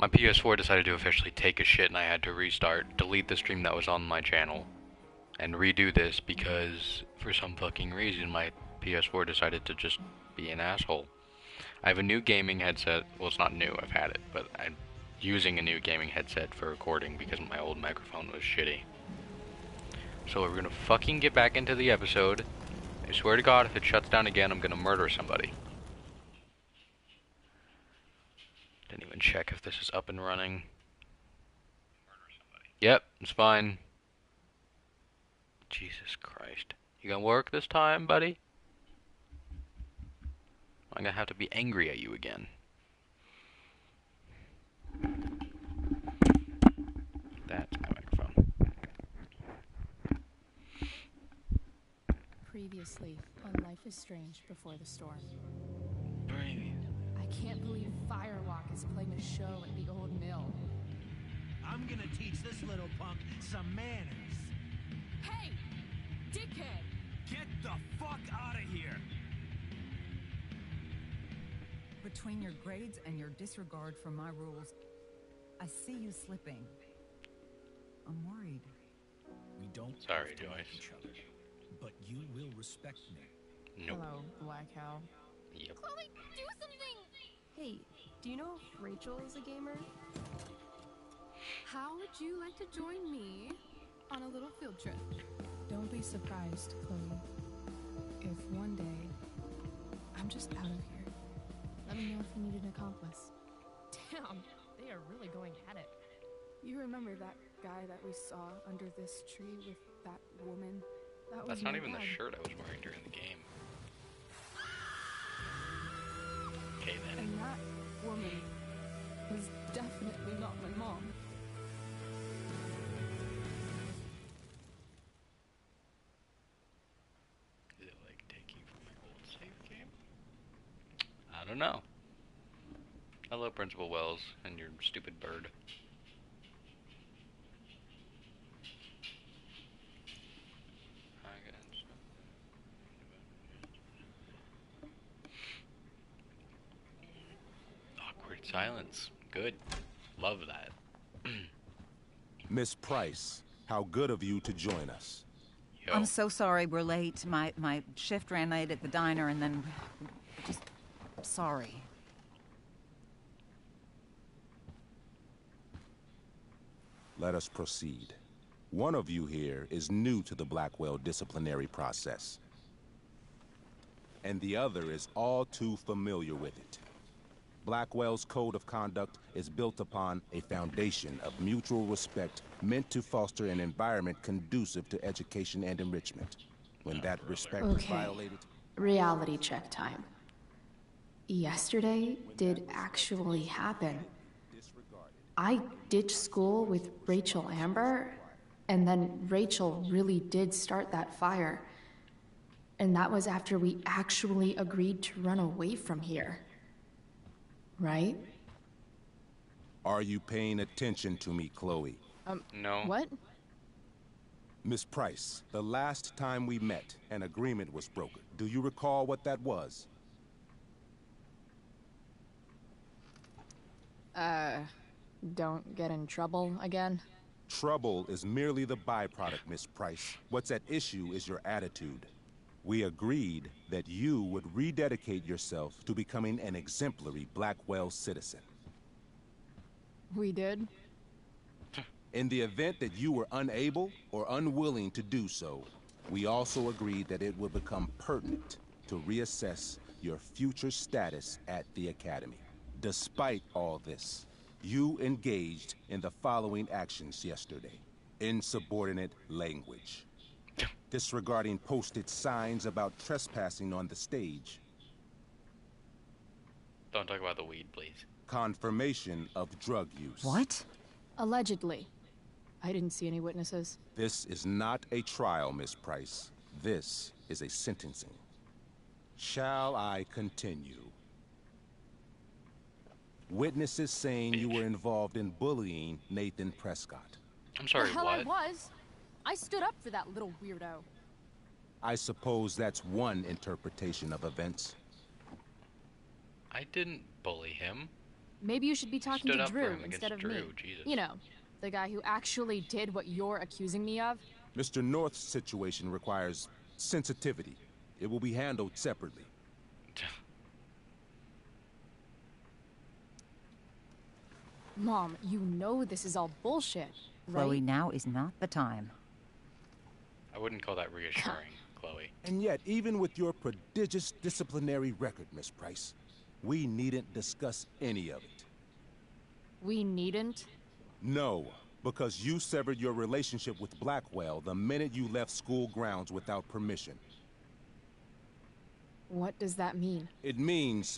My PS4 decided to officially take a shit and I had to restart, delete the stream that was on my channel, and redo this because for some fucking reason my PS4 decided to just be an asshole. I have a new gaming headset. Well, it's not new, I've had it, but I'm using a new gaming headset for recording because my old microphone was shitty. So we're gonna fucking get back into the episode. I swear to God, if it shuts down again, I'm gonna murder somebody. Didn't even check if this is up and running. Yep, it's fine. Jesus Christ. You gonna work this time, buddy? I'm gonna have to be angry at you again. That's my microphone. Previously on Life is Strange Before the Storm. I can't believe Firewalk is playing a show at the old mill. I'm gonna teach this little punk some manners. Hey! Dickhead! Get the fuck out of here! Between your grades and your disregard for my rules, I see you slipping. I'm worried. We don't Sorry, have to like Joyce. each other, but you will respect me. Nope. Hello, Black Cow. Yep. Chloe, do something! Hey, do you know if Rachel is a gamer? How would you like to join me on a little field trip? Don't be surprised, Chloe, if one day I'm just out of here. Let me know if you need an accomplice. Damn, they are really going at it. You remember that guy that we saw under this tree with that woman? That was That's not my even the dad. shirt I was wearing during the game. Okay then. And that woman was definitely not my mom. Is it like taking from my old save game? I don't know. Hello, Principal Wells, and your stupid bird. Awkward silence. Good. Love that. Miss Price, how good of you to join us. Yo. I'm so sorry we're late. My shift ran late at the diner and then just sorry. Let us proceed. One of you here is new to the Blackwell disciplinary process, and the other is all too familiar with it. Blackwell's code of conduct is built upon a foundation of mutual respect meant to foster an environment conducive to education and enrichment. When that respect is Okay. violated... Reality check time. Yesterday did actually happen. I ditched school with Rachel Amber, and then Rachel really did start that fire. And that was after we actually agreed to run away from here. Right? Are you paying attention to me, Chloe? No. What? Miss Price, the last time we met, an agreement was broken. Do you recall what that was? Don't get in trouble again? Trouble is merely the byproduct, Miss Price. What's at issue is your attitude. We agreed that you would rededicate yourself to becoming an exemplary Blackwell citizen. We did? In the event that you were unable or unwilling to do so, we also agreed that it would become pertinent to reassess your future status at the Academy. Despite all this, you engaged in the following actions yesterday. Insubordinate language. Disregarding posted signs about trespassing on the stage. Don't talk about the weed, please. Confirmation of drug use. What? Allegedly. I didn't see any witnesses. This is not a trial, Miss Price. This is a sentencing. Shall I continue? Witnesses saying you were involved in bullying Nathan Prescott. I'm sorry, The hell what? I was. I stood up for that little weirdo. I suppose that's one interpretation of events. I didn't bully him. maybe you should be talking Stood to up for Drew him against instead of me. Drew, Jesus. You know, the guy who actually did what you're accusing me of. Mr. North's situation requires sensitivity. It will be handled separately. Mom, you know this is all bullshit, right? Chloe, now is not the time. I wouldn't call that reassuring, Chloe. And yet, even with your prodigious disciplinary record, Miss Price, we needn't discuss any of it. We needn't? No, because you severed your relationship with Blackwell the minute you left school grounds without permission. What does that mean? It means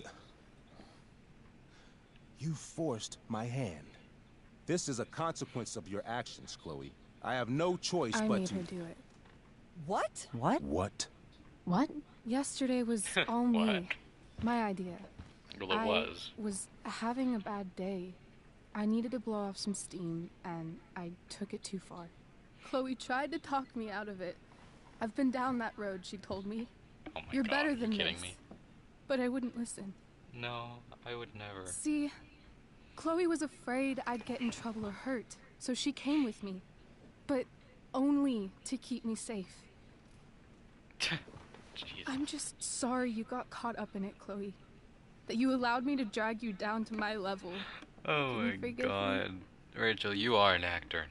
you forced my hand. This is a consequence of your actions, Chloe. I have no choice I but made to... her do it. What? What? What? What? Yesterday was all What? me. My idea. Well, it was. I was having a bad day. I needed to blow off some steam, and I took it too far. Chloe tried to talk me out of it. I've been down that road, she told me. Oh my You're God, better are you than kidding this. me? But I wouldn't listen. No, I would never. See, Chloe was afraid I'd get in trouble or hurt, so she came with me. But only to keep me safe. Jeez. I'm just sorry you got caught up in it, Chloe. That you allowed me to drag you down to my level. Oh Can you my forgive me? God. Rachel, you are an actor.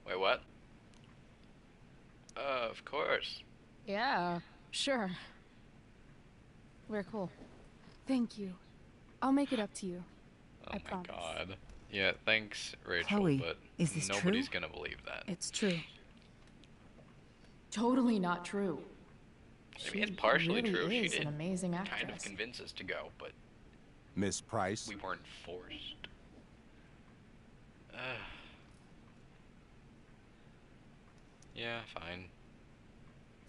Wait, what? Of course. Yeah, sure. We're cool. Thank you. I'll make it up to you. Oh I my promise. God. Yeah, thanks, Rachel, Chloe, but is this nobody's true? gonna believe that. It's true. Totally not true. I mean, it's partially really true. She is did an amazing kind of actress. convince us to go, but Miss Price? we weren't forced. Yeah, fine.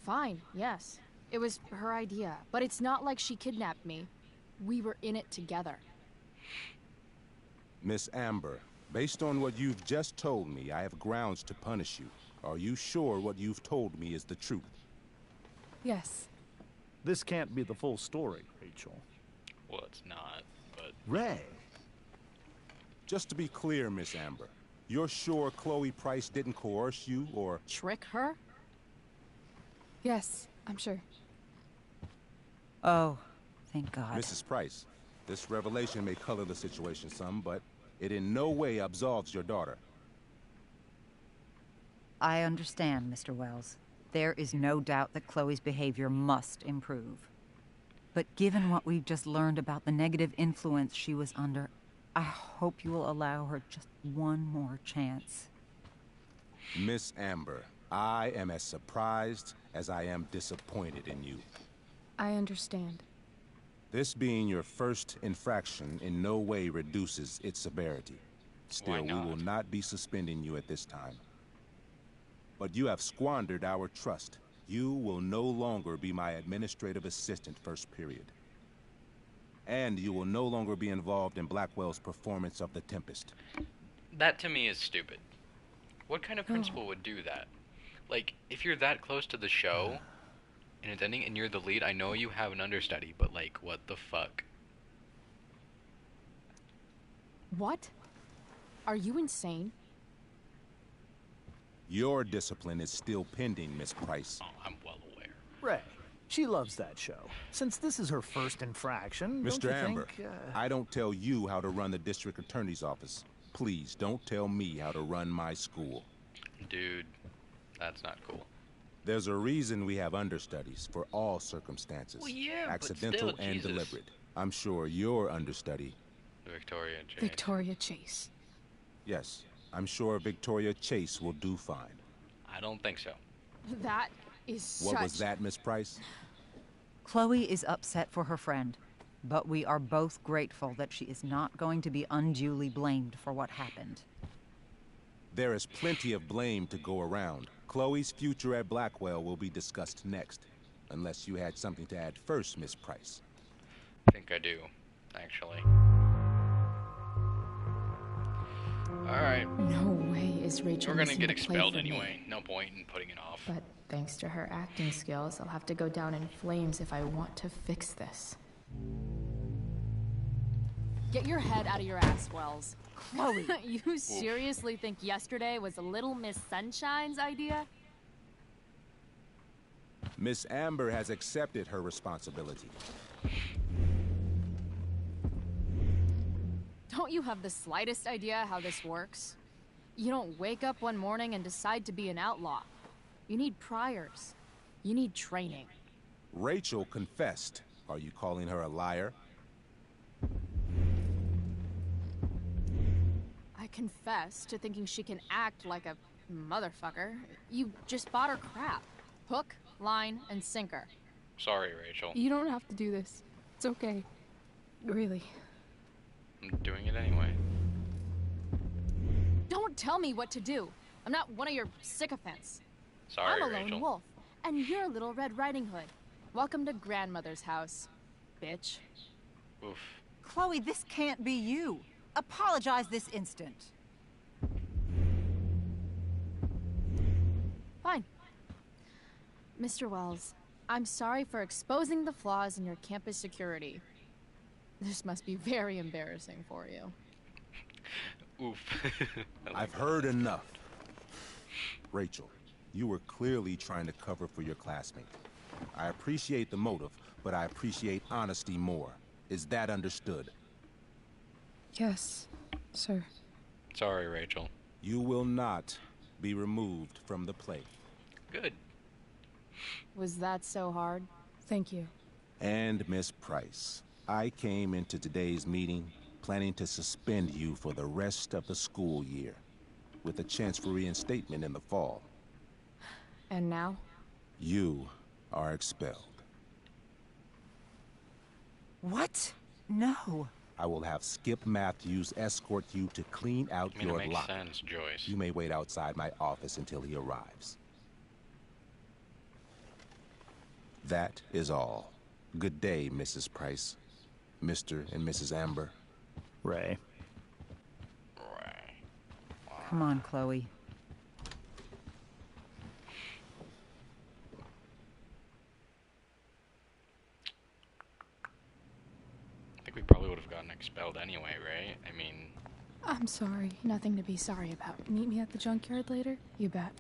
Fine, yes. It was her idea, but it's not like she kidnapped me. We were in it together. Miss Amber, based on what you've just told me, I have grounds to punish you. Are you sure what you've told me is the truth? Yes. This can't be the full story, Rachel. Well, it's not, but Ray. Just to be clear, Miss Amber, you're sure Chloe Price didn't coerce you or... Trick her? Yes, I'm sure. Oh, thank God. Mrs. Price, this revelation may color the situation some, but it in no way absolves your daughter. I understand, Mr. Wells. There is no doubt that Chloe's behavior must improve. But given what we've just learned about the negative influence she was under, I hope you will allow her just one more chance. Miss Amber, I am as surprised as I am disappointed in you. I understand. This being your first infraction in no way reduces its severity. Still, Why we not? will not be suspending you at this time. But you have squandered our trust. You will no longer be my administrative assistant first period. And you will no longer be involved in Blackwell's performance of The Tempest. that to me is stupid. What kind of principal would do that? Like, if you're that close to the show, and it's ending and you're the lead, I know you have an understudy, but like, what the fuck? What? Are you insane? Your discipline is still pending, Miss Price. Oh, I'm well aware. Ray. She loves that show. Since this is her first infraction, don't Mr. you Amber, think, I don't tell you how to run the district attorney's office. Please don't tell me how to run my school. Dude, that's not cool. There's a reason we have understudies for all circumstances. Well, yeah, but accidental still, and Jesus. deliberate. I'm sure your understudy. Victoria Chase. Victoria Chase. Yes, I'm sure Victoria Chase will do fine. I don't think so. That is What such... was that, Miss Price? Chloe is upset for her friend, but we are both grateful that she is not going to be unduly blamed for what happened. There is plenty of blame to go around. Chloe's future at Blackwell will be discussed next. Unless you had something to add first, Miss Price. I think I do, actually. Alright, No way is Rachel we're gonna missing get the play expelled for me. anyway. No point in putting it off. But thanks to her acting skills, I'll have to go down in flames if I want to fix this. Get your head out of your ass, Wells. Chloe! You seriously think yesterday was Little Miss Sunshine's idea? Miss Amber has accepted her responsibility. Don't you have the slightest idea how this works? You don't wake up one morning and decide to be an outlaw. You need priors. You need training. Rachel confessed. Are you calling her a liar? I confess to thinking she can act like a motherfucker. You just bought her crap. Hook, line, and sinker. Sorry, Rachel. You don't have to do this. It's okay. Really. I'm doing it anyway. Don't tell me what to do. I'm not one of your sycophants. Sorry, I'm a lone Rachel. wolf, and you're Little Red Riding Hood. Welcome to grandmother's house, bitch. Oof. Chloe, this can't be you. Apologize this instant. Fine. Mr. Wells, I'm sorry for exposing the flaws in your campus security. This must be very embarrassing for you. Oof. I've heard enough. Rachel, you were clearly trying to cover for your classmate. I appreciate the motive, but I appreciate honesty more. Is that understood? Yes, sir. Sorry, Rachel. You will not be removed from the play. Good. Was that so hard? Thank you. And Miss Price, I came into today's meeting planning to suspend you for the rest of the school year, with a chance for reinstatement in the fall. And now? You are expelled. What? No. I will have Skip Matthews escort you to clean out I mean, your it makes locker. sense, Joyce. You may wait outside my office until he arrives. That is all. Good day, Mrs. Price. Mr. and Mrs. Amber. Ray. Right. Come on, Chloe. I think we probably would have gotten expelled anyway, right? I mean, I'm sorry. Nothing to be sorry about. Meet me at the junkyard later? You bet.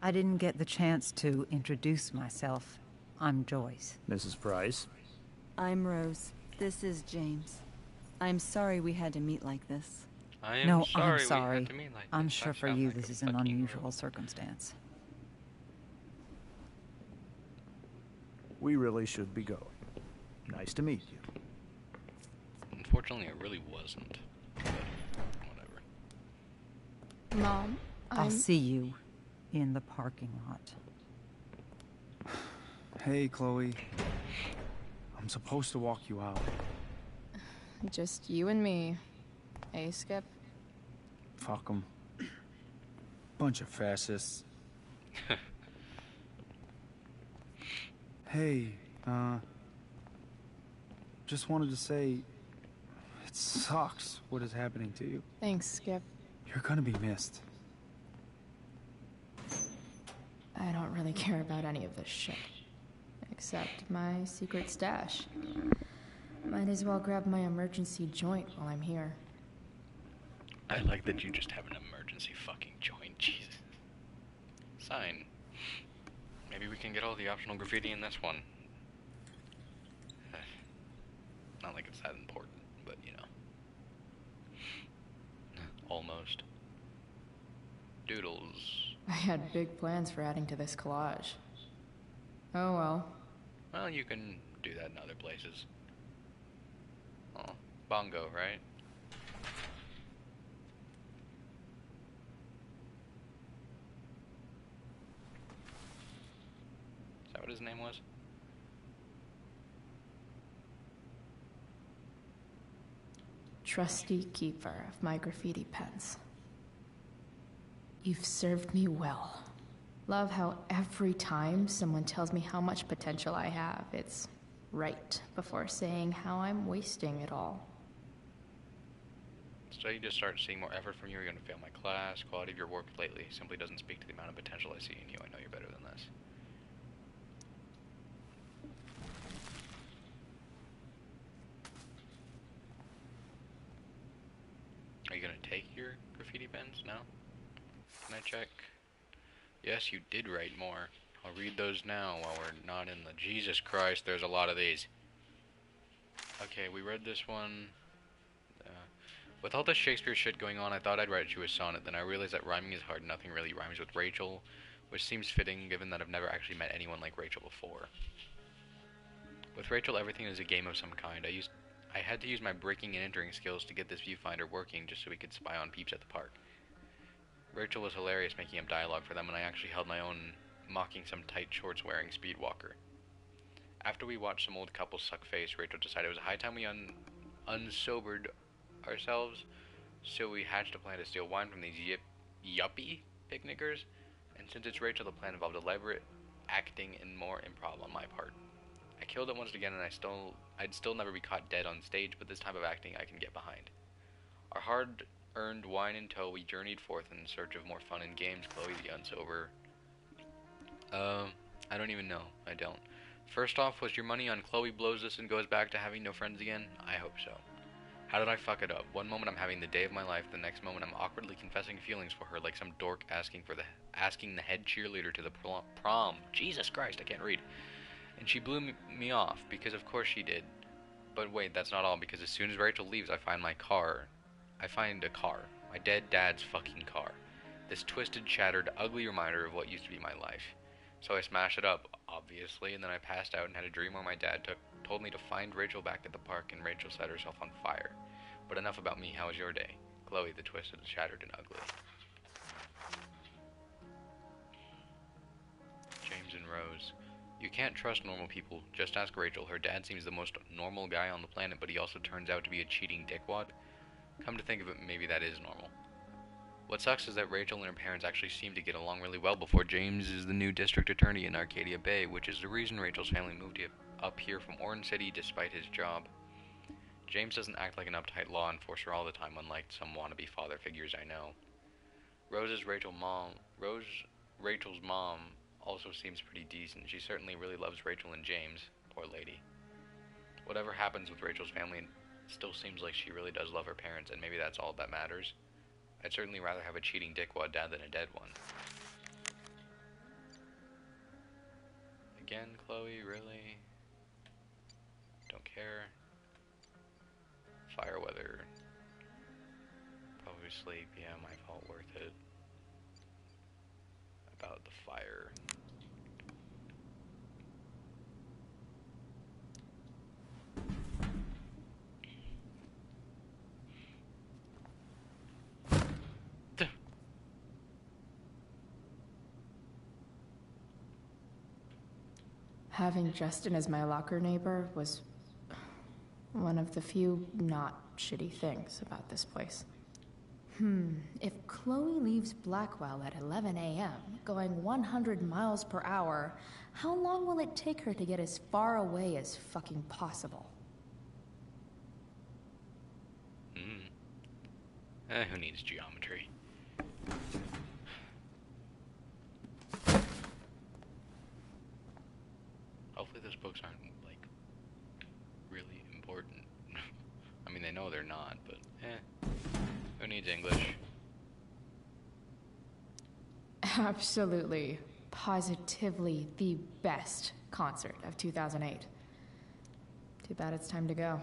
I didn't get the chance to introduce myself. I'm Joyce. Mrs. Price. I'm Rose. This is James. I'm sorry we had to meet like this. I am No, sorry I'm we sorry. had to meet like I'm this. sure That for sounds you like this a is an fucking unusual rule. circumstance. We really should be going. Nice to meet you. Unfortunately, it really wasn't. But whatever. Mom, I'll see you in the parking lot. Hey, Chloe. I'm supposed to walk you out. Just you and me. Hey, Skip? Fuck 'em. Bunch of fascists. Hey, just wanted to say, it sucks what is happening to you. Thanks, Skip. You're gonna be missed. I don't really care about any of this shit. Except my secret stash. Might as well grab my emergency joint while I'm here. I like that you just have an emergency fucking joint. Jesus. Sign. Maybe we can get all the optional graffiti in this one. Not like it's that important, but you know. Almost. Doodles. I had big plans for adding to this collage. Oh well. Well, you can do that in other places. Oh, bongo, right? Is that what his name was? Trusty keeper of my graffiti pens. You've served me well. Love how every time someone tells me how much potential I have, it's right before saying how I'm wasting it all. So you just start seeing more effort from you, you're going to fail my class. Quality of your work lately simply doesn't speak to the amount of potential I see in you. I know you're better than this. take your graffiti pens? No? Can I check? Yes, you did write more. I'll read those now while we're not in the... Jesus Christ, there's a lot of these. Okay, we read this one. With all the Shakespeare shit going on, I thought I'd write you a sonnet. Then I realized that rhyming is hard. Nothing really rhymes with Rachel, which seems fitting given that I've never actually met anyone like Rachel before. With Rachel, everything is a game of some kind. I had to use my breaking and entering skills to get this viewfinder working just so we could spy on peeps at the park. Rachel was hilarious making up dialogue for them, and I actually held my own, mocking some tight shorts-wearing speedwalker. After we watched some old couple suck face, Rachel decided it was high time we unsobered ourselves, so we hatched a plan to steal wine from these yuppie picnickers, and since it's Rachel, the plan involved elaborate acting and more improv on my part. I killed it once again, and I'd still never be caught dead on stage, but this type of acting I can get behind. Our hard-earned wine in tow, we journeyed forth in search of more fun and games. Chloe, the unsober. I don't even know. I don't. First off, was your money on Chloe blows this and goes back to having no friends again? I hope so. How did I fuck it up? One moment I'm having the day of my life, the next moment I'm awkwardly confessing feelings for her like some dork asking the head cheerleader to the prom. Jesus Christ, I can't read. And she blew me off, because of course she did. But wait, that's not all, because as soon as Rachel leaves, I find a car. My dead dad's fucking car. This twisted, shattered, ugly reminder of what used to be my life. So I smashed it up, obviously, and then I passed out and had a dream where my dad told me to find Rachel back at the park, and Rachel set herself on fire. But enough about me, how was your day? Chloe, the twisted, shattered, and ugly. James and Rose. You can't trust normal people. Just ask Rachel. Her dad seems the most normal guy on the planet, but he also turns out to be a cheating dickwad. Come to think of it, maybe that is normal. What sucks is that Rachel and her parents actually seem to get along really well before James is the new district attorney in Arcadia Bay, which is the reason Rachel's family moved up here from Orange City despite his job. James doesn't act like an uptight law enforcer all the time, unlike some wannabe father figures I know. Rachel's mom also seems pretty decent. She certainly really loves Rachel and James. Poor lady. Whatever happens with Rachel's family, it still seems like she really does love her parents, and maybe that's all that matters. I'd certainly rather have a cheating dickwad dad than a dead one. Again, Chloe, really? Don't care. Fire weather. Probably sleep, yeah, my fault, worth it. About the fire. Having Justin as my locker neighbor was one of the few not shitty things about this place. If Chloe leaves Blackwell at 11 a.m., going 100 miles per hour, how long will it take her to get as far away as fucking possible? Who needs geometry? Hopefully those books aren't, like, really important. I mean, they know they're not, but, who needs English? Absolutely, positively the best concert of 2008. Too bad it's time to go.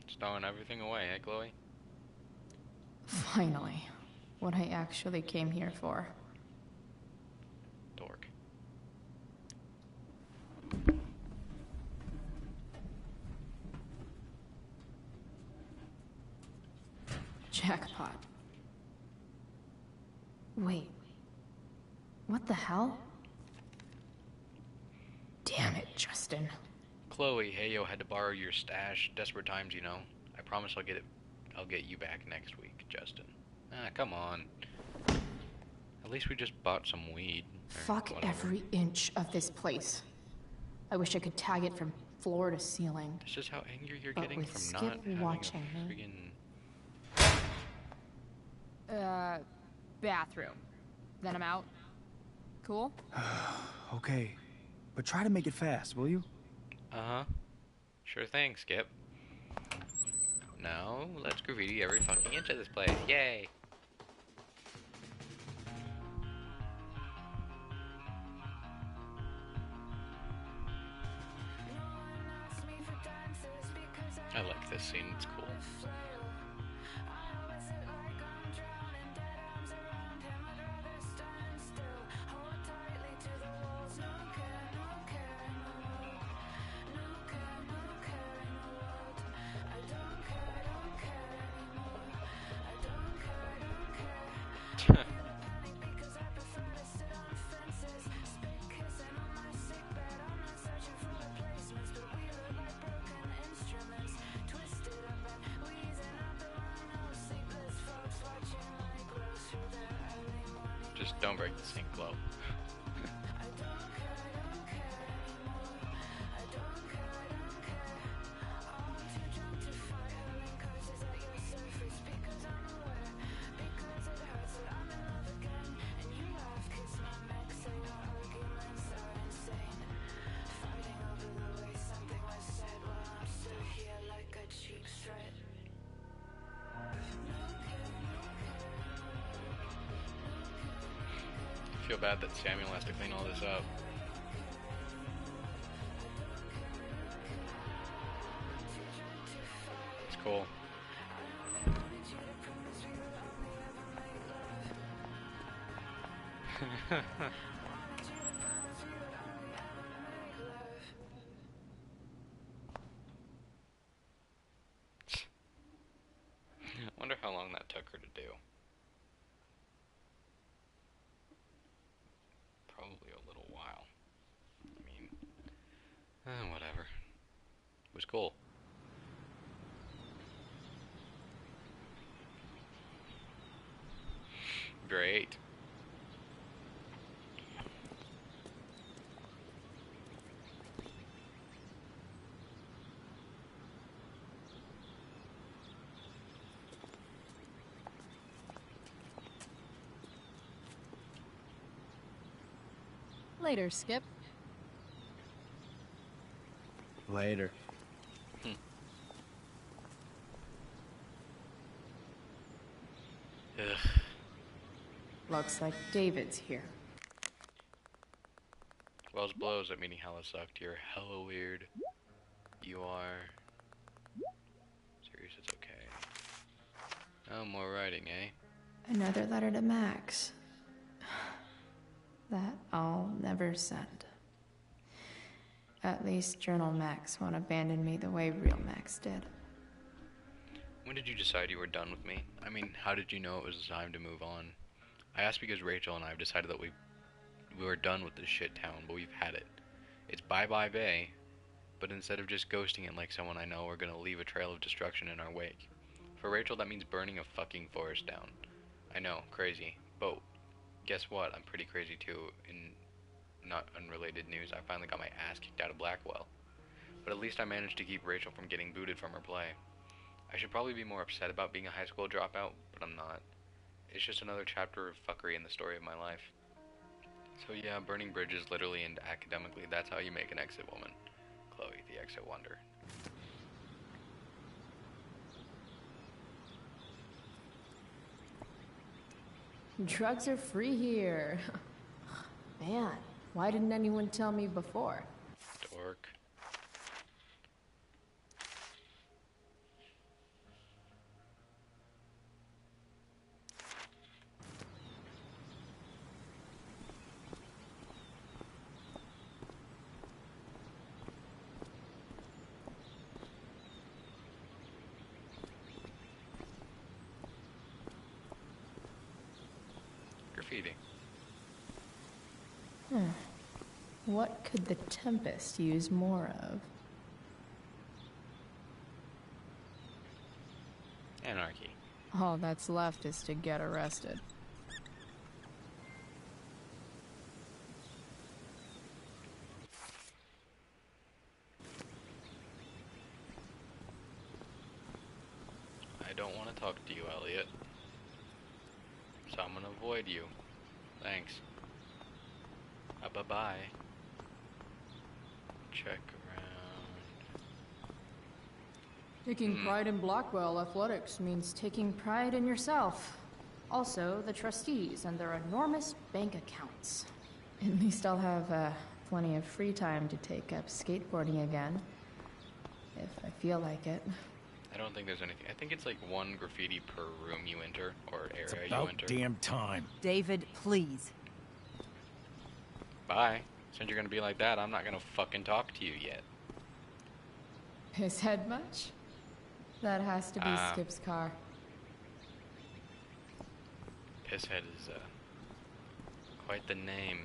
Stowing everything away, eh, Chloe? Finally, what I actually came here for. Dork. Jackpot. Wait. What the hell? Damn it, Justin. Chloe, hey yo, had to borrow your stash. Desperate times, you know. I promise I'll get you back next week, Justin. Come on. At least we just bought some weed. Fuck every inch of this place. I wish I could tag it from floor to ceiling. This is how angry you're but getting with from Skip not having watching a me. friggin'... Bathroom. Then I'm out. Cool? Okay, but try to make it fast, will you? Uh-huh. Sure thing, Skip. Now, let's graffiti every fucking inch of this place. Yay! I like this scene, it's cool. Just don't break the sink globe. I feel bad that Samuel has to clean all this up. It's cool. Wonder how long that took her to do. Probably a little while. I mean, whatever. It was cool. Great. Later, Skip. Later. Ugh. Looks like David's here. Wells blows at meaning hella sucked. You're hella weird. You are. Serious, it's okay. Oh, more writing, eh? Another letter to Max. That I'll never send. At least Journal Max won't abandon me the way real Max did. When did you decide you were done with me? I mean, how did you know it was time to move on? I asked because Rachel and I have decided that we were done with this shit town, but we've had it. It's bye-bye Bay, but instead of just ghosting it like someone I know, we're gonna leave a trail of destruction in our wake. For Rachel, that means burning a fucking forest down. I know, crazy, but guess what? I'm pretty crazy too. In not unrelated news, I finally got my ass kicked out of Blackwell. But at least I managed to keep Rachel from getting booted from her play. I should probably be more upset about being a high school dropout, but I'm not. It's just another chapter of fuckery in the story of my life. So yeah, burning bridges literally and academically, that's how you make an exit woman. Chloe, the exit wonder. Drugs are free here. Man, why didn't anyone tell me before? Dork. Graffiti. What could the Tempest use more of? Anarchy. All that's left is to get arrested. I don't want to talk to you, Elliot. So I'm gonna avoid you. Thanks. Bye-bye. check around. Taking pride in Blackwell athletics means taking pride in yourself. Also, the trustees and their enormous bank accounts. At least I'll have plenty of free time to take up skateboarding again. If I feel like it. I don't think there's anything. I think it's like 1 graffiti per room you enter, or area It's you about enter. damn time. David, please. Bye. Since you're gonna be like that, I'm not gonna fucking talk to you yet. Pisshead much? That has to be Skip's car. Pisshead is, quite the name.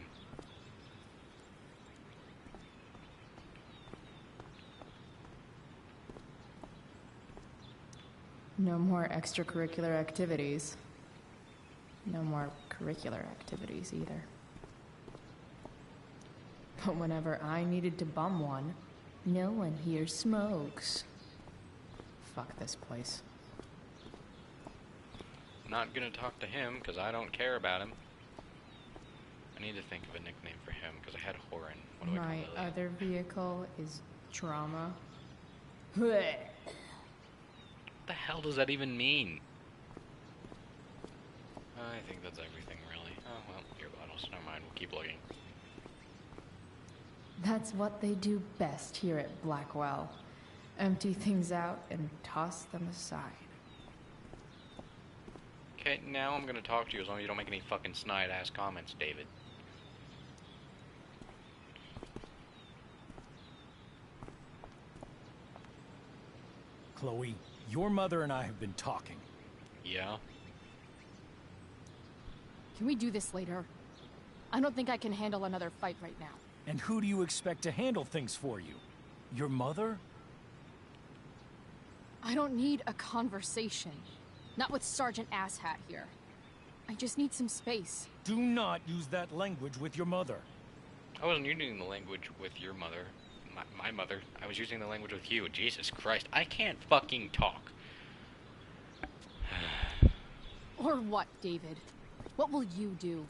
No more extracurricular activities. No more curricular activities either. But whenever I needed to bum one, no one here smokes. Fuck this place. Not gonna talk to him, because I don't care about him. I need to think of a nickname for him, because I had Horan. What do I call My Lily? other vehicle is Drama. What the hell does that even mean? I think that's everything, really. Oh, well, beer bottles. Never mind, we'll keep looking. That's what they do best here at Blackwell. Empty things out and toss them aside. Okay, now I'm gonna talk to you as long as you don't make any fucking snide-ass comments, David. Chloe, your mother and I have been talking. Yeah? Can we do this later? I don't think I can handle another fight right now. And who do you expect to handle things for you? Your mother? I don't need a conversation. Not with Sergeant Asshat here. I just need some space. Do not use that language with your mother. I wasn't using the language with your mother. My mother. I was using the language with you. Jesus Christ. I can't fucking talk. Or what, David? What will you do?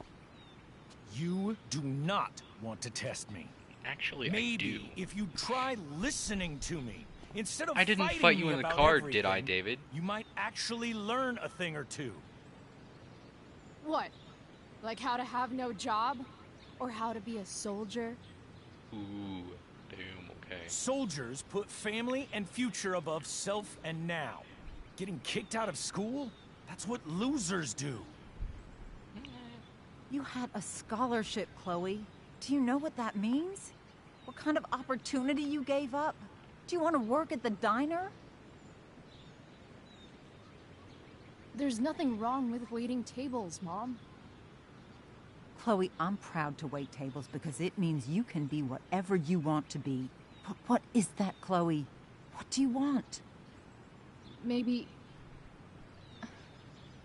You do not want to test me. Actually, Maybe I do. if you try listening to me, instead of I didn't fighting fight you me in the about car, everything, did I, David? you might actually learn a thing or two. What? Like how to have no job? Or how to be a soldier? Ooh, damn, okay. Soldiers put family and future above self and now. Getting kicked out of school? That's what losers do. You had a scholarship, Chloe. Do you know what that means? What kind of opportunity you gave up? Do you want to work at the diner? There's nothing wrong with waiting tables, Mom. Chloe, I'm proud to wait tables because it means you can be whatever you want to be. But what is that, Chloe? What do you want? Maybe...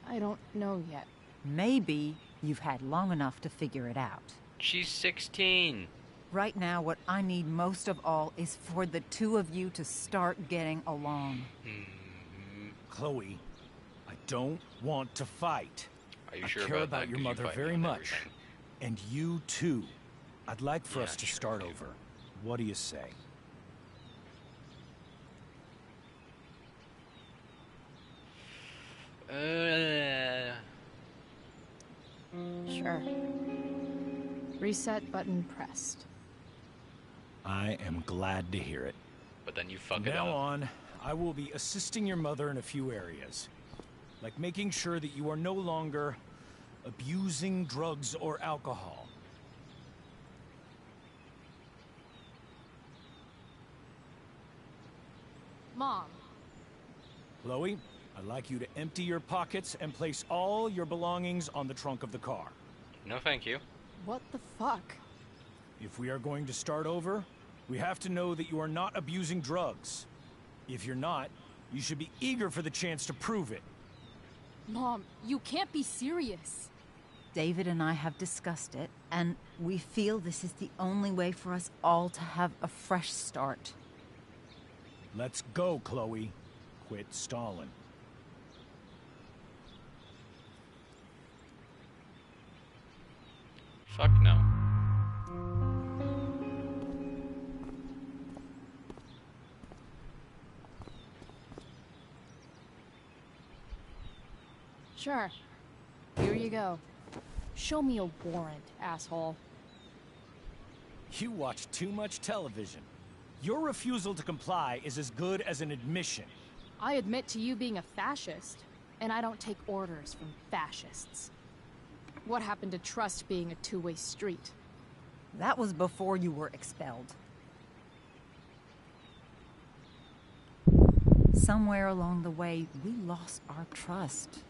I don't know yet. Maybe you've had long enough to figure it out. She's 16. Right now, what I need most of all is for the two of you to start getting along. Chloe, I don't want to fight. Are you I sure care about about that? your 'Cause you mother fight me very on much. everything. And you too. I'd like for Yeah, us to sure start do. over. What do you say? Sure. Reset button pressed. I am glad to hear it. But then you fuck From it now up. on, I will be assisting your mother in a few areas. Like making sure that you are no longer abusing drugs or alcohol. Mom, Chloe, I'd like you to empty your pockets and place all your belongings on the trunk of the car. No, thank you. what the fuck? If we are going to start over, we have to know that you are not abusing drugs. If you're not, you should be eager for the chance to prove it. Mom, you can't be serious. David and I have discussed it, and we feel this is the only way for us all to have a fresh start. Let's go, Chloe. Quit stalling. Fuck no. Sure. Here you go. Show me a warrant, asshole. You watch too much television. Your refusal to comply is as good as an admission. I admit to you being a fascist, and I don't take orders from fascists. What happened to trust being a two-way street? That was before you were expelled. Somewhere along the way, we lost our trust.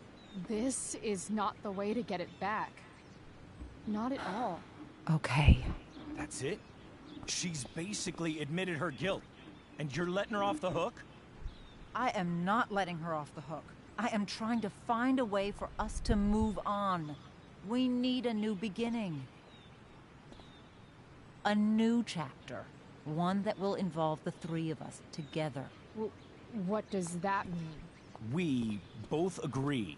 This is not the way to get it back. Not at all. Okay. That's it? She's basically admitted her guilt, and you're letting her off the hook? I am not letting her off the hook. I am trying to find a way for us to move on. We need a new beginning. A new chapter. One that will involve the three of us together. What does that mean? We both agree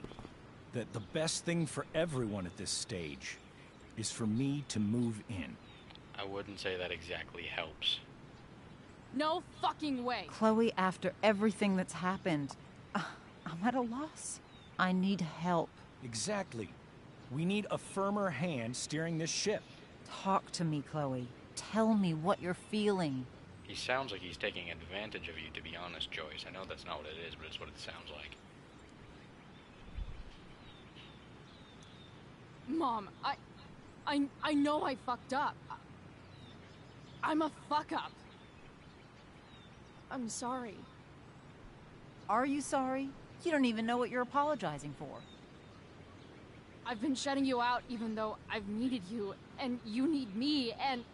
that the best thing for everyone at this stage is for me to move in. I wouldn't say that exactly helps. No fucking way! Chloe, after everything that's happened, I'm at a loss. I need help. Exactly. We need a firmer hand steering this ship. Talk to me, Chloe. Tell me what you're feeling. He sounds like he's taking advantage of you, to be honest, Joyce. I know that's not what it is, but it's what it sounds like. Mom, I know I fucked up. I'm a fuck-up. I'm sorry. Are you sorry? You don't even know what you're apologizing for. I've been shutting you out even though I've needed you, and you need me, and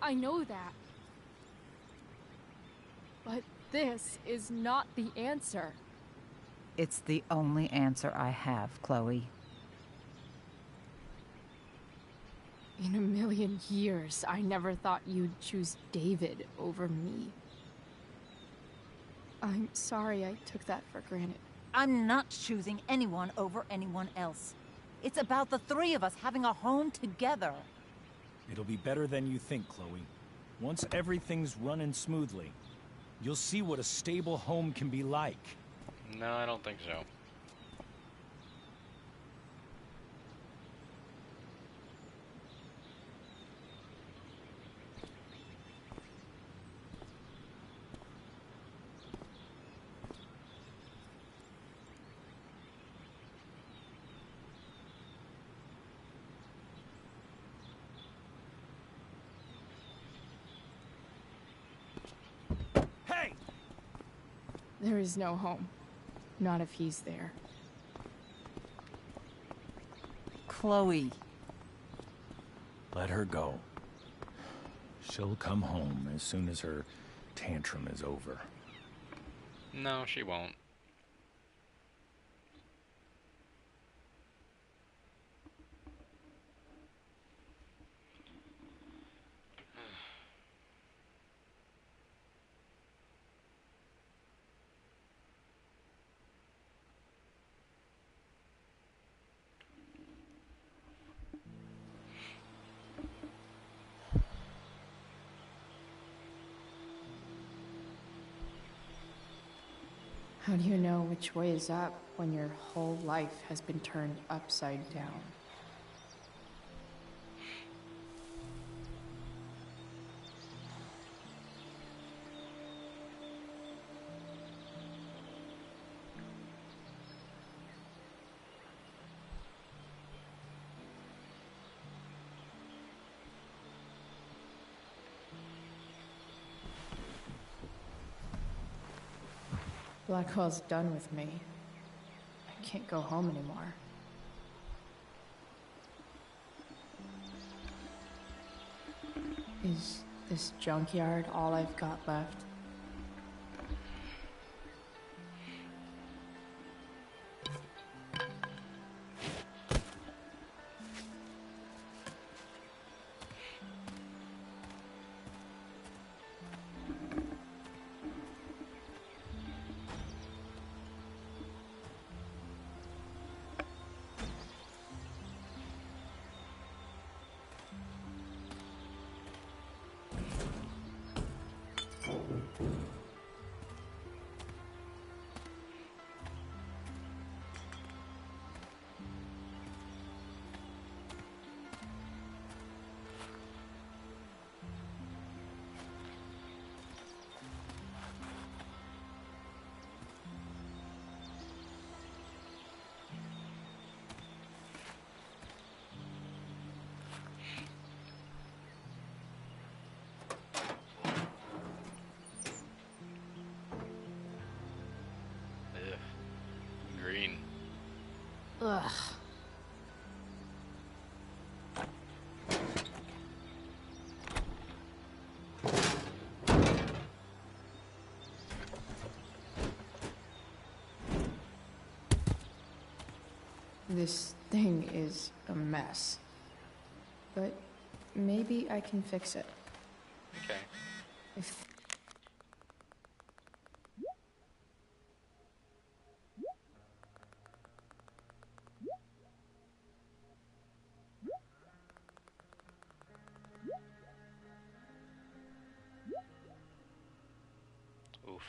I know that. But this is not the answer. It's the only answer I have, Chloe. In a million years, I never thought you'd choose David over me. I'm sorry I took that for granted. I'm not choosing anyone over anyone else. It's about the three of us having a home together. It'll be better than you think, Chloe. Once everything's running smoothly, you'll see what a stable home can be like. No, I don't think so. There is no home. Not if he's there. Chloe. Let her go. She'll come home as soon as her tantrum is over. No, she won't. How do you know which way is up when your whole life has been turned upside down? Blackwell's done with me. I can't go home anymore. Is this junkyard all I've got left? Ugh. This thing is a mess. But maybe I can fix it. Okay. If Oof.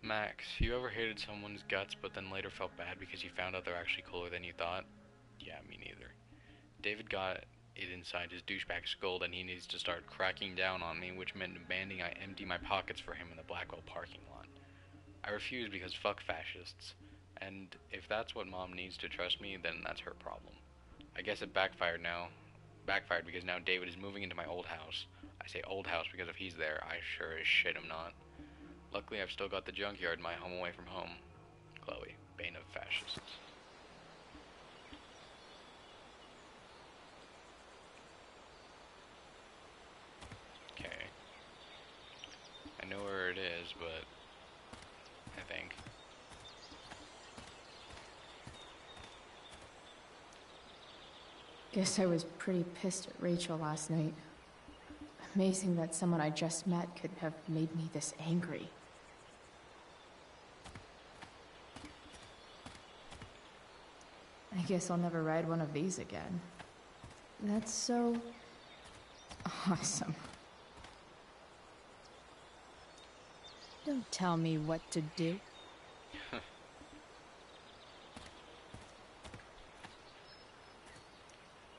Max, you ever hated someone's guts but then later felt bad because you found out they're actually cooler than you thought? Yeah, me neither. David got it inside his douchebag skull and he needs to start cracking down on me, which meant demanding I empty my pockets for him in the Blackwell parking lot. I refused because fuck fascists, and if that's what Mom needs to trust me, then that's her problem. I guess it backfired because now David is moving into my old house. I say old house because if he's there, I sure as shit am not. Luckily, I've still got the junkyard, my home away from home. Chloe, bane of fascists. Okay. I know where it is, but I think. Guess I was pretty pissed at Rachel last night. Amazing that someone I just met could have made me this angry. I guess I'll never ride one of these again. That's so awesome. Don't tell me what to do.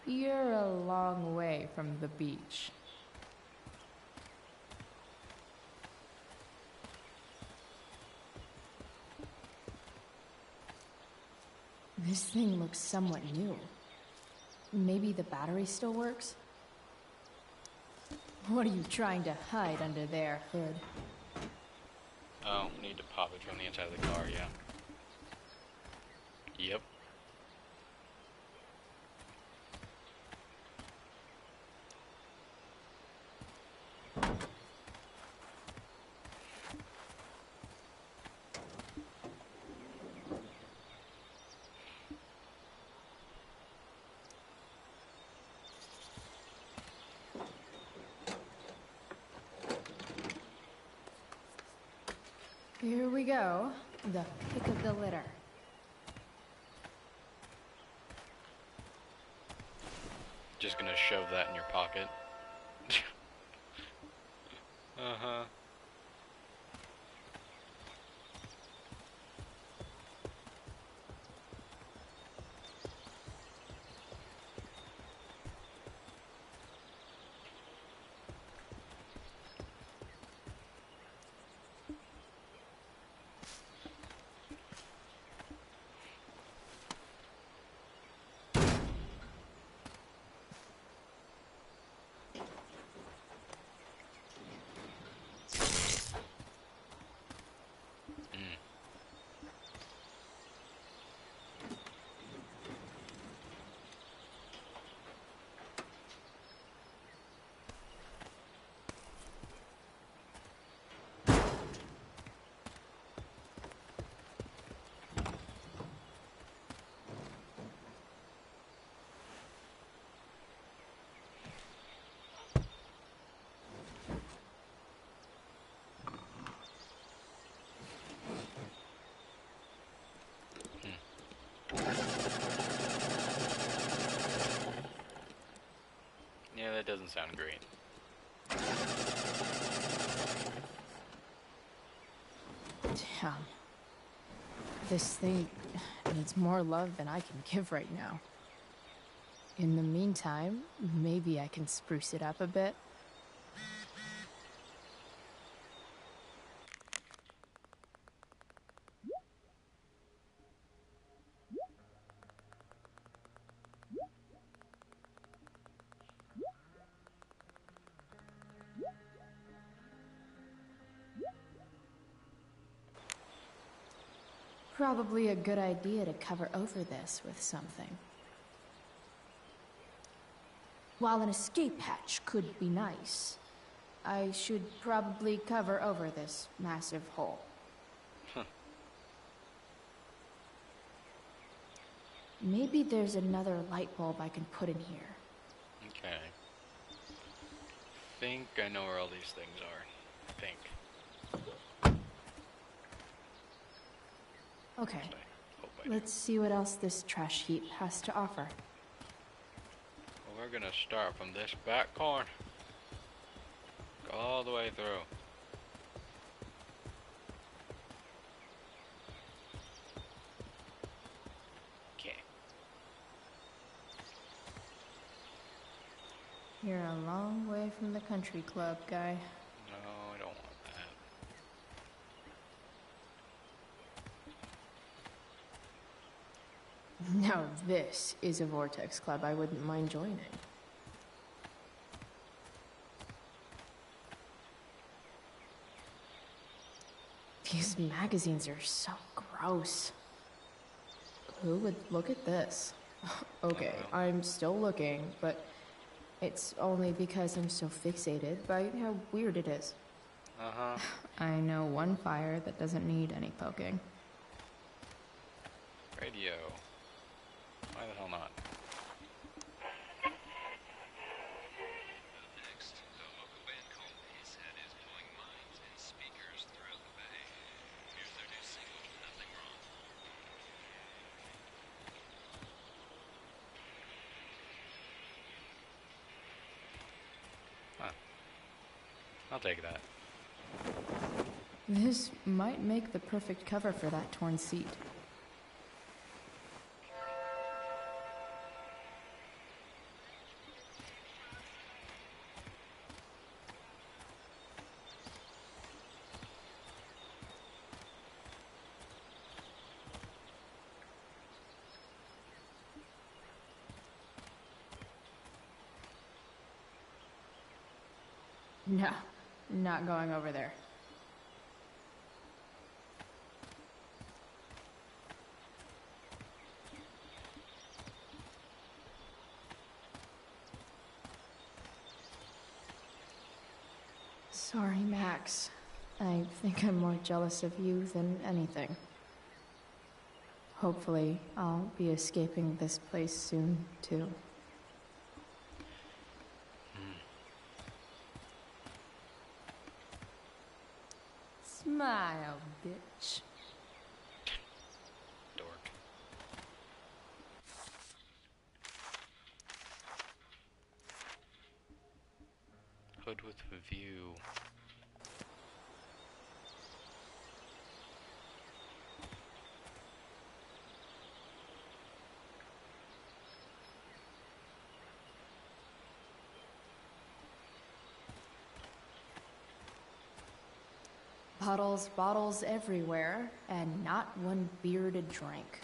You're a long way from the beach. This thing looks somewhat new. Maybe the battery still works? What are you trying to hide under there, Hood? Oh, need to pop it from the inside of the car, yeah. Yep. Here we go. The pick of the litter. Just gonna shove that in your pocket. Uh-huh. Yeah, that doesn't sound great. Damn. This thing needs more love than I can give right now. In the meantime, maybe I can spruce it up a bit. probably a good idea to cover over this with something. While an escape hatch could be nice, I should probably cover over this massive hole. Maybe there's another light bulb I can put in here. Okay. Think I know where all these things are. I think. Okay, let's see what else this trash heap has to offer. Well, we're gonna start from this back corner. Go all the way through. Okay. You're a long way from the country club, guy. No, I don't want that. Now this is a Vortex club I wouldn't mind joining. These magazines are so gross. Who would look at this? Okay, I'm still looking, but it's only because I'm so fixated by how weird it is. Uh-huh. I know one fire that doesn't need any poking. Radio. Why the hell not? I'll take that. This might make the perfect cover for that torn seat. No, not going over there. Sorry, Max. I think I'm more jealous of you than anything. Hopefully, I'll be escaping this place soon, too. Smile, bitch. Dork. Hood with a view. Bottles, bottles everywhere, and not one bearded drink.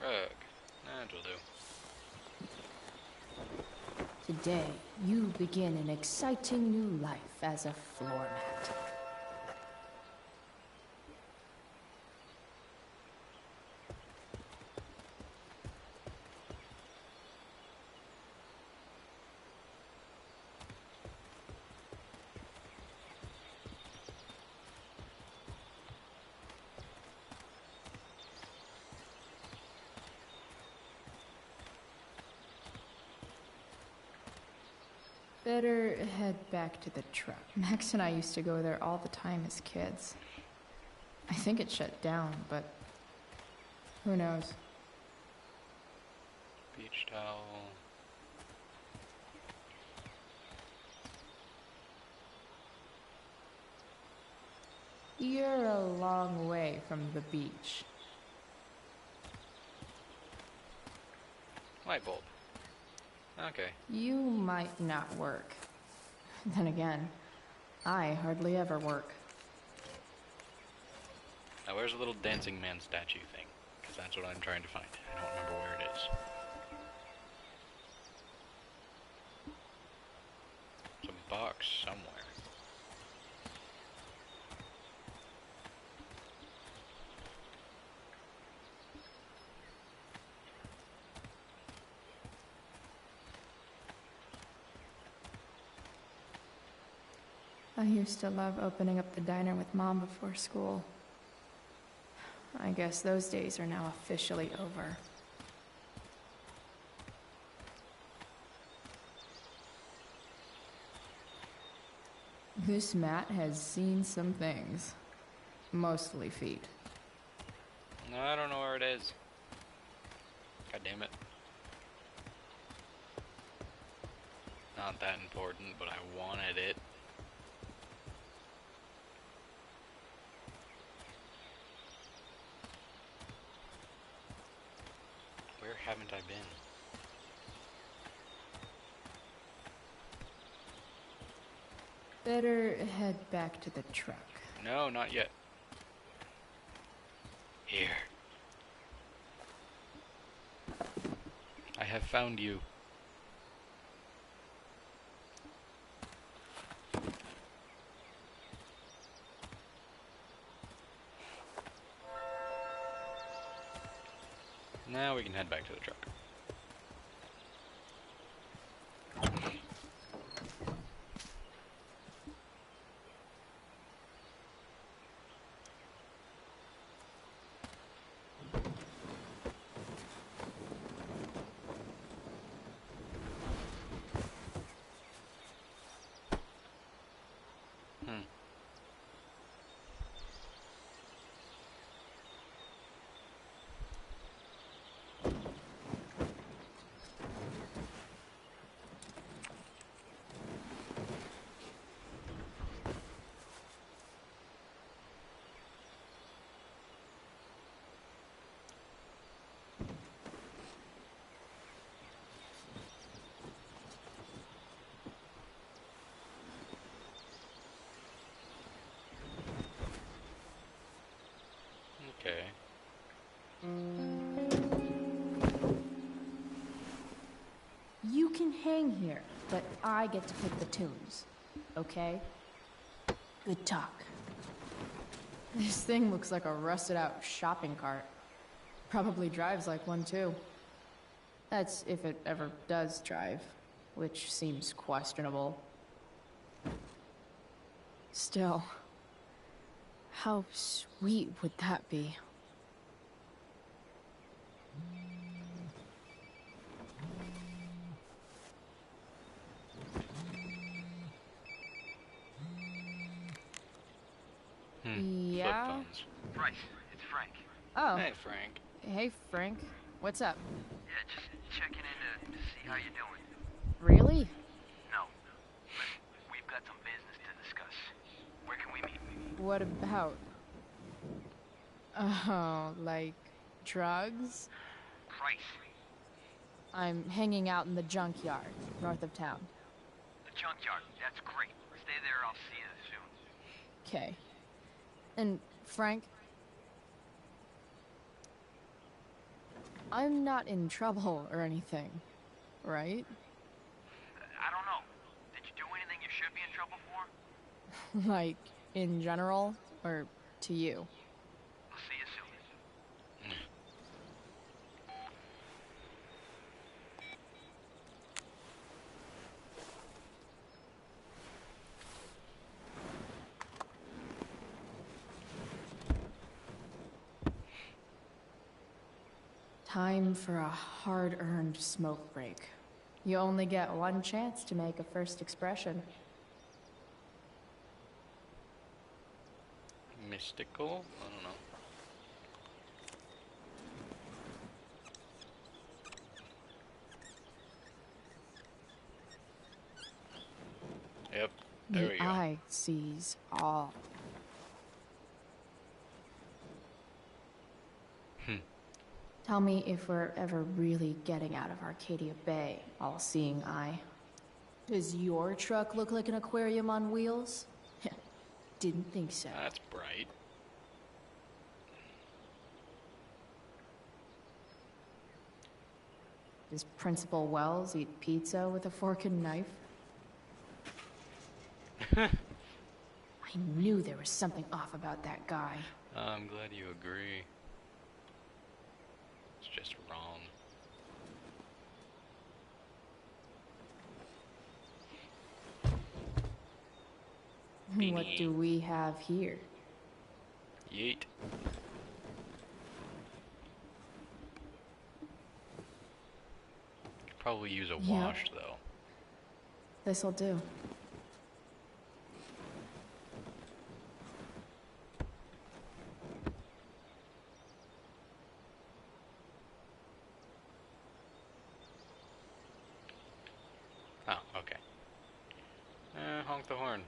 Rug. That'll do. Today, you begin an exciting new life as a floor mat. Better head back to the truck. Max and I used to go there all the time as kids. I think it shut down, but who knows? Beach towel. You're a long way from the beach. Light bulb. Okay. You might not work. Then again, I hardly ever work. Now where's the little dancing man statue thing? Because that's what I'm trying to find. I don't remember where it is. Some box somewhere. I used to love opening up the diner with Mom before school. I guess those days are now officially over. This mat has seen some things. Mostly feet. No, I don't know where it is. God damn it. Not that important, but I wanted it. Where haven't I been? Better head back to the truck. No, not yet. Here. I have found you. Now we can head back to the truck. Okay. You can hang here, but I get to pick the tunes. Okay? Good talk. This thing looks like a rusted out shopping cart. Probably drives like one too. That's if it ever does drive, which seems questionable. Still, how sweet would that be? Yeah? Flip phones. Bryce, it's Frank. Oh. Hey, Frank. Hey, Frank. What's up? Yeah, just checking in to see how you're doing. Really? No. Listen, we've got some business to discuss. Where can we meet? What about? Oh, like drugs? Price. I'm hanging out in the junkyard, north of town. The junkyard. That's great. Stay there, I'll see you soon. Okay. And, Frank? I'm not in trouble or anything, right? I don't know. Did you do anything you should be in trouble for? Like, in general, or to you? I'll see you soon. Time for a hard-earned smoke break. You only get one chance to make a first expression. Mystical? I don't know. Yep, there we The go. eye sees all. Tell me if we're ever really getting out of Arcadia Bay, all-seeing eye. Does your truck look like an aquarium on wheels? Didn't think so. That's bright. Does Principal Wells eat pizza with a fork and knife? I knew there was something off about that guy. I'm glad you agree. It's just wrong. What do we have here? Yeet. Probably use a wash, though. This'll do. Oh, okay. Honk the horn.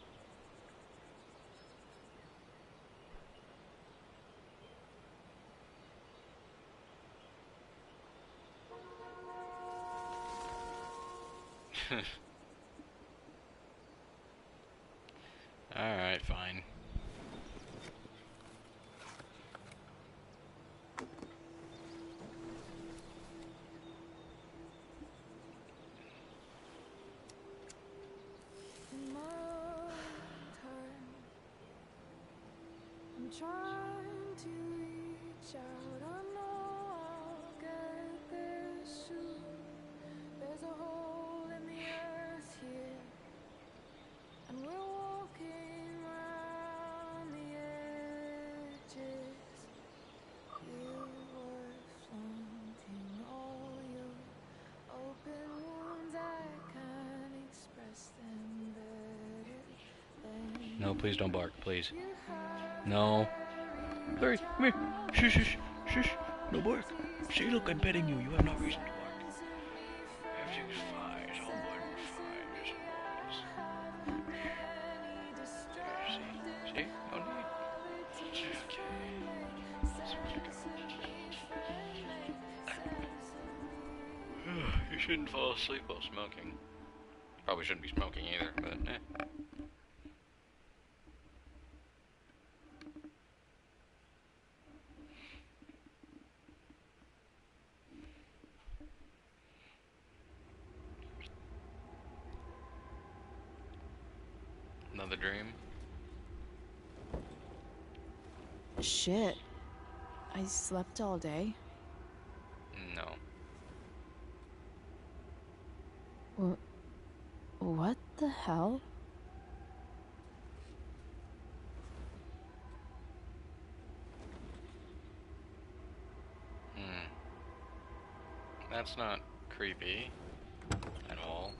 Alright, fine. I'm trying to reach out. I know I'll get there soon. There's a hole in the earth here, and we're walking around the edges. You were flaunting all your open wounds. I can't express them better than No, please don't bark, please. No. Larry, come here. Shush, shush, shush. No bark. See, look, I'm petting you. You have no reason to bark. Everything's fine. It's all good. Fine. Just see? No need. Okay. You shouldn't fall asleep while smoking. Probably shouldn't be smoking either, but eh. Another dream? Shit. I slept all day. No. What the hell? That's not creepy at all.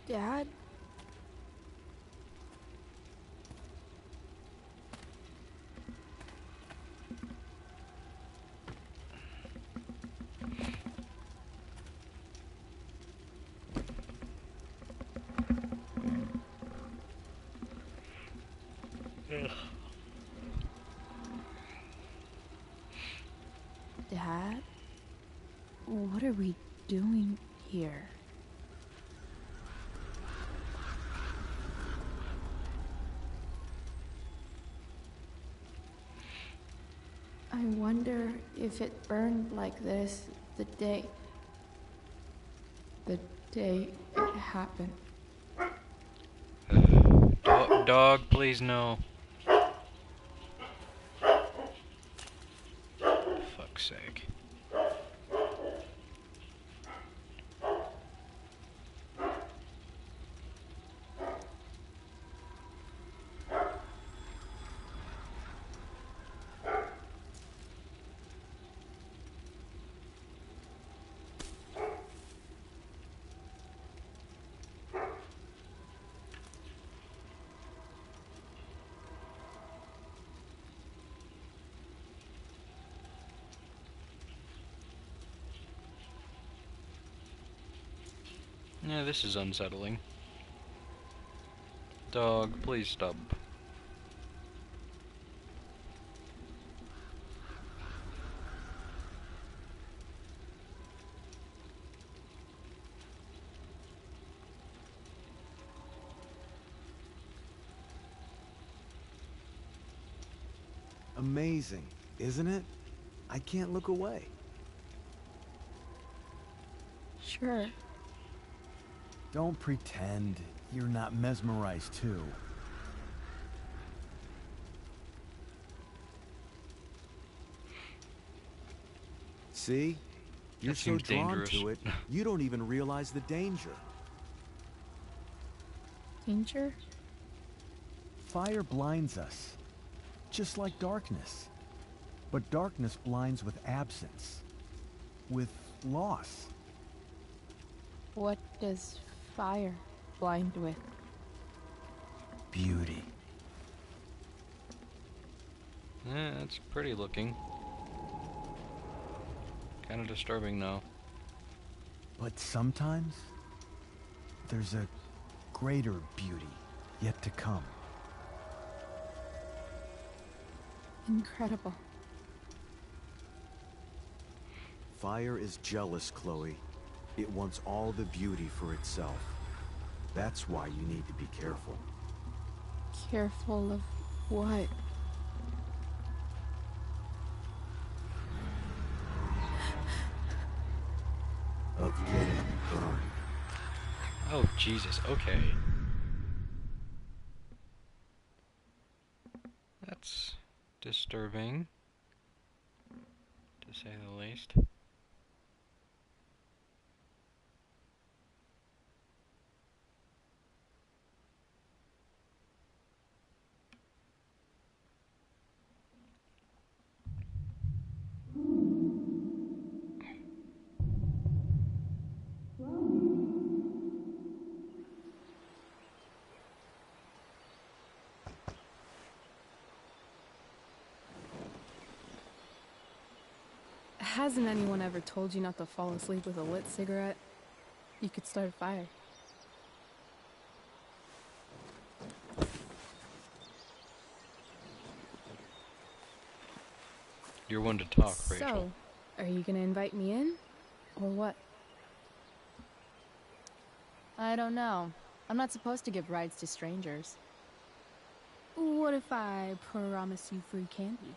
Dad? Dad? What are we doing here? I wonder if it burned like this the day it happened. Dog, please no. Fuck's sake. Yeah, this is unsettling. Dog, please stop. Amazing, isn't it? I can't look away. Sure. Don't pretend you're not mesmerized too. See? You're so seems drawn dangerous. to it, you don't even realize the danger. Danger? Fire blinds us, just like darkness. But darkness blinds with absence, with loss. What does fire blind with? Beauty. Yeah, it's pretty looking. Kind of disturbing, though. But sometimes, there's a greater beauty yet to come. Incredible. Fire is jealous, Chloe. It wants all the beauty for itself. That's why you need to be careful. Careful of what? Of getting burned. Oh, Jesus, okay. That's disturbing, to say the least. Hasn't anyone ever told you not to fall asleep with a lit cigarette? You could start a fire. You're one to talk, Rachel. So, are you gonna invite me in? Or what? I don't know. I'm not supposed to give rides to strangers. What if I promise you free candy?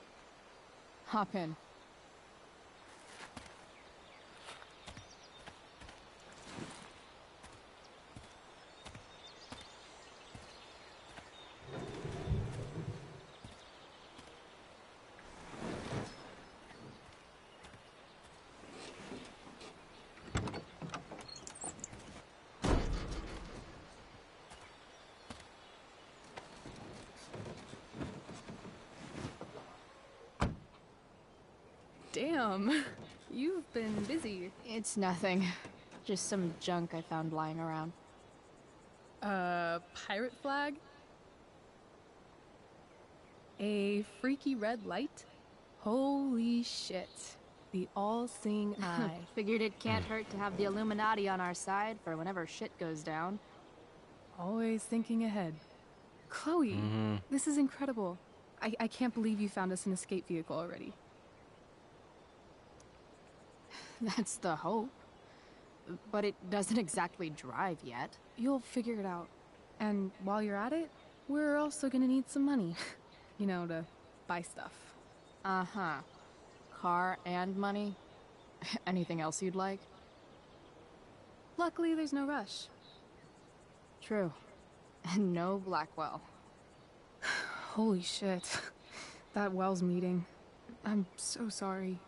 Hop in. Damn, you've been busy. It's nothing. Just some junk I found lying around. Pirate flag? A freaky red light? Holy shit. The all-seeing eye. Figured it can't hurt to have the Illuminati on our side for whenever shit goes down. Always thinking ahead. Chloe, this is incredible. I can't believe you found us an escape vehicle already. That's the hope. But it doesn't exactly drive yet. You'll figure it out. And while you're at it, we're also gonna need some money. You know, to buy stuff. Uh-huh. Car and money? Anything else you'd like? Luckily, there's no rush. True. And no Blackwell. Holy shit. That Wells meeting. I'm so sorry.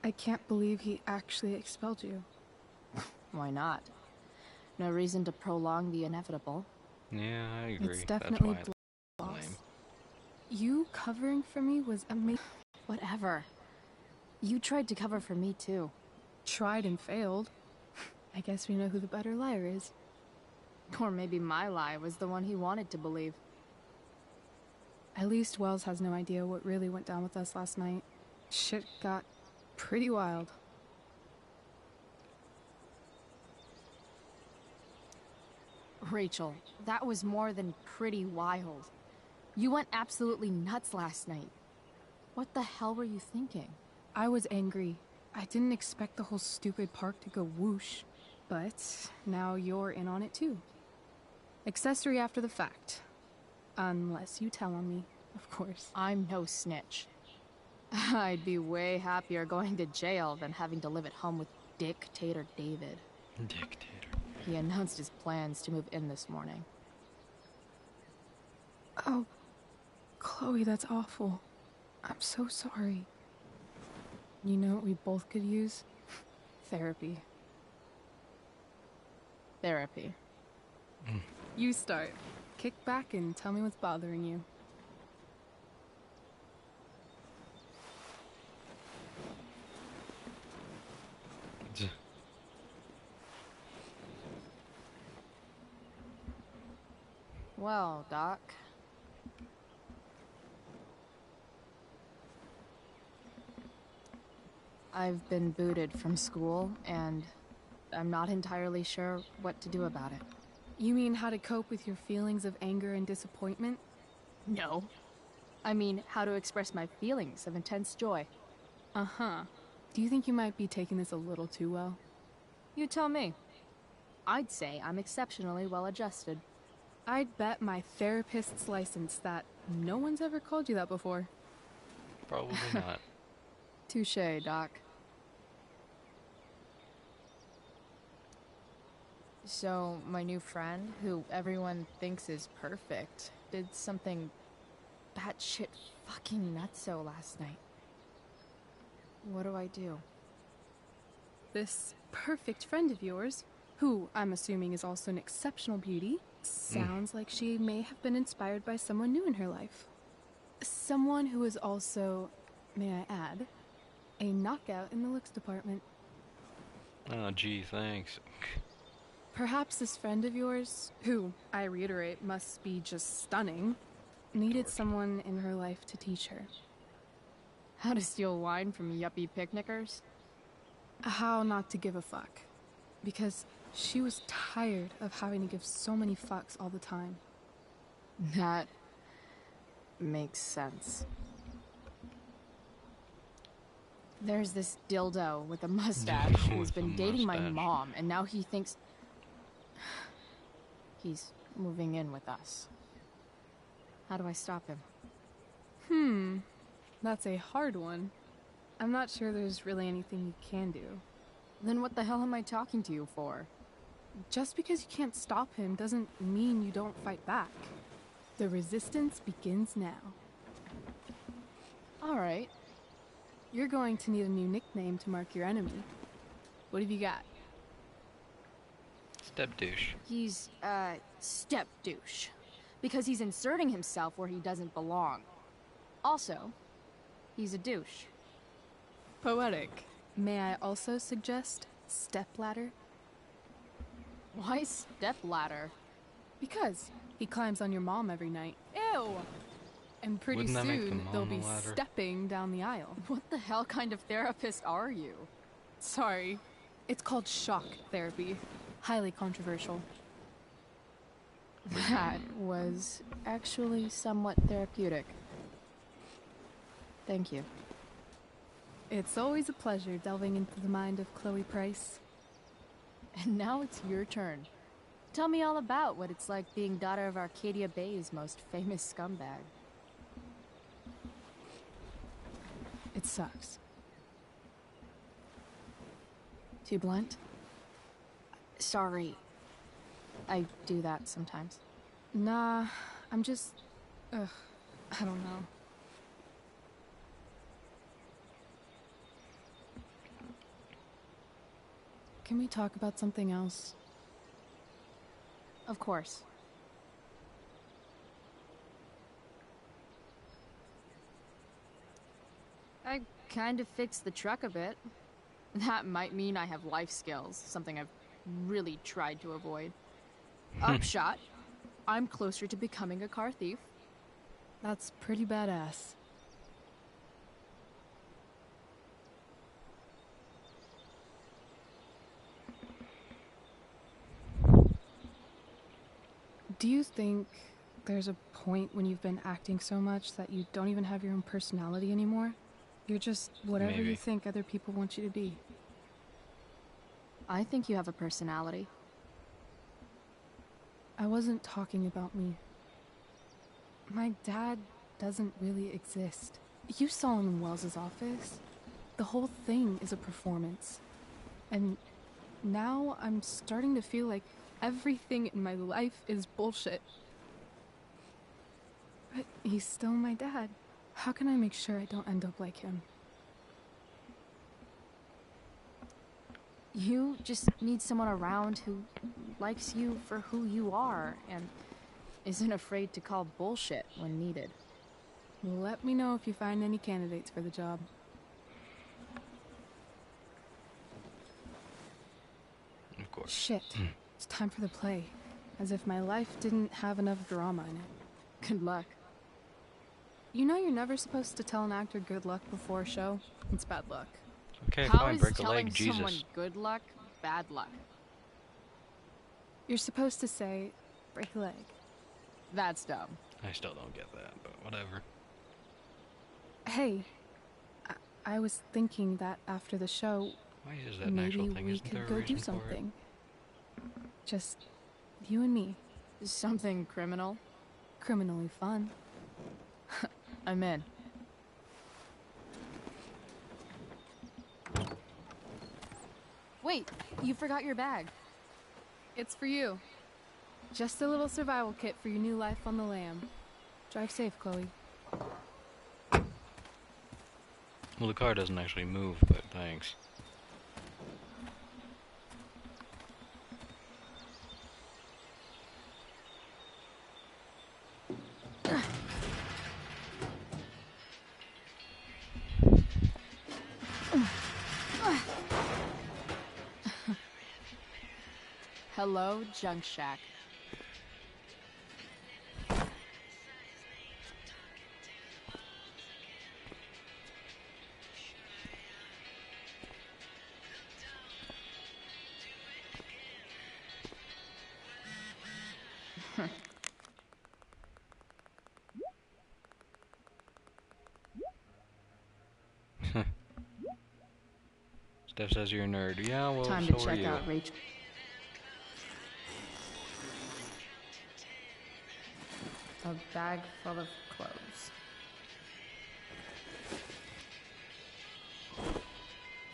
I can't believe he actually expelled you. Why not? No reason to prolong the inevitable. Yeah, I agree. It's definitely That's why boss. You covering for me was amazing. Whatever. You tried to cover for me too. Tried and failed. I guess we know who the better liar is. Or maybe my lie was the one he wanted to believe. At least Wells has no idea what really went down with us last night. Shit got pretty wild. Rachel, that was more than pretty wild. You went absolutely nuts last night. What the hell were you thinking? I was angry. I didn't expect the whole stupid park to go whoosh. But now you're in on it too. Accessory after the fact. Unless you tell on me. Of course. I'm no snitch. I'd be way happier going to jail than having to live at home with Dictator David. Dictator. He announced his plans to move in this morning. Oh, Chloe, that's awful. I'm so sorry. You know what we both could use? Therapy. Therapy. You start. Kick back and tell me what's bothering you. Well, Doc. I've been booted from school, and I'm not entirely sure what to do about it. You mean how to cope with your feelings of anger and disappointment? No. I mean, how to express my feelings of intense joy. Uh-huh. Do you think you might be taking this a little too well? You tell me. I'd say I'm exceptionally well adjusted. I'd bet my therapist's license that no one's ever called you that before. Probably not. Touché, Doc. So, my new friend, who everyone thinks is perfect, did something batshit fucking nutso last night. What do I do? This perfect friend of yours, who I'm assuming is also an exceptional beauty, sounds like she may have been inspired by someone new in her life. Someone who is also, may I add, a knockout in the looks department. Oh, gee, thanks. Perhaps this friend of yours, who, I reiterate, must be just stunning, needed someone in her life to teach her. How to steal wine from yuppie picnickers? How not to give a fuck. Because she was tired of having to give so many fucks all the time. That makes sense. There's this dildo with a mustache who's been dating my mom, and now he thinks he's moving in with us. How do I stop him? That's a hard one. I'm not sure there's really anything you can do. Then what the hell am I talking to you for? Just because you can't stop him doesn't mean you don't fight back. The resistance begins now. Alright. You're going to need a new nickname to mark your enemy. What have you got? Step douche. He's, step douche. Because he's inserting himself where he doesn't belong. Also, he's a douche. Poetic. May I also suggest stepladder? Why stepladder? Because he climbs on your mom every night. Ew! And pretty Wouldn't that make the soon they'll mom be a ladder? stepping down the aisle. What the hell kind of therapist are you? Sorry. It's called shock therapy. Highly controversial. That was actually somewhat therapeutic. Thank you. It's always a pleasure delving into the mind of Chloe Price. And now it's your turn. Tell me all about what it's like being daughter of Arcadia Bay's most famous scumbag. It sucks. Too blunt? Sorry. I do that sometimes. Nah, I'm just... I don't know. Can we talk about something else? Of course. I kind of fixed the truck a bit. That might mean I have life skills, something I've really tried to avoid. Upshot, I'm closer to becoming a car thief. That's pretty badass. Do you think there's a point when you've been acting so much that you don't even have your own personality anymore? You're just whatever Maybe. you think other people want you to be. I think you have a personality. I wasn't talking about me. My dad doesn't really exist. You saw him in Wells's office. The whole thing is a performance. And now I'm starting to feel like everything in my life is bullshit. But he's still my dad. How can I make sure I don't end up like him? You just need someone around who likes you for who you are and isn't afraid to call bullshit when needed. Let me know if you find any candidates for the job. Of course. Shit. It's time for the play. As if my life didn't have enough drama in it. Good luck. You know you're never supposed to tell an actor good luck before a show? It's bad luck. Okay, How fine, is break a telling leg, someone Jesus. good luck bad luck? You're supposed to say, break a leg. That's dumb. I still don't get that, but whatever. Hey, I was thinking that after the show, Why is that an actual maybe thing? we Isn't there could a go do reason for it? something. Just you and me. Something criminal? Criminally fun. I'm in. Wait, you forgot your bag. It's for you. Just a little survival kit for your new life on the lam. Drive safe, Chloe. Well, the car doesn't actually move, but thanks. Hello, Junk Shack. Steph says you're a nerd. Yeah, well, Time so to are check you. out Rachel. A bag full of clothes.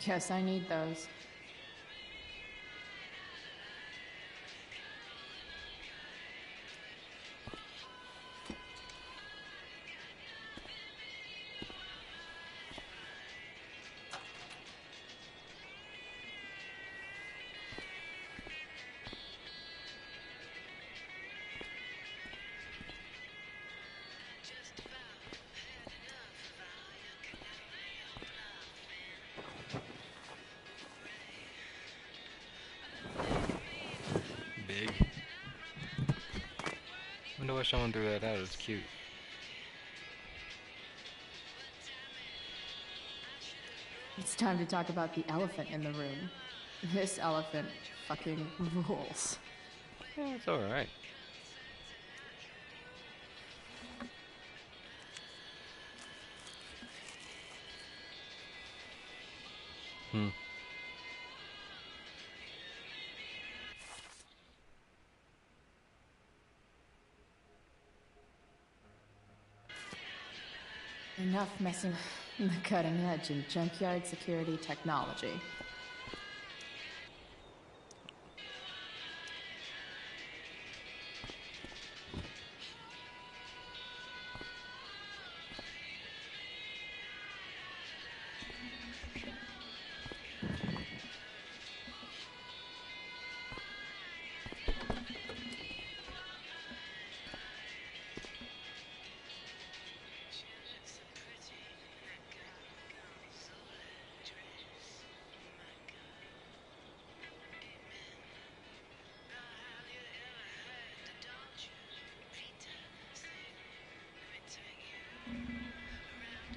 Guess I need those. Big. Wonder why someone threw that out. It's cute. It's time to talk about the elephant in the room. This elephant fucking rules. Yeah, it's alright. Enough messing with the cutting edge in junkyard security technology.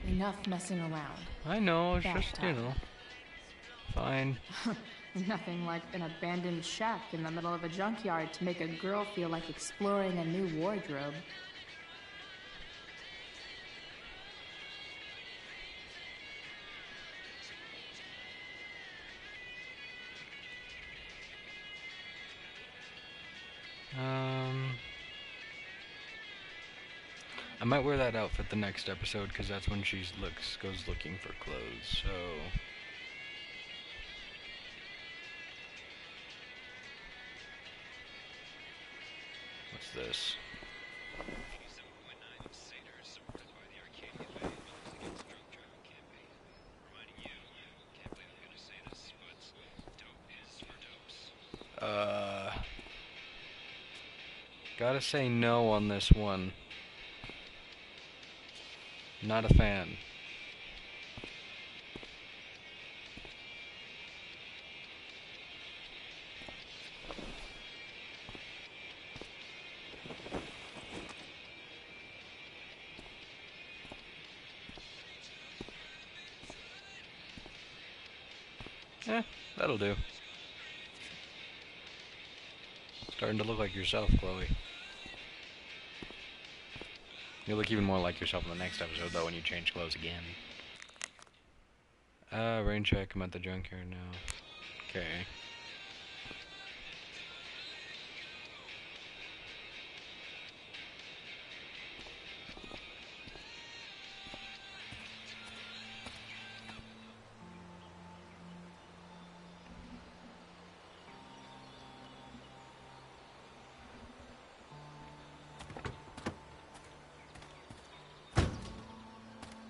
Enough messing around. I know, it's Bath just, you time. know. Fine. Nothing like an abandoned shack in the middle of a junkyard to make a girl feel like exploring a new wardrobe. might wear that outfit the next episode, because that's when she goes looking for clothes, so... What's this? Gotta say no on this one. Not a fan. That'll do. Starting to look like yourself, Chloe. You'll look even more like yourself in the next episode, though, when you change clothes again. Rain check. I'm at the junkyard now. Okay.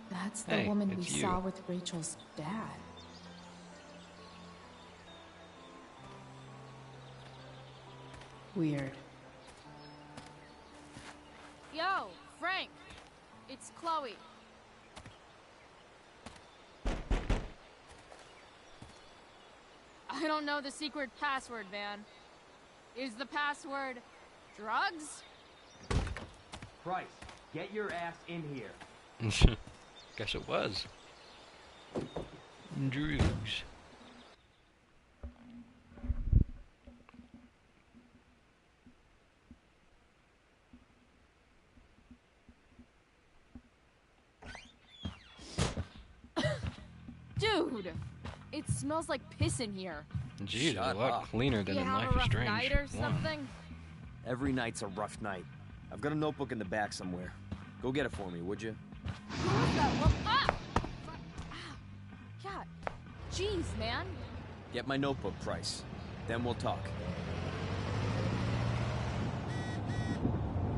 That's the woman we saw with Rachel's dad. Weird. Yo, Frank! It's Chloe. I don't know the secret password, man. Is the password drugs? Price, get your ass in here. Guess it was. Drugs. Dude! It smells like piss in here. Jeez, a lot cleaner than you in have Life a is rough Strange. night or Wow. something? Every night's a rough night. I've got a notebook in the back somewhere. Go get it for me, would you? Who is that? Well, ah! God. Jeez, man. Get my notebook, Price. Then we'll talk.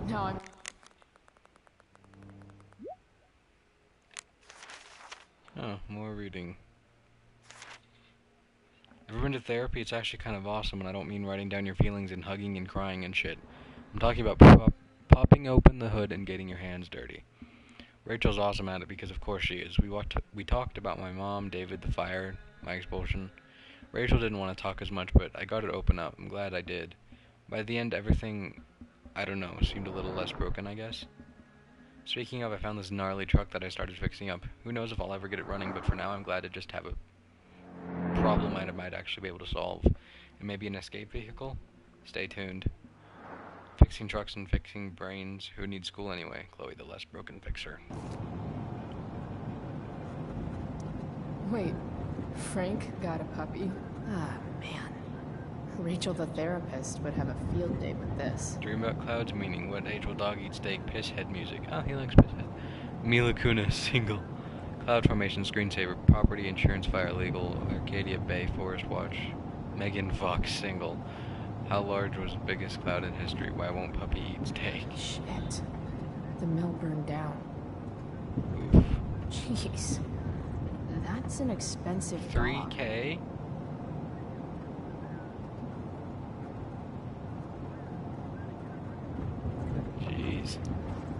No, I'm... Oh, more reading. Ever been to therapy? It's actually kind of awesome, and I don't mean writing down your feelings and hugging and crying and shit. I'm talking about popping open the hood and getting your hands dirty. Rachel's awesome at it because of course she is. We talked about my mom, David, the fire, my expulsion. Rachel didn't want to talk as much, but I got her to open up. I'm glad I did. By the end, everything, I don't know, seemed a little less broken, I guess. Speaking of, I found this gnarly truck that I started fixing up. Who knows if I'll ever get it running, but for now I'm glad to just have a problem I might actually be able to solve. And maybe an escape vehicle? Stay tuned. Fixing trucks and fixing brains. Who needs school anyway? Chloe, the less broken fixer. Wait, Frank got a puppy? Ah, man. Rachel the therapist would have a field day with this. Dream about clouds, meaning what age will dog eat steak? Pisshead music. Oh, he likes Pisshead. Mila Kunis, single. Cloud formation, screensaver. Property insurance, fire legal. Arcadia Bay, Forest Watch. Megan Fox, single. How large was the biggest cloud in history? Why won't puppy eat steak? Shit. The mill burned down. Oof. Jeez. That's an expensive dog. $3K? Jeez.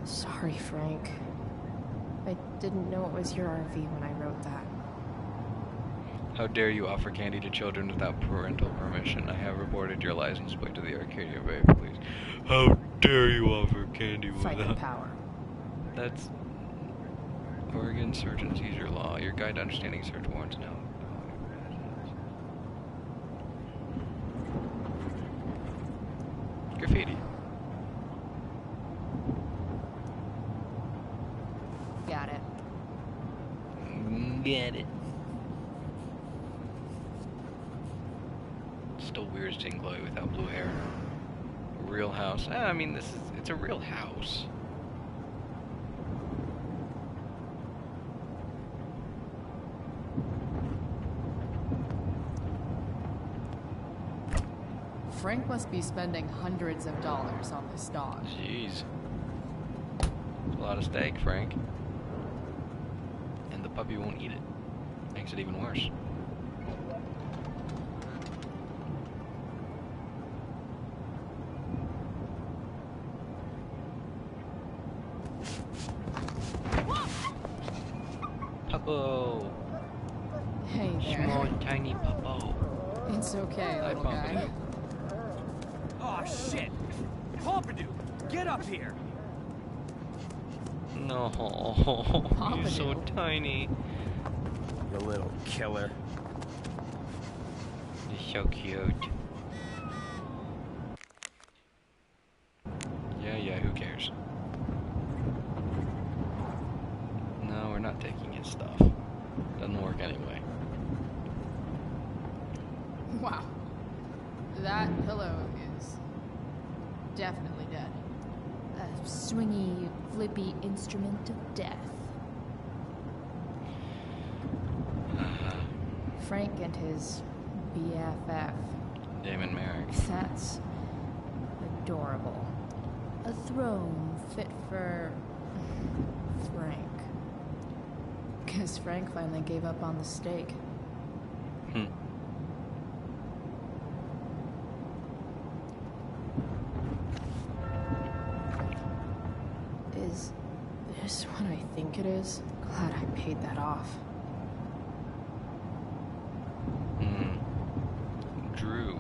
Sorry, Frank. I didn't know it was your RV when I wrote that. How dare you offer candy to children without parental permission? I have reported your license plate to the Arcadia Bay Police. How dare you offer candy Fight the without... power. That's... Oregon search and seizure law. Your guide to understanding search warrants now. Graffiti. Got it. Get it. Still weird seeing Chloe without blue hair. A real house. I mean, it's a real house. Frank must be spending hundreds of dollars on this dog. Jeez. That's a lot of steak, Frank. And the puppy won't eat it. Makes it even worse. Puppo! Hey there. Small, tiny puppo. It's okay, Hi, little guy. Oh, shit! Pompidou, get up here! No, you're so tiny. You little killer. You're so cute. Yeah, who cares? No, we're not taking his stuff. Doesn't work anyway. Wow. That pillow is definitely dead. A swingy, flippy instrument of death. Frank and his BFF. Damon Merrick. That's adorable. A throne fit for Frank. Guess Frank finally gave up on the steak. Is this what I think it is? Glad I paid that off. Drew.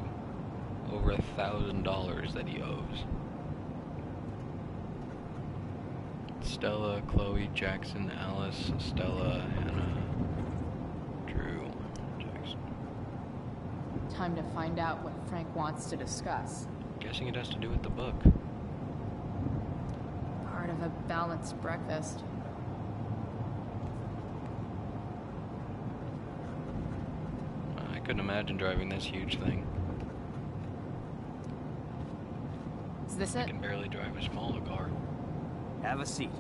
Over $1,000 that he owes. Stella, Chloe, Jackson, Alice, Stella, Hannah, Drew, Jackson. Time to find out what Frank wants to discuss. Guessing it has to do with the book. Part of a balanced breakfast. I couldn't imagine driving this huge thing. Is this I it? can barely drive a smaller car. Have a seat.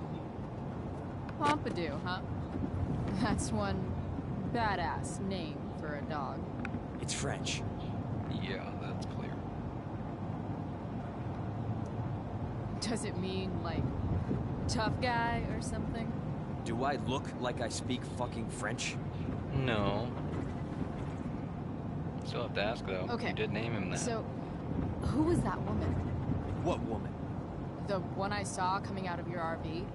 Pompidou, huh? That's one badass name for a dog. It's French. Yeah, that's clear. Does it mean, like, tough guy or something? Do I look like I speak fucking French? No. Still have to ask, though. Okay. You did name him that. So, who was that woman? What woman? The one I saw coming out of your RV?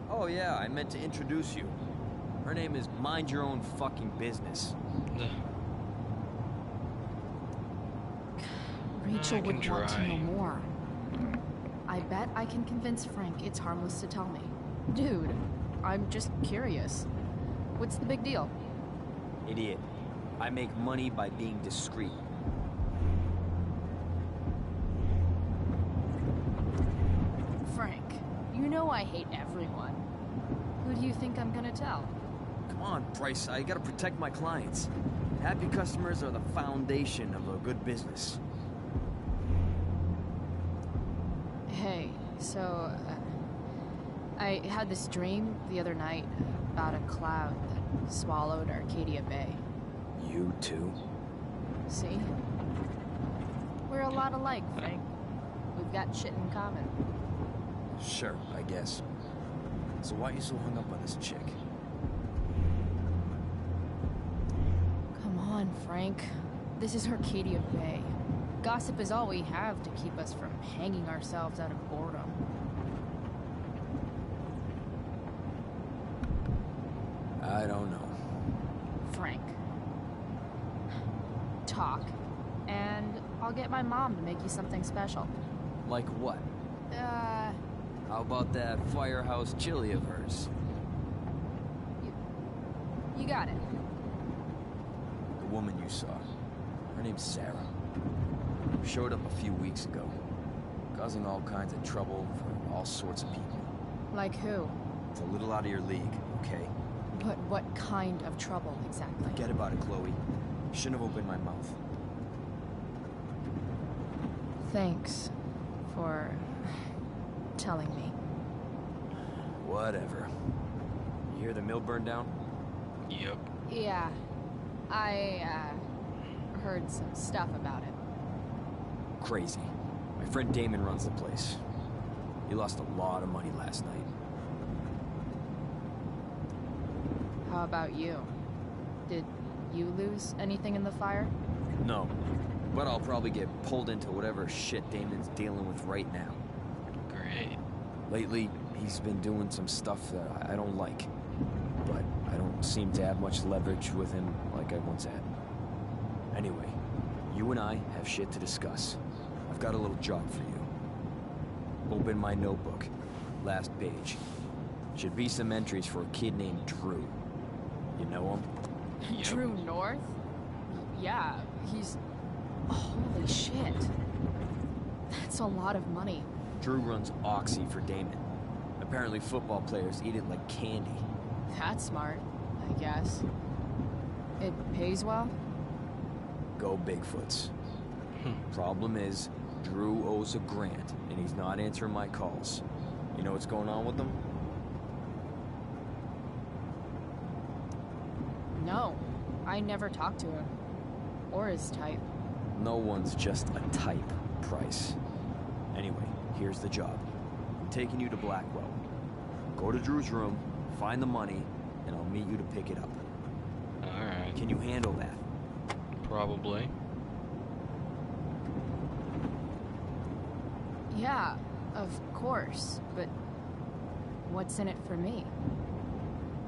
Oh yeah, I meant to introduce you. Her name is Mind Your Own Fucking Business. Rachel I can would want to try. know more. I bet I can convince Frank it's harmless to tell me. Dude, I'm just curious. What's the big deal? Idiot. I make money by being discreet. Frank, you know I hate everyone. Who do you think I'm gonna tell? Come on, Bryce, I gotta protect my clients. Happy customers are the foundation of a good business. Hey, so, I had this dream the other night about a cloud that swallowed Arcadia Bay. You too? See? We're a lot alike, Frank. We've got shit in common. Sure, I guess. So why are you so hung up on this chick? Come on, Frank. This is Arcadia Bay. Gossip is all we have to keep us from hanging ourselves out of boredom. I don't know. Frank. Talk, and I'll get my mom to make you something special. Like what? How about that firehouse chili of hers? You got it. The woman you saw. Her name's Sarah. Showed up a few weeks ago. Causing all kinds of trouble for all sorts of people. Like who? It's a little out of your league, okay? But what kind of trouble exactly? Forget about it, Chloe. Shouldn't have opened my mouth. Thanks for telling me. Whatever. You hear the mill burned down? Yep. Yeah. I, heard some stuff about it. crazy. My friend Damon runs the place. He lost a lot of money last night. How about you? Did you lose anything in the fire? No, but I'll probably get pulled into whatever shit Damon's dealing with right now. Great. Lately, he's been doing some stuff that I don't like, but I don't seem to have much leverage with him like I once had. Anyway, you and I have shit to discuss. I've got a little job for you. Open my notebook. Last page. Should be some entries for a kid named Drew. You know him? Yep. Drew North? Yeah, he's... Holy shit. That's a lot of money. Drew runs Oxy for Damon. Apparently football players eat it like candy. That's smart, I guess. It pays well? Go Bigfoots. Problem is, Drew owes a grant, and he's not answering my calls. You know what's going on with him? No, I never talked to him. Or his type. No one's just a type, Price. Anyway, here's the job. I'm taking you to Blackwell. Go to Drew's room, find the money, and I'll meet you to pick it up. Alright. Can you handle that? Probably. Yeah, of course, but what's in it for me?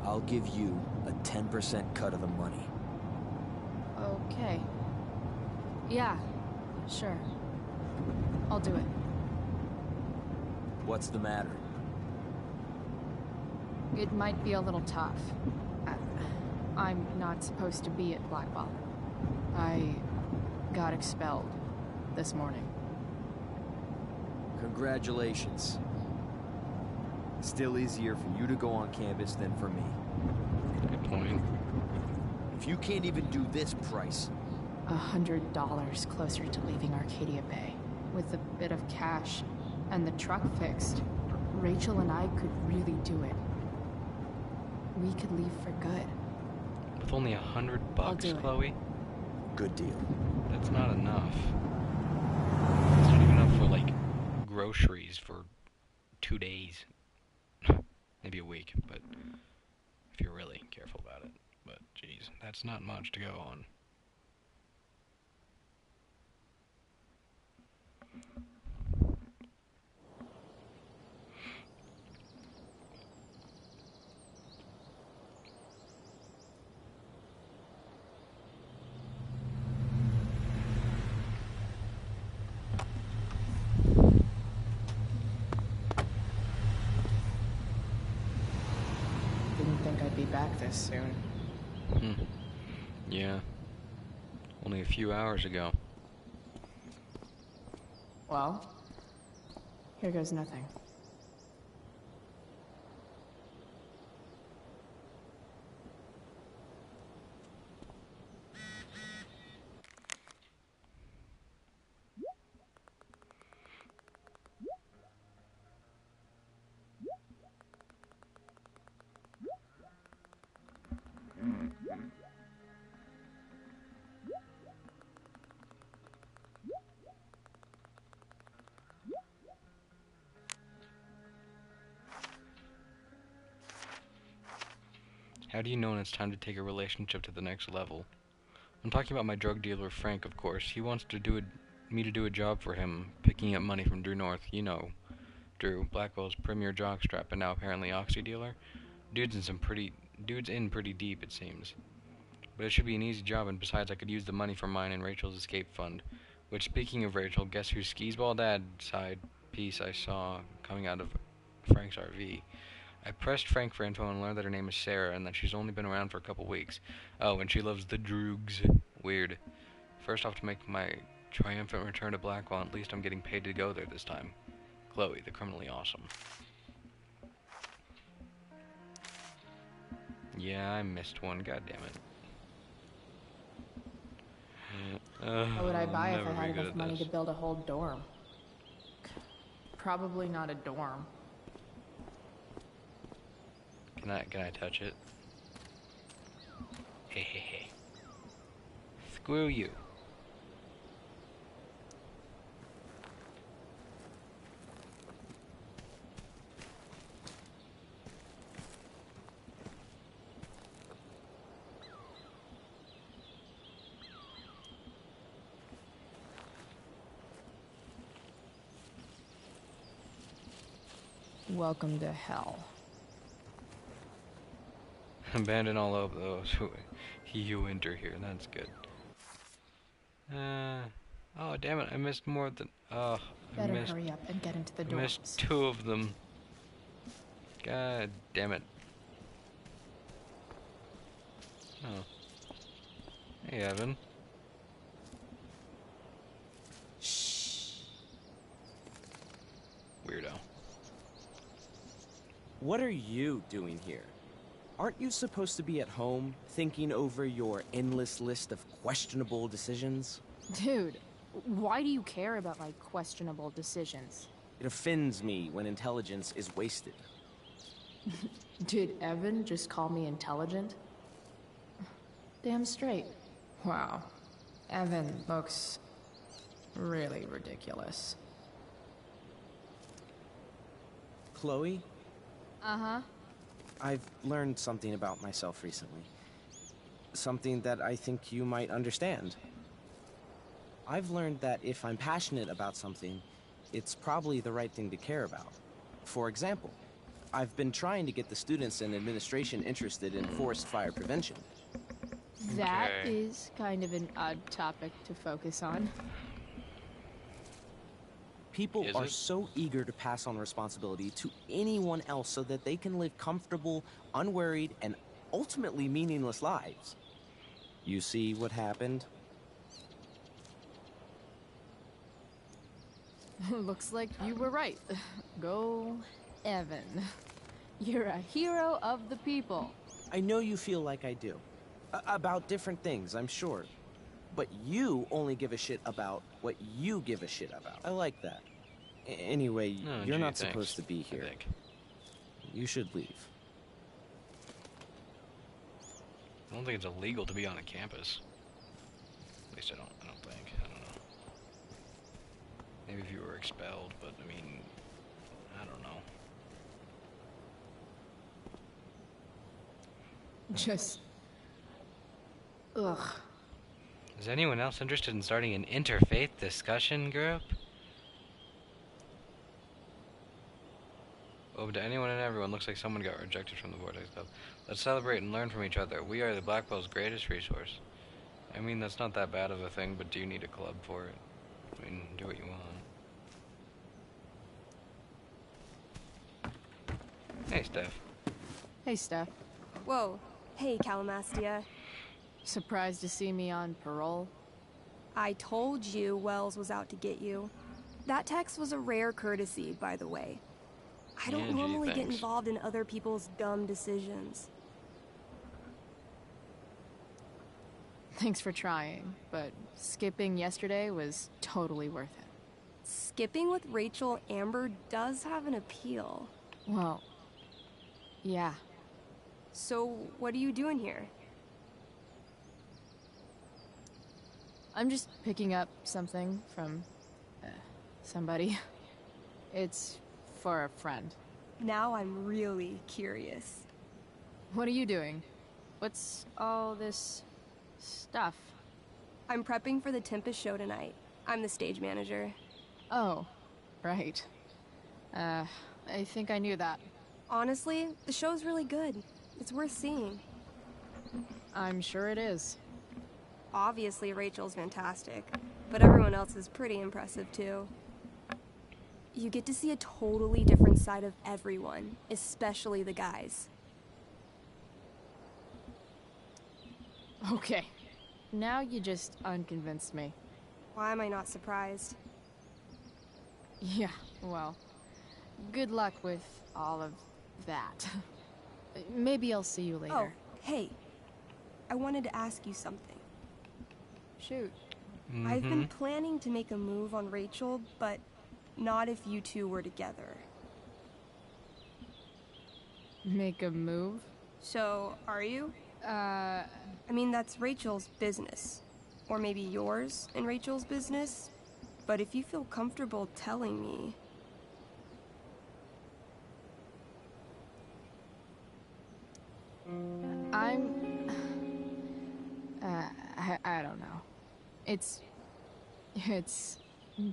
I'll give you a 10% cut of the money. Okay. Yeah, sure. I'll do it. What's the matter? It might be a little tough. I'm not supposed to be at Blackwell. I got expelled this morning. Congratulations. Still easier for you to go on campus than for me. Good point. If you can't even do this, Price... $100 closer to leaving Arcadia Bay. With a bit of cash and the truck fixed, Rachel and I could really do it. We could leave for good. With only $100, do it. Chloe? Good deal. That's not enough. It's not even enough for, like, groceries for 2 days. Maybe a week, but if you're really careful about it. But, geez, that's not much to go on. Didn't think I'd be back this soon. Yeah. Only a few hours ago. Well, here goes nothing. How do you know when it's time to take a relationship to the next level? I'm talking about my drug dealer, Frank, of course. He wants to do me to do a job for him, picking up money from Drew North. You know, Drew, Blackwell's premier jockstrap and now apparently oxy dealer. Dude's in pretty deep, it seems. But it should be an easy job, and besides, I could use the money from mine and Rachel's escape fund. Which, speaking of Rachel, guess whose skis-ball dad side piece I saw coming out of Frank's RV? I pressed Frank for info and learned that her name is Sarah and that she's only been around for a couple weeks. Oh, and she loves the droogs. Weird. First off, to make my triumphant return to Blackwell, at least I'm getting paid to go there this time. Chloe, the criminally awesome. Yeah, I missed one, goddammit. What would I buy if I never had be good enough at money this. to build a whole dorm? Probably not a dorm. Can I touch it? Hey, hey, hey. Screw you. Welcome to hell. Abandon all of those who enter here. That's good. Oh damn it! I missed more than. Better hurry up and get into the I missed dorms. 2 of them. God damn it. Oh. Hey, Evan. Shh. Weirdo. What are you doing here? Aren't you supposed to be at home, thinking over your endless list of questionable decisions? Dude, why do you care about my questionable decisions? It offends me when intelligence is wasted. Did Evan just call me intelligent? Damn straight. Wow. Evan looks really ridiculous. Chloe? Uh-huh. I've learned something about myself recently. Something that I think you might understand. I've learned that if I'm passionate about something, it's probably the right thing to care about. For example, I've been trying to get the students and administration interested in forest fire prevention. That is kind of an odd topic to focus on. People are so eager to pass on responsibility to anyone else so that they can live comfortable, unworried, and ultimately meaningless lives. You see what happened? Looks like you were right. Go, Evan. You're a hero of the people. I know you feel like I do. About different things, I'm sure. But you only give a shit about what you give a shit about. I like that. Anyway, you're not supposed to be here. You should leave. I don't think it's illegal to be on a campus. At least I don't think. I don't know. Maybe if you were expelled, but I mean, I don't know. Just... ugh. Is anyone else interested in starting an interfaith discussion group? Open to anyone and everyone. Looks like someone got rejected from the Vortex Club. Let's celebrate and learn from each other. We are the Blackwell's greatest resource. I mean, that's not that bad of a thing, but do you need a club for it? I mean, do what you want. Hey, Steph. Hey, Steph. Whoa. Hey, Calamastia. Surprised to see me on parole? I told you Wells was out to get you. That text was a rare courtesy, by the way. I don't Yeah, normally gee, get thanks. involved in other people's dumb decisions. Thanks for trying, but skipping yesterday was totally worth it. Skipping with Rachel Amber does have an appeal. Well, yeah. So, what are you doing here? I'm just picking up something from somebody. It's for a friend. Now I'm really curious. What are you doing? What's all this stuff? I'm prepping for the Tempest show tonight. I'm the stage manager. Oh, right. I think I knew that. Honestly, the show's really good. It's worth seeing. I'm sure it is. Obviously, Rachel's fantastic, but everyone else is pretty impressive too. You get to see a totally different side of everyone, especially the guys. Okay. Now you just unconvinced me. Why am I not surprised? Yeah, well, good luck with all of that. Maybe I'll see you later. Oh, hey. I wanted to ask you something. Shoot. I've been planning to make a move on Rachel, but not if you two were together. Make a move? So, are you? I mean, that's Rachel's business. Or maybe yours and Rachel's business. But if you feel comfortable telling me... I don't know. It's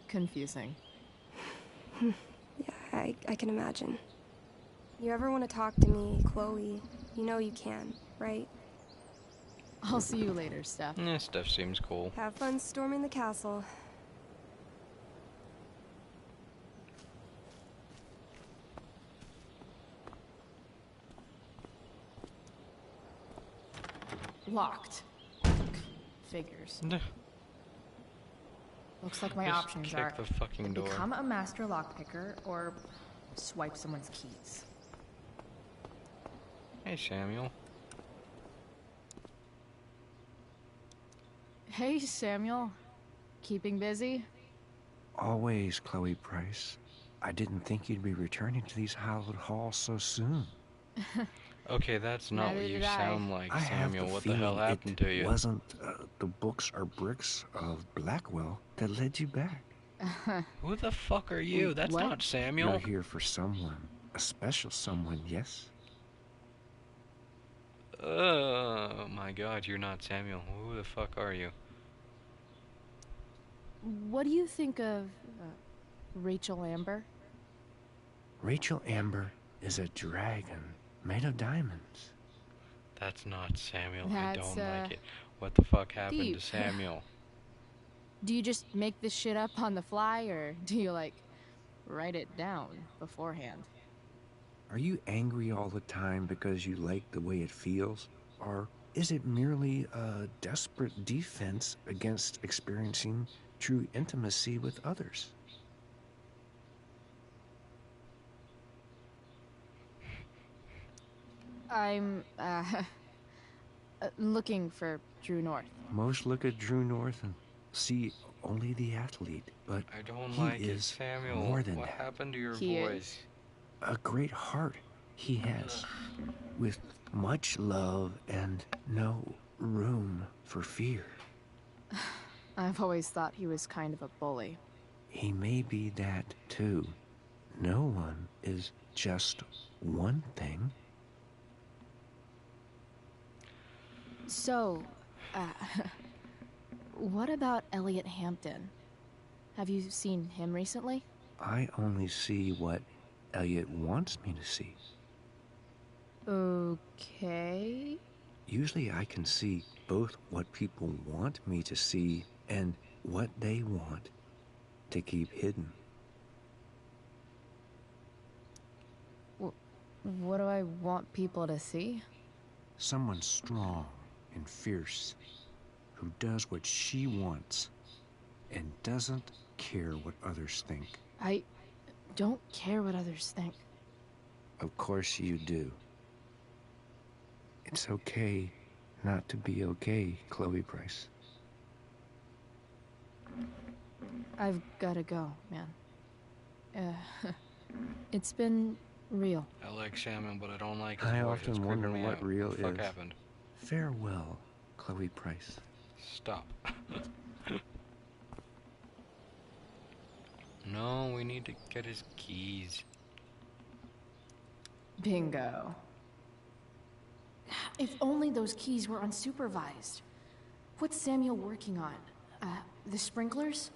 confusing. Yeah, I can imagine. You ever want to talk to me, Chloe, you know you can, right? I'll see you later, Steph. Steph seems cool. Have fun storming the castle. Locked. Figures. Looks like my Just options kick are the fucking door. become a master lockpicker or swipe someone's keys. Hey, Samuel. Hey, Samuel. Keeping busy? Always, Chloe Price. I didn't think you'd be returning to these hallowed halls so soon. Okay, that's not Neither what you did I. sound like, I have Samuel. the What the hell feeling happened to you? It wasn't the books or bricks of Blackwell that led you back. Who the fuck are you? That's What? not Samuel. You're here for someone. A special someone, yes? Oh my god, you're not Samuel. Who the fuck are you? What do you think of Rachel Amber? Rachel Amber is a dragon made of diamonds. That's not Samuel. I That's, don't like it. What the fuck happened deep. to Samuel? Do you just make this shit up on the fly, or do you, like, write it down beforehand? Are you angry all the time because you like the way it feels? Or is it merely a desperate defense against experiencing true intimacy with others? I'm, looking for True North. Most look at True North and see only the athlete, but I don't he like it, is Samuel. more than What that. happened to your He voice? A great heart he has, with much love and no room for fear. I've always thought he was kind of a bully. He may be that too. No one is just one thing. So, what about Elliot Hampton? Have you seen him recently? I only see what Elliot wants me to see. Okay. Usually I can see both what people want me to see and what they want to keep hidden. What do I want people to see? Someone strong and fierce who does what she wants and doesn't care what others think. I don't care what others think. Of course you do. It's okay not to be okay, Chloe Price. I've gotta go, man. It's been real. I like Samuel, but I don't like his I voice. It's often wonder creeping me what out. real What the fuck is. happened? Farewell, Chloe Price. Stop. No, we need to get his keys. Bingo. If only those keys were unsupervised. What's Samuel working on? The sprinklers?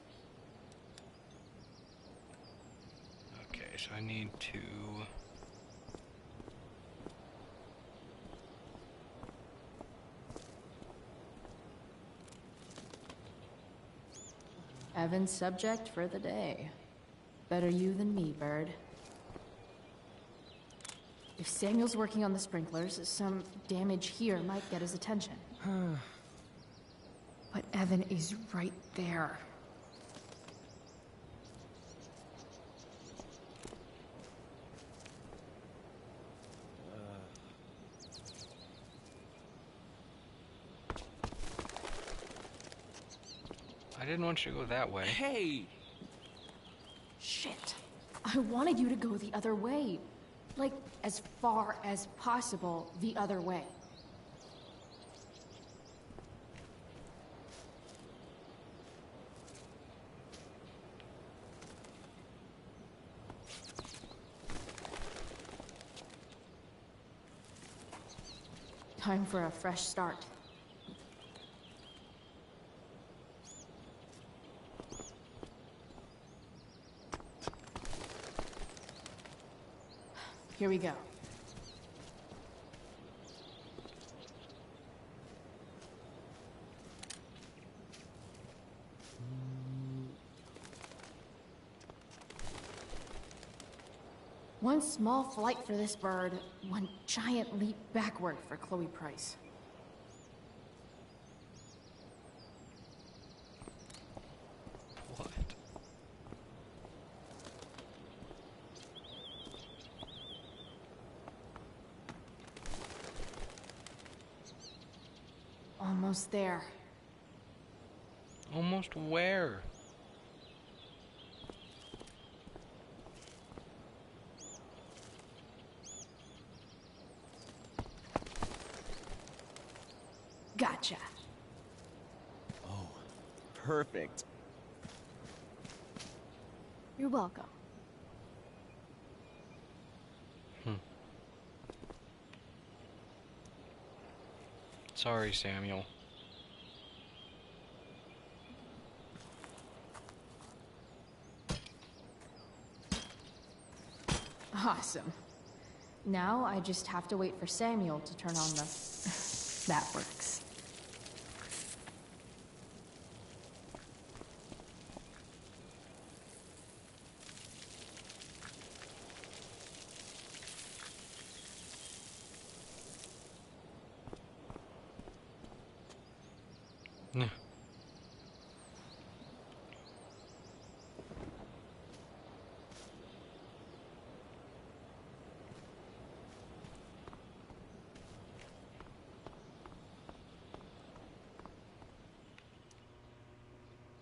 Okay, so I need to... Evan's subject for the day. Better you than me, Bird. If Samuel's working on the sprinklers, some damage here might get his attention. But Evan is right there. I didn't want you to go that way. Hey! Shit. I wanted you to go the other way. Like, as far as possible the other way. Time for a fresh start. Here we go. One small flight for this bird, one giant leap backward for Chloe Price. What? Almost there. Almost where? Gotcha. Oh, perfect. You're welcome. Sorry, Samuel. Awesome. Now I just have to wait for Samuel to turn on the... That works. Yeah.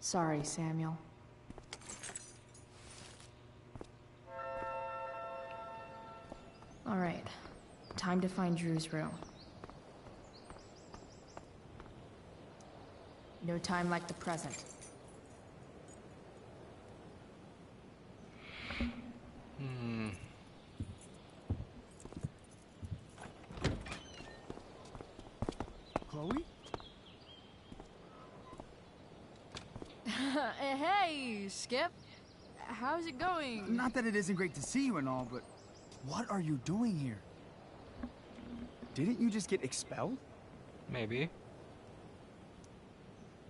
Sorry, Samuel. All right. Time to find Drew's room. No time like the present. Chloe? Hey, Skip. How's it going? Not that it isn't great to see you and all, but what are you doing here? Didn't you just get expelled? Maybe.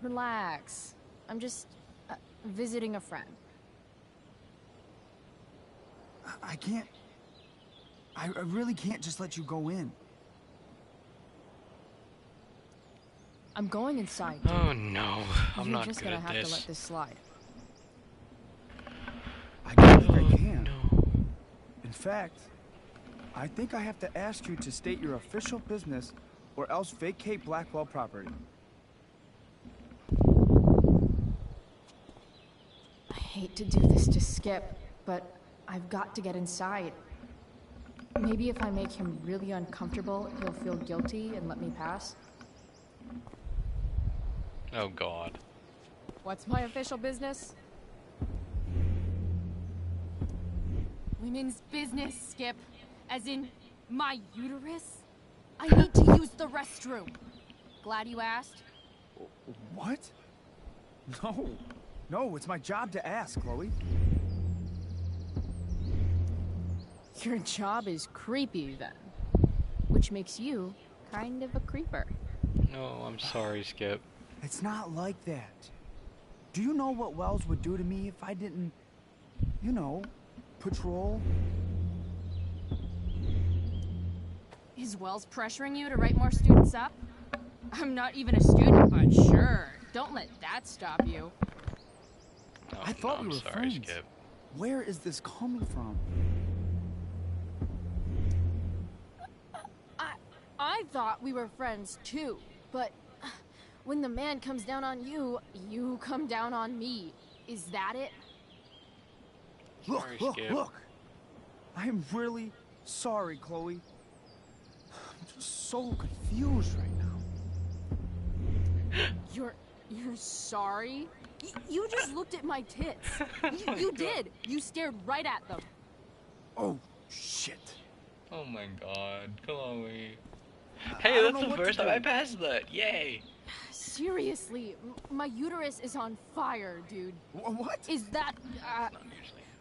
Relax. I'm just visiting a friend. I can't... I really can't just let you go in. I'm going inside. Oh no, I'm You're not just good gonna at have this. to let this slide. I don't think I can. In fact, I think I have to ask you to state your official business or else vacate Blackwell property. I hate to do this to Skip, but I've got to get inside. Maybe if I make him really uncomfortable, he'll feel guilty and let me pass. Oh god. What's my official business? Women's business, Skip. As in, my uterus? I need to use the restroom. Glad you asked. What? No. No, it's my job to ask, Chloe. Your job is creepy, then. Which makes you kind of a creeper. No, I'm sorry, Skip. It's not like that. Do you know what Wells would do to me if I didn't, you know, patrol? Is Wells pressuring you to write more students up? I'm not even a student, but sure. Don't let that stop you. Oh, I thought no, we were sorry, friends. Skip. Where is this coming from? I thought we were friends too, but when the man comes down on you, you come down on me. Is that it? Look, Sorry, look, Skip. look! I am really sorry, Chloe. I'm just so confused right now. You're sorry? You just looked at my tits. You did. You stared right at them. Oh, shit. Oh my god, Chloe. I Hey, don't that's know the what first to time I do. passed that. Yay. Seriously, my uterus is on fire, dude. What? Is that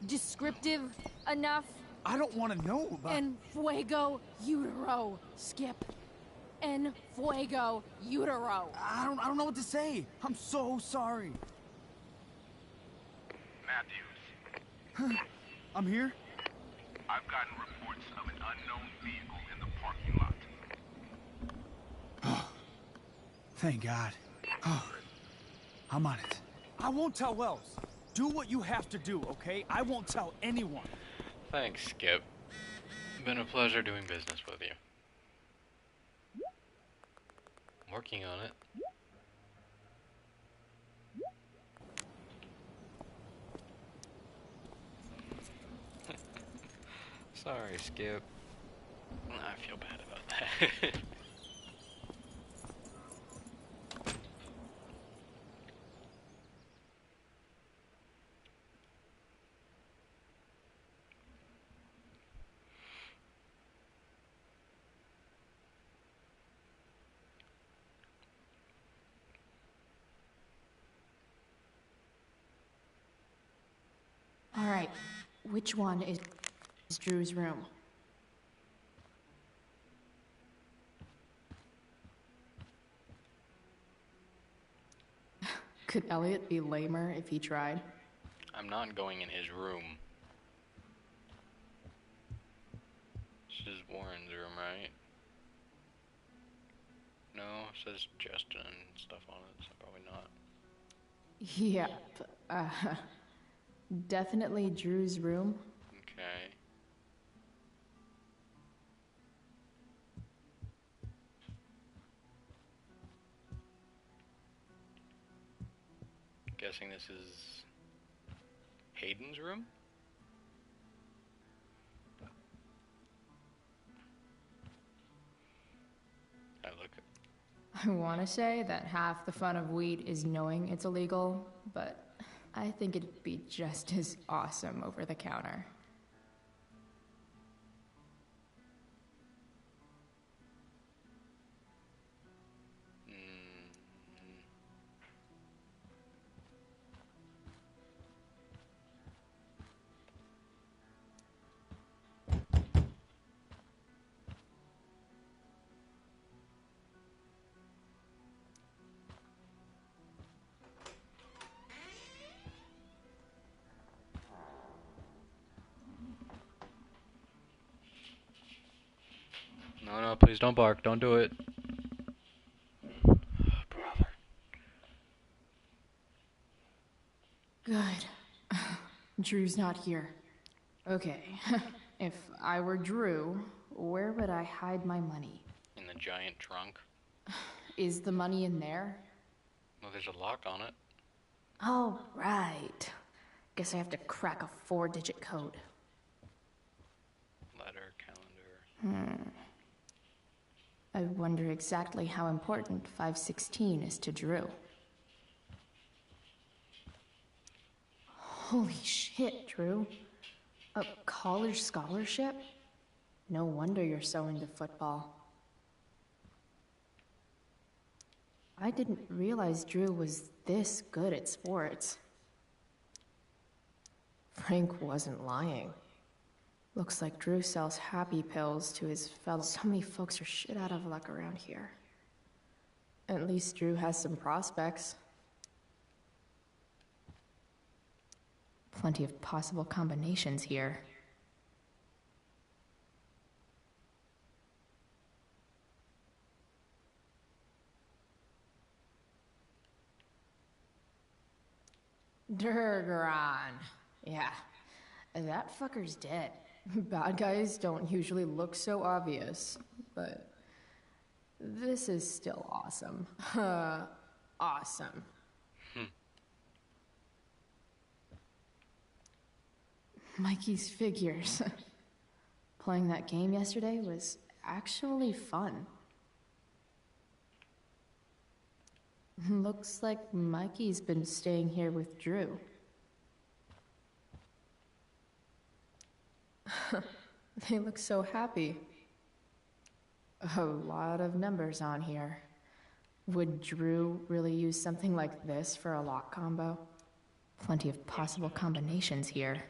descriptive enough? I don't want to know about... En fuego utero, Skip. En fuego utero. I don't know what to say. I'm so sorry. Matthews. I'm here. I've gotten reports of an unknown vehicle in the parking lot. Oh, thank God. Oh, I'm on it. I won't tell Wells. Do what you have to do, okay? I won't tell anyone. Thanks, Skip. Been a pleasure doing business with you. Working on it. Sorry, Skip. I feel bad about that. All right, which one is Drew's room? Could Elliot be lamer if he tried? I'm not going in his room. This is Warren's room, right? No, it says Justin and stuff on it, so probably not. Yep. Definitely Drew's room. Okay. Guessing this is Hayden's room? I want to say that half the fun of weed is knowing it's illegal, but I think it'd be just as awesome over the counter. No, please don't bark. Don't do it. Brother. Good. Drew's not here. Okay. If I were Drew, where would I hide my money? In the giant trunk. Is the money in there? Well, there's a lock on it. Oh, right. Guess I have to crack a 4-digit code. Letter, calendar. I wonder exactly how important 516 is to Drew. Holy shit, Drew. A college scholarship? No wonder you're so into football. I didn't realize Drew was this good at sports. Frank wasn't lying. Looks like Drew sells happy pills to his fellow. So many folks are shit out of luck around here. At least Drew has some prospects. Plenty of possible combinations here. Durgaron. Yeah, that fucker's dead. Bad guys don't usually look so obvious, but this is still awesome. Awesome. Mikey's figures. Playing that game yesterday was actually fun. Looks like Mikey's been staying here with Drew. They look so happy. A lot of numbers on here. Would Drew really use something like this for a lock combo? Plenty of possible combinations here.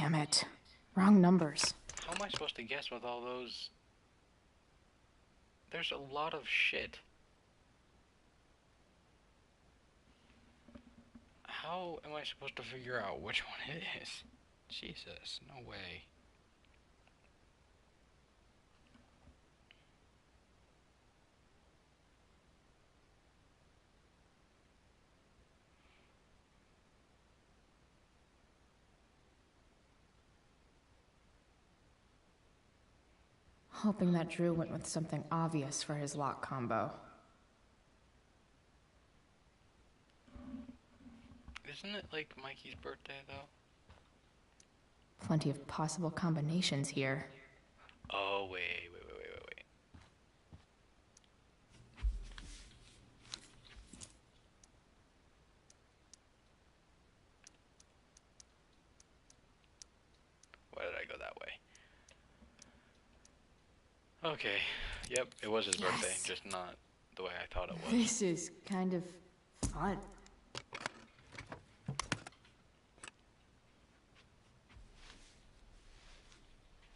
Damn it. Wrong numbers. How am I supposed to guess with all those? There's a lot of shit. How am I supposed to figure out which one it is? Jesus, no way. Hoping that Drew went with something obvious for his lock combo. Isn't it like Mikey's birthday, though? Plenty of possible combinations here. Oh, wait. Why did I go that way? Okay, yep, it was his birthday, just not the way I thought it was. This is kind of fun.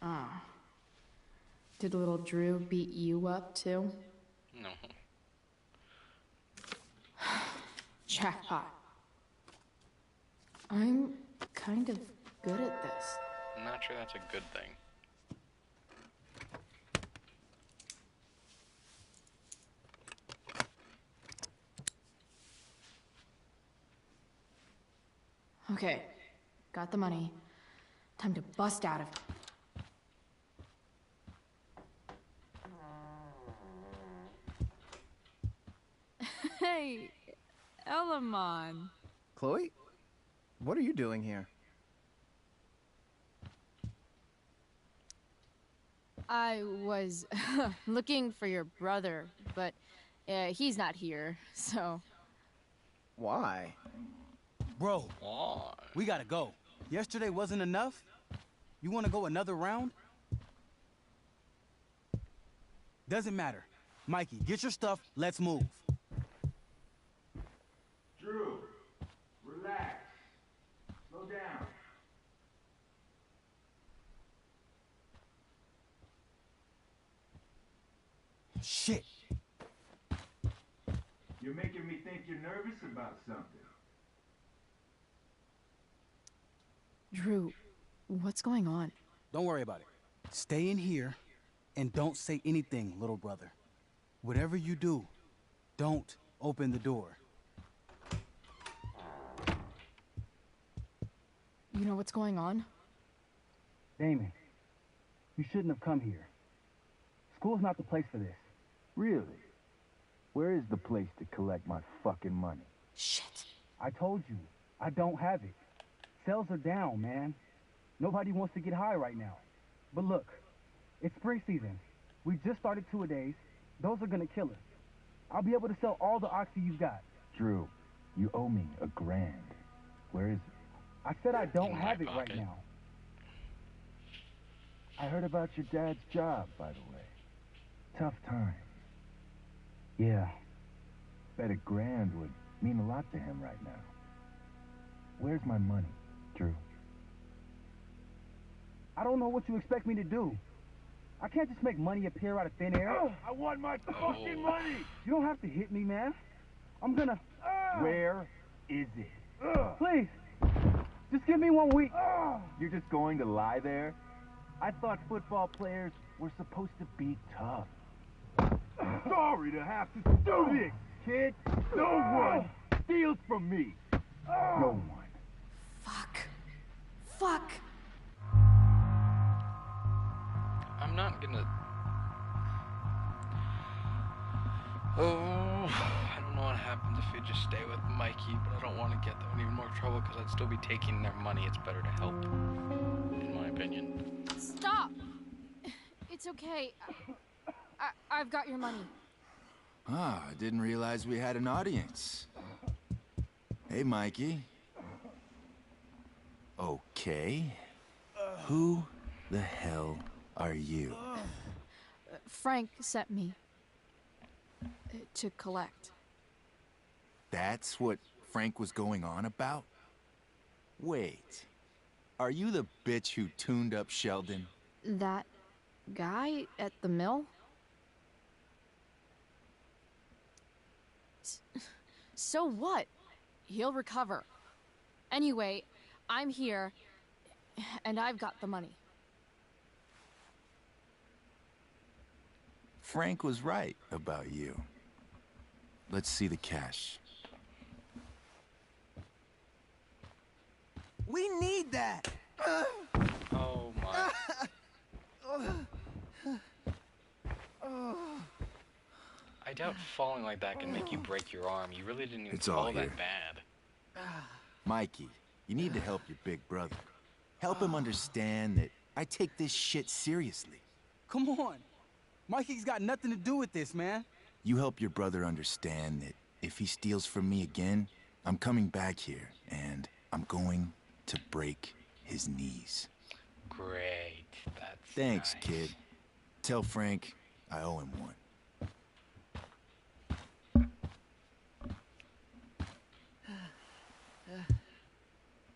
Ah. Did little Drew beat you up, too? No. Jackpot. I'm kind of good at this. I'm not sure that's a good thing. Okay, got the money. Time to bust out of it. Hey, Elamon. Chloe? What are you doing here? I was looking for your brother, but he's not here, so... Why? Bro, we gotta go. Yesterday wasn't enough? You wanna go another round? Doesn't matter. Mikey, get your stuff, let's move. Drew, relax. Slow down. Shit. You're making me think you're nervous about something. Drew, what's going on? Don't worry about it. Stay in here and don't say anything, little brother. Whatever you do, don't open the door. You know what's going on? Damon, you shouldn't have come here. School's not the place for this. Really? Where is the place to collect my fucking money? Shit. I told you, I don't have it. Sales are down, man. Nobody wants to get high right now. But look, it's spring season. We just started two-a-days. Those are gonna kill us. I'll be able to sell all the oxy you've got. Drew, you owe me $1,000. Where is it? I said I don't have it right now. I heard about your dad's job, by the way. Tough time. Yeah. Bet $1,000 would mean a lot to him right now. Where's my money, Drew? I don't know what you expect me to do. I can't just make money appear out of thin air. I want my fucking money! You don't have to hit me, man. I'm gonna... Where is it? Please, just give me 1 week. You're just going to lie there? I thought football players were supposed to be tough. Sorry to have to do this, kid. No one steals from me. No one. Fuck. I'm not gonna... Oh, I don't know what happens if we just stay with Mikey, but I don't want to get them in even more trouble because I'd still be taking their money. It's better to help, in my opinion. Stop! It's okay. I've got your money. Ah, I didn't realize we had an audience. Hey, Mikey. Okay. Who the hell are you? Frank sent me to collect. That's what Frank was going on about? Wait. Are you the bitch who tuned up Sheldon? That guy at the mill? So what? He'll recover. Anyway, I'm here, and I've got the money. Frank was right about you. Let's see the cash. We need that! Oh my. I doubt falling like that can make you break your arm. You really didn't even It's all fall here. that bad. Mikey, you need to help your big brother. Help him understand that I take this shit seriously. Come on. Mikey's got nothing to do with this, man. You help your brother understand that if he steals from me again, I'm coming back here and I'm going to break his knees. Great. That's Thanks, nice. kid. Tell Frank I owe him one.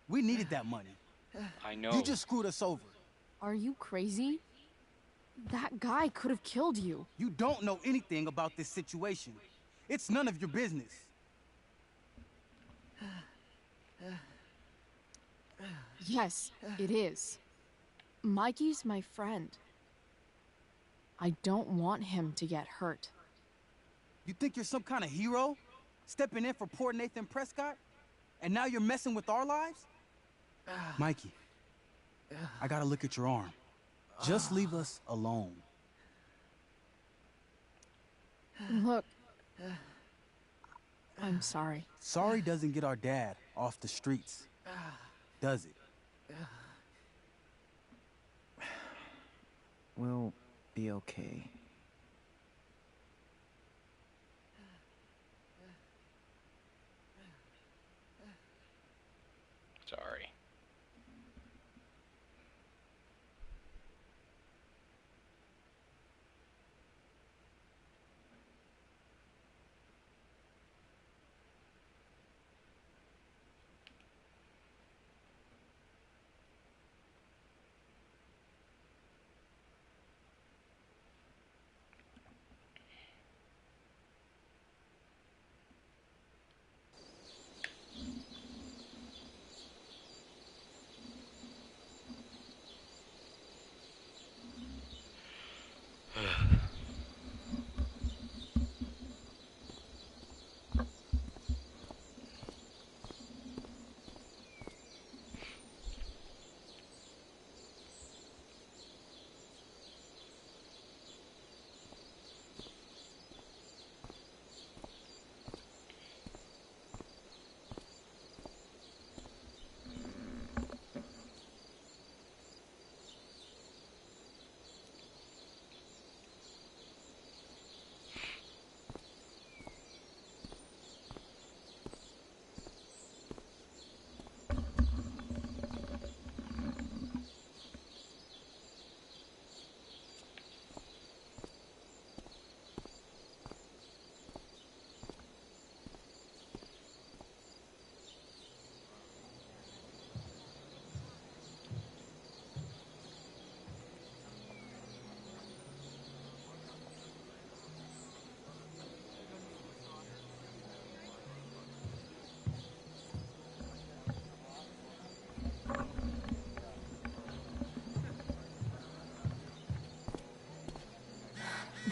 We needed that money. I know. You just screwed us over. Are you crazy? That guy could have killed you. You don't know anything about this situation. It's none of your business. Yes, it is. Mikey's my friend. I don't want him to get hurt. You think you're some kind of hero? Stepping in for poor Nathan Prescott? And now you're messing with our lives? Mikey, I gotta look at your arm. Just leave us alone. Look, I'm sorry. Sorry doesn't get our dad off the streets, does it? We'll be okay. Sorry.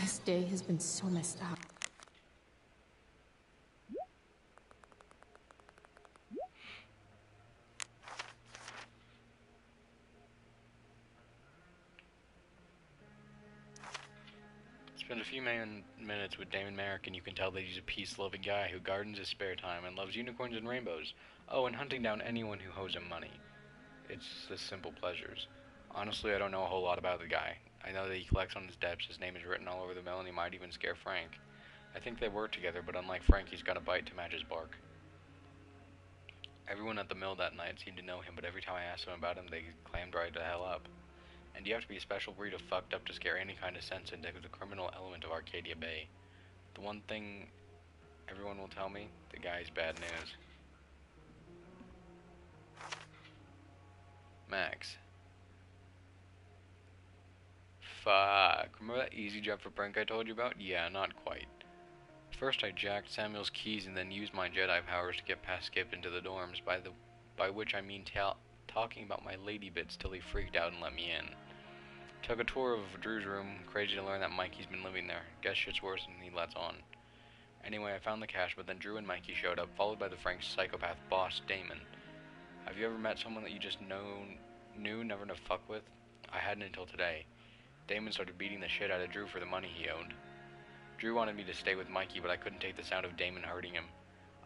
This day has been so messed up. Spend a few minutes with Damon Merrick and you can tell that he's a peace-loving guy who gardens his spare time and loves unicorns and rainbows. Oh, and hunting down anyone who owes him money. It's the simple pleasures. Honestly, I don't know a whole lot about the guy. I know that he collects on his debts, his name is written all over the mill, and he might even scare Frank. I think they work together, but unlike Frank, he's got a bite to match his bark. Everyone at the mill that night seemed to know him, but every time I asked them about him, they clammed right the hell up. And you have to be a special breed of fucked up to scare any kind of sense into the criminal element of Arcadia Bay. The one thing everyone will tell me, the guy's bad news. Max. Fuck. Remember that easy jump for prank I told you about? Yeah, not quite. First I jacked Samuel's keys and then used my Jedi powers to get past Skip into the dorms, by which I mean talking about my lady bits till he freaked out and let me in. Took a tour of Drew's room, crazy to learn that Mikey's been living there. Guess shit's worse than he lets on. Anyway, I found the cash, but then Drew and Mikey showed up, followed by the Frank's psychopath boss, Damon. Have you ever met someone that you just knew never to fuck with? I hadn't until today. Damon started beating the shit out of Drew for the money he owed. Drew wanted me to stay with Mikey, but I couldn't take the sound of Damon hurting him.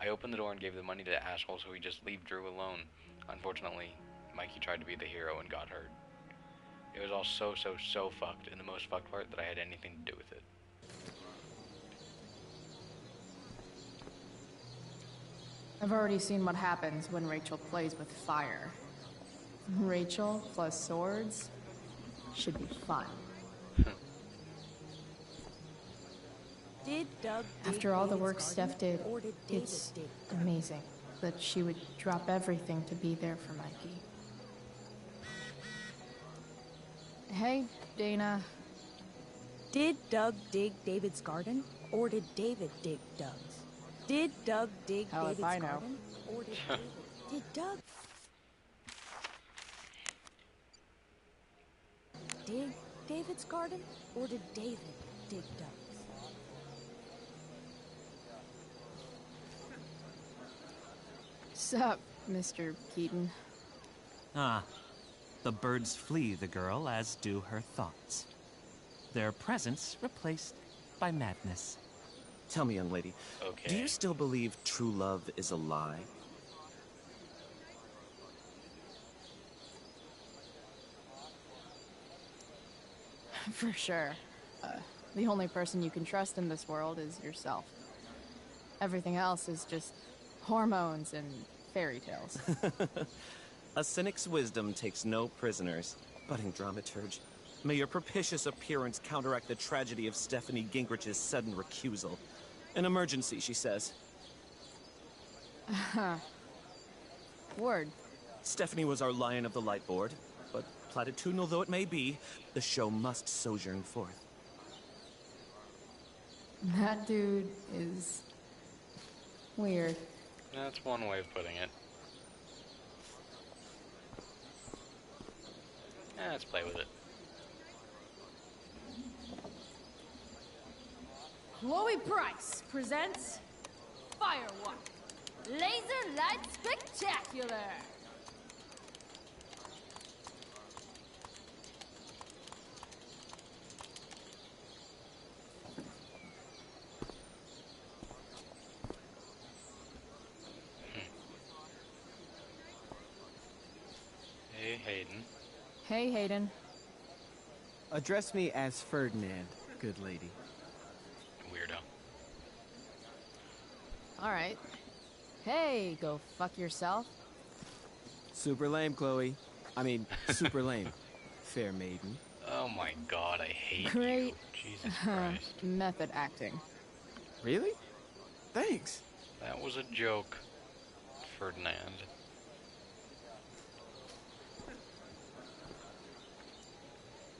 I opened the door and gave the money to the asshole so he'd just leave Drew alone. Unfortunately, Mikey tried to be the hero and got hurt. It was all so fucked, and the most fucked part that I had anything to do with it. I've already seen what happens when Rachel plays with fire. Rachel plus swords should be fun. Did Doug After all the work Steph did, it's amazing that she would drop everything to be there for Mikey. Hey, Dana. Did Doug dig David's garden, or did David dig Doug's? Did Doug dig How David's if I know? garden, or did did Doug dig David's garden, or did David dig Doug's? Sup, Mr. Keaton? Ah, the birds flee the girl, as do her thoughts. Their presence replaced by madness. Tell me, young lady, Okay. do you still believe true love is a lie? For sure. The only person you can trust in this world is yourself. Everything else is just hormones and fairy tales. A cynic's wisdom takes no prisoners. Budding dramaturge, may your propitious appearance counteract the tragedy of Stephanie Gingrich's sudden recusal. An emergency, she says. Word. Stephanie was our lion of the light board, but platitudinal though it may be, the show must sojourn forth. That dude is weird. That's one way of putting it. Let's play with it. Chloe Price presents Firewalk Laser Light Spectacular. Hey, Hayden. Hey, Hayden. Address me as Ferdinand, good lady. Weirdo. Alright. Hey, go fuck yourself. Super lame, Chloe. I mean, super lame. Fair maiden. Oh my god, I hate Great you. Jesus Christ. method acting. Really? Thanks. That was a joke, Ferdinand.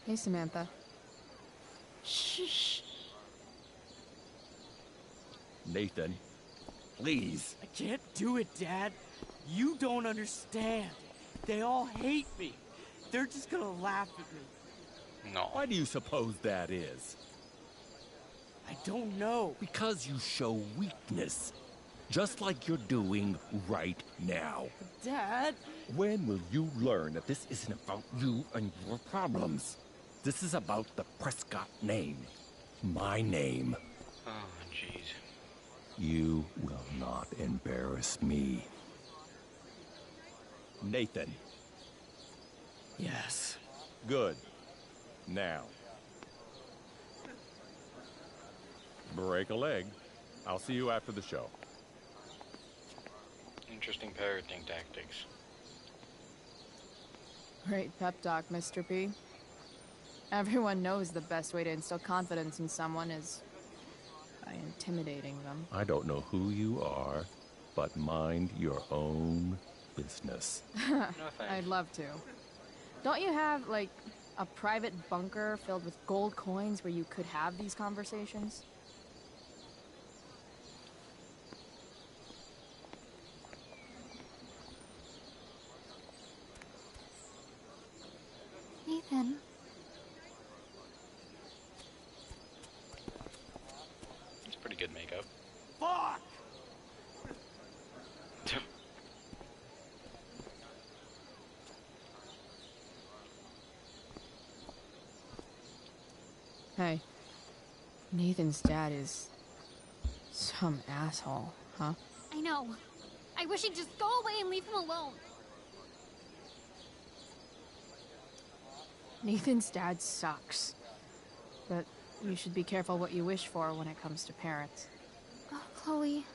Hey, Samantha. Shh. Nathan, please. I can't do it, Dad. You don't understand. They all hate me. They're just gonna laugh at me. No. Why do you suppose that is? I don't know. Because you show weakness. Just like you're doing right now. Dad? When will you learn that this isn't about you and your problems? This is about the Prescott name. My name. Oh, jeez. You will not embarrass me. Nathan. Yes. Good. Now. Break a leg. I'll see you after the show. Interesting parenting tactics. Great pep talk, Mr. P. Everyone knows the best way to instill confidence in someone is by intimidating them. I don't know who you are, but mind your own business. I'd love to. Don't you have, like, a private bunker filled with gold coins where you could have these conversations? Nathan. It's pretty good makeup. Fuck! Hey, Nathan's dad is some asshole, huh? I know. I wish he'd just go away and leave him alone. Nathan's dad sucks. But you should be careful what you wish for when it comes to parents. Oh, Chloe.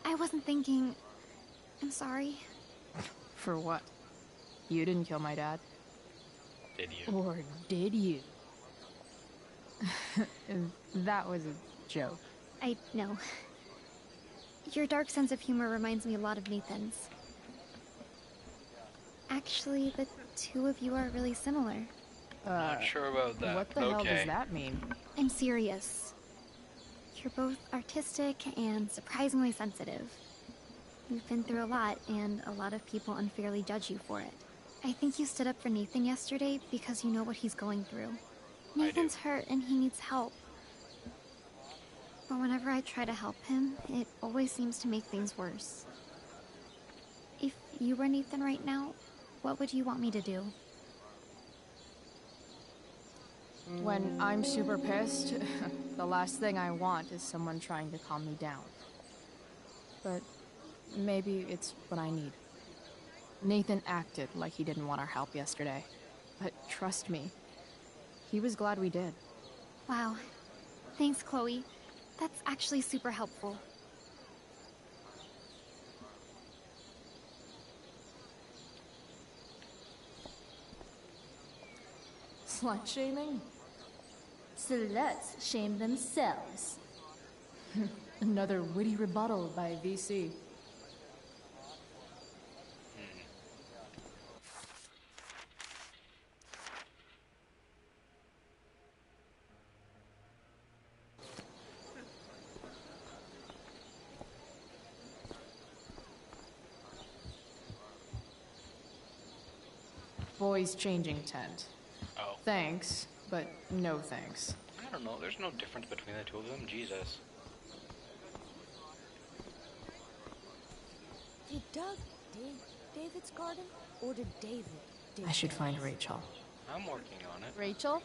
I wasn't thinking... I'm sorry. For what? You didn't kill my dad? Did you? Or did you? That was a joke. I know. Your dark sense of humor reminds me a lot of Nathan's. Actually, the two of you are really similar. Not sure about that. What the hell does that mean? I'm serious. You're both artistic and surprisingly sensitive. You've been through a lot, and a lot of people unfairly judge you for it. I think you stood up for Nathan yesterday because you know what he's going through. Nathan's hurt and he needs help. But whenever I try to help him, it always seems to make things worse. If you were Nathan right now, what would you want me to do? When I'm super pissed, the last thing I want is someone trying to calm me down. But maybe it's what I need. Nathan acted like he didn't want our help yesterday. But trust me, he was glad we did. Wow. Thanks, Chloe. That's actually super helpful. Slut shaming? Sluts shame themselves. Another witty rebuttal by VC. Boys changing tent. Oh. Thanks, but no thanks. I don't know. There's no difference between the two of them. Jesus. Did Doug dig David's garden? Or did David dig I should Doug's? find Rachel. I'm working on it. Rachel?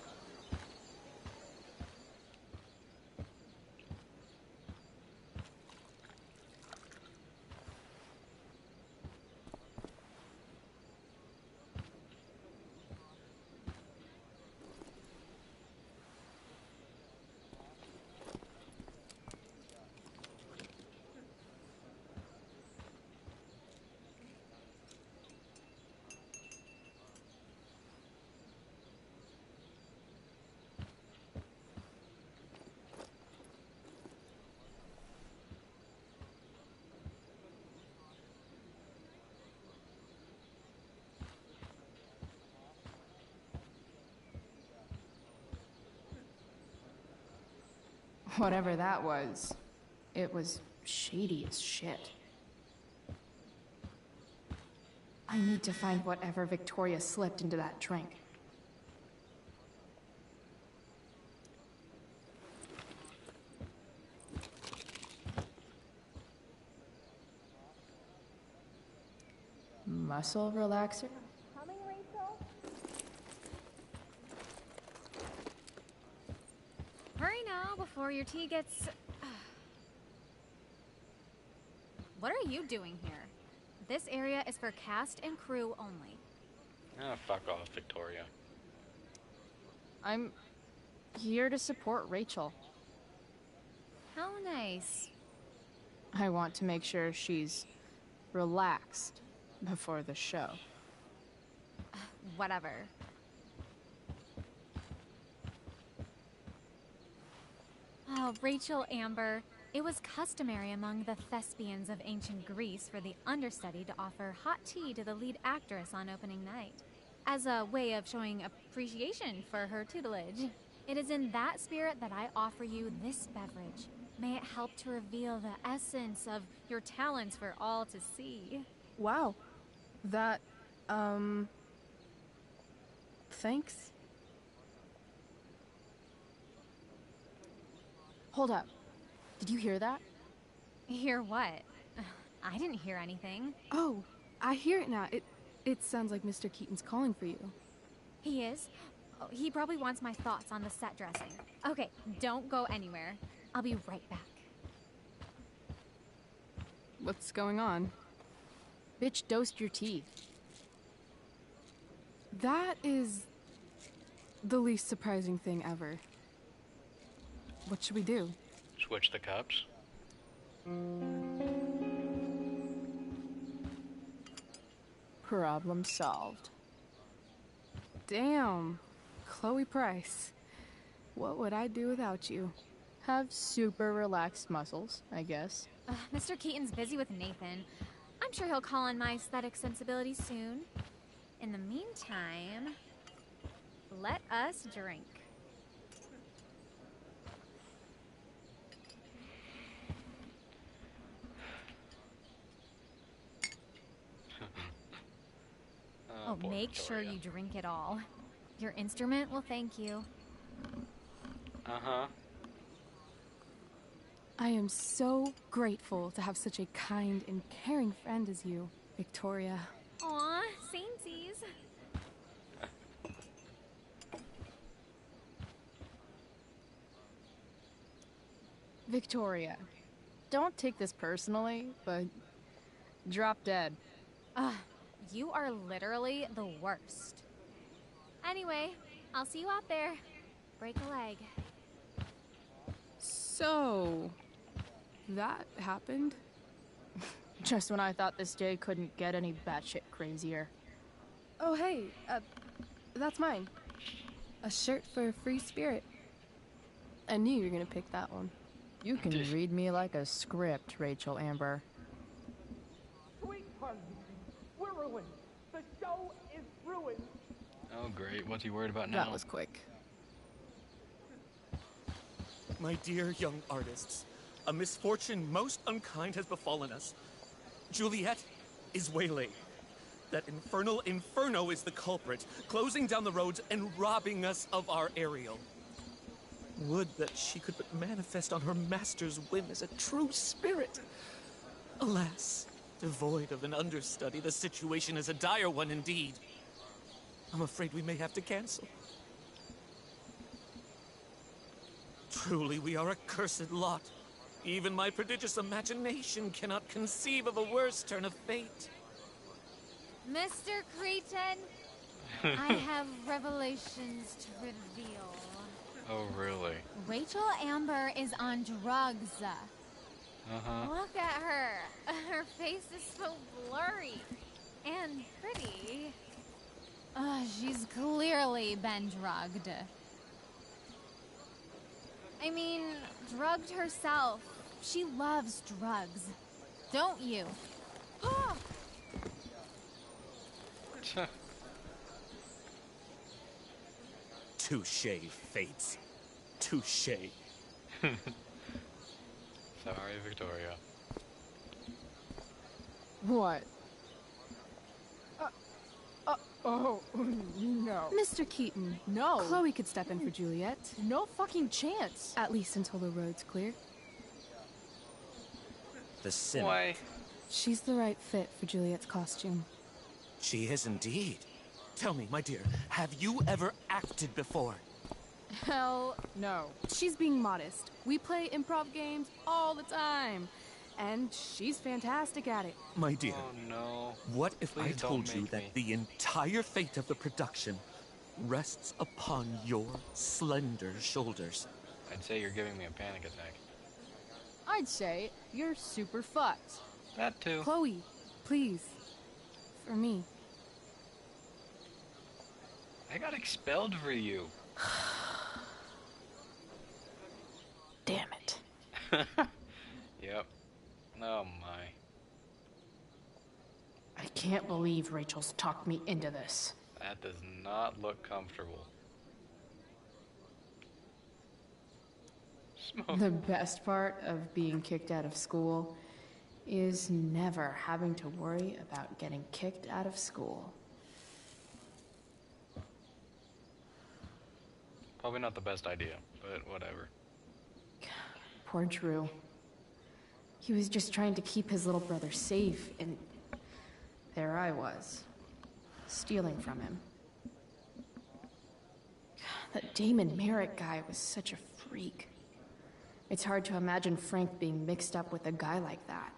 Whatever that was, it was shady as shit. I need to find whatever Victoria slipped into that drink. Muscle relaxer? Coming, Rachel? Hurry now before your tea gets... What are you doing here? This area is for cast and crew only. Ah, fuck off, Victoria. I'm here to support Rachel. How nice. I want to make sure she's relaxed before the show. Whatever. Oh, Rachel Amber. It was customary among the thespians of ancient Greece for the understudy to offer hot tea to the lead actress on opening night. as a way of showing appreciation for her tutelage. It is in that spirit that I offer you this beverage. May it help to reveal the essence of your talents for all to see. Wow. That, thanks. Hold up. Did you hear that? Hear what? I didn't hear anything. Oh, I hear it now. It sounds like Mr. Keaton's calling for you. He is? Oh, he probably wants my thoughts on the set dressing. Okay, don't go anywhere. I'll be right back. What's going on? Bitch dosed your teeth. That is the least surprising thing ever. What should we do? Switch the cups. Problem solved. Damn. Chloe Price. What would I do without you? Have super relaxed muscles, I guess. Mr. Keaton's busy with Nathan. I'm sure he'll call on my aesthetic sensibilities soon. In the meantime, let us drink. Oh, make sure you drink it all. Your instrument will thank you. Uh-huh. I am so grateful to have such a kind and caring friend as you, Victoria. Aw, samesies. Victoria, don't take this personally, but drop dead. You are literally the worst. Anyway, I'll see you out there. Break a leg. So, that happened? Just when I thought this day couldn't get any batshit crazier. Oh, hey, that's mine. A shirt for a free spirit. I knew you were gonna pick that one. You can read me like a script, Rachel Amber. Sweetheart, we're ruined. The show is ruined. Oh, great. What's he worried about now? That was quick. My dear young artists, a misfortune most unkind has befallen us. Juliet is waylaid. That infernal inferno is the culprit, closing down the roads and robbing us of our aerial. Would that she could but manifest on her master's whim as a true spirit. Alas, devoid of an understudy, the situation is a dire one indeed. I'm afraid we may have to cancel. Truly, we are a cursed lot. Even my prodigious imagination cannot conceive of a worse turn of fate. Mr. Cretan, I have revelations to reveal. Oh, really? Rachel Amber is on drugs. Uh-huh. Look at her. Her face is so blurry and pretty. She's clearly been drugged. I mean, drugged herself. She loves drugs. Don't you? Touché, fates. Touché. Sorry, Victoria. What? Oh, no. Mr. Keaton. No. Chloe could step in for Juliet. No fucking chance. At least until the road's clear. The cynic. Why? She's the right fit for Juliet's costume. She is indeed. Tell me, my dear, have you ever acted before? Hell no. She's being modest. We play improv games all the time. And she's fantastic at it. My dear, Oh, no. what if I Please don't told you make that me. the entire fate of the production rests upon your slender shoulders? I'd say you're giving me a panic attack. I'd say you're super fucked. That too. Chloe, please. For me. I got expelled for you. Damn it. Yep. Oh my. I can't believe Rachel's talked me into this. That does not look comfortable. Smoke. The best part of being kicked out of school is never having to worry about getting kicked out of school. Probably not the best idea, but whatever. Poor Drew. He was just trying to keep his little brother safe, and there I was, stealing from him. That Damon Merritt guy was such a freak. It's hard to imagine Frank being mixed up with a guy like that.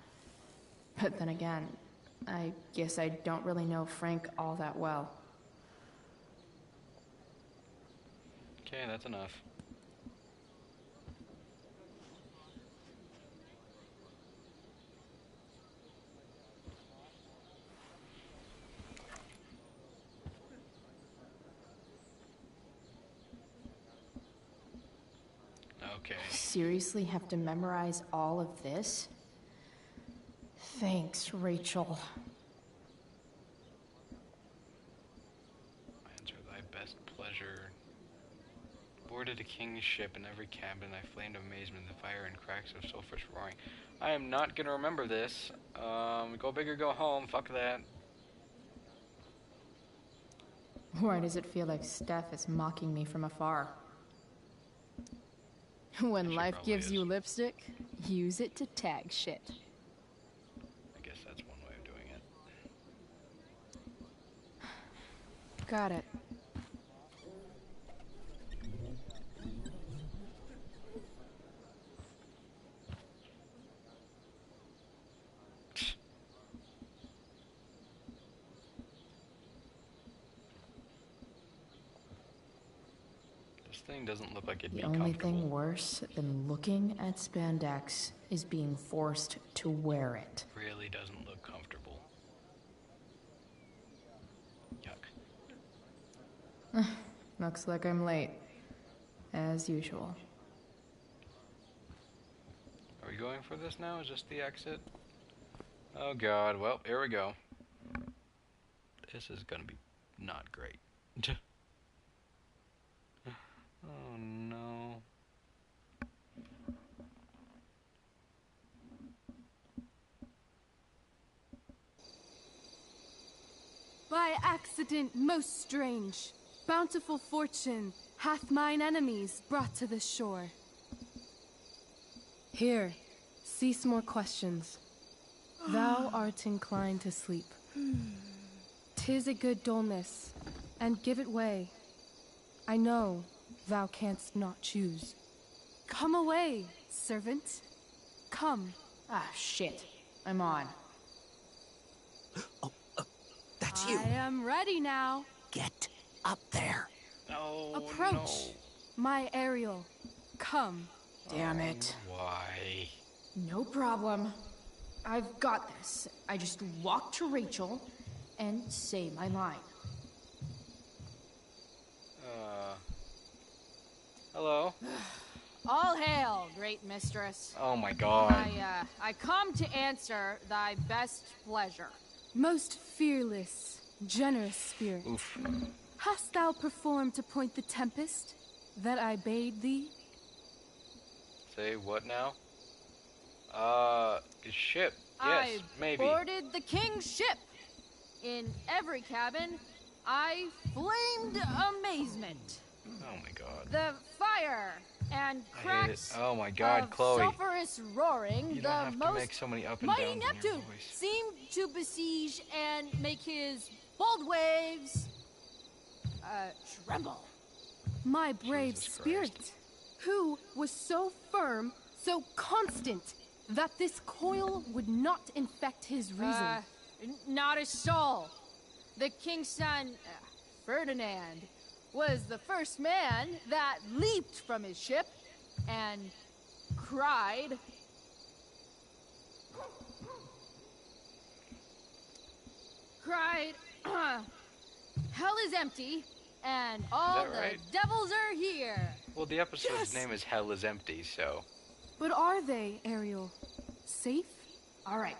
But then again, I guess I don't really know Frank all that well. Okay, that's enough. Okay. Seriously have to memorize all of this? Thanks, Rachel. Answer thy best pleasure. Boarded a king's ship, in every cabin I flamed amazement, the fire and cracks of sulphurous roaring. I am not gonna remember this. Go big or go home, fuck that. Why does it feel like Steph is mocking me from afar? When life gives you lipstick, use it to tag shit. I guess that's one way of doing it. Got it. This thing doesn't look like it'd be The only comfortable. thing worse than looking at spandex is being forced to wear it. Really doesn't look comfortable. Yuck. Looks like I'm late. As usual. Are we going for this now? Is this the exit? Oh god, well, here we go. This is gonna be not great. Oh no. By accident most strange, bountiful fortune hath mine enemies brought to this shore. Here, cease more questions. Thou art inclined to sleep. 'Tis a good dullness, and give it way. I know thou canst not choose. Come away, servant. Come. Ah, shit. I'm on. That's you. I am ready now. Get up there. No. Approach, my Ariel. Come. Damn it. Why? No problem. I've got this. I just walk to Rachel and say my line. Hello? All hail, great mistress. Oh my god. I come to answer thy best pleasure. Most fearless, generous spirit. Oof. Hast thou performed to point the tempest that I bade thee? Say what now? Ship. Yes, I maybe. boarded the king's ship. In every cabin, I flamed amazement. Oh my god. The fire and I hate it. cracks Oh my god, of Chloe. sulphurous roaring, You the don't have to most make so many up and mighty downs in your Neptune voice. seemed to besiege and make his bold waves tremble. My brave Jesus spirit, who was so firm, so constant, that this coil would not infect his reason. Not a soul. The king's son, Ferdinand, was the first man that leaped from his ship and cried, hell is empty, and all that right? the devils are here. Well, the episode's Yes! name is Hell is Empty, so. But are they, Ariel? Safe? Alright.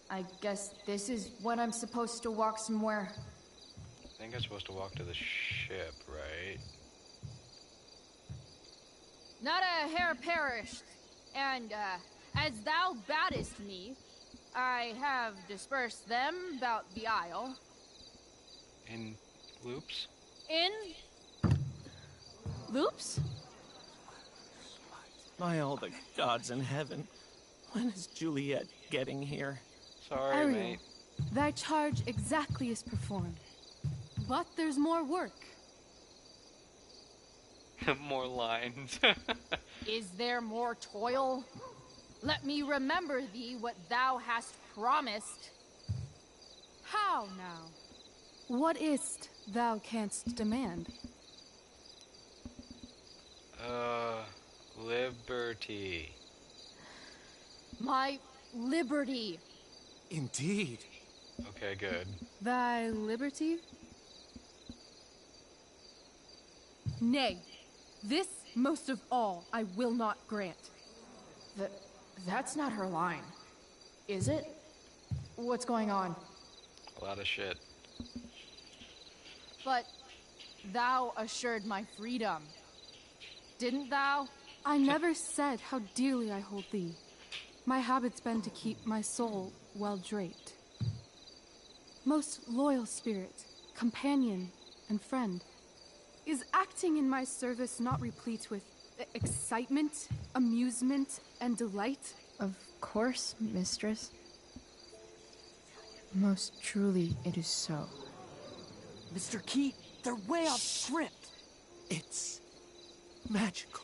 I guess this is when I'm supposed to walk somewhere. think I'm supposed to walk to the ship, right? Not a hair perished, and as thou baddest me, I have dispersed them about the isle. In loops? In loops? By all the gods in heaven, when is Juliet getting here? Sorry, Ariel, mate. thy charge exactly is performed. But there's more work. More lines. Is there more toil? Let me remember thee what thou hast promised. How now? What is't thou canst demand? Liberty. My liberty. Indeed. Okay, good. Thy liberty? Nay, this most of all I will not grant. That's not her line. Is it? What's going on? A lot of shit. But thou assured my freedom. Didn't thou? I never said how dearly I hold thee. My habit's been to keep my soul well draped. Most loyal spirit, companion, and friend, is acting in my service not replete with excitement, amusement, and delight? Of course, mistress. Most truly it is so. Mr. Keat, they're way off script. It's magical.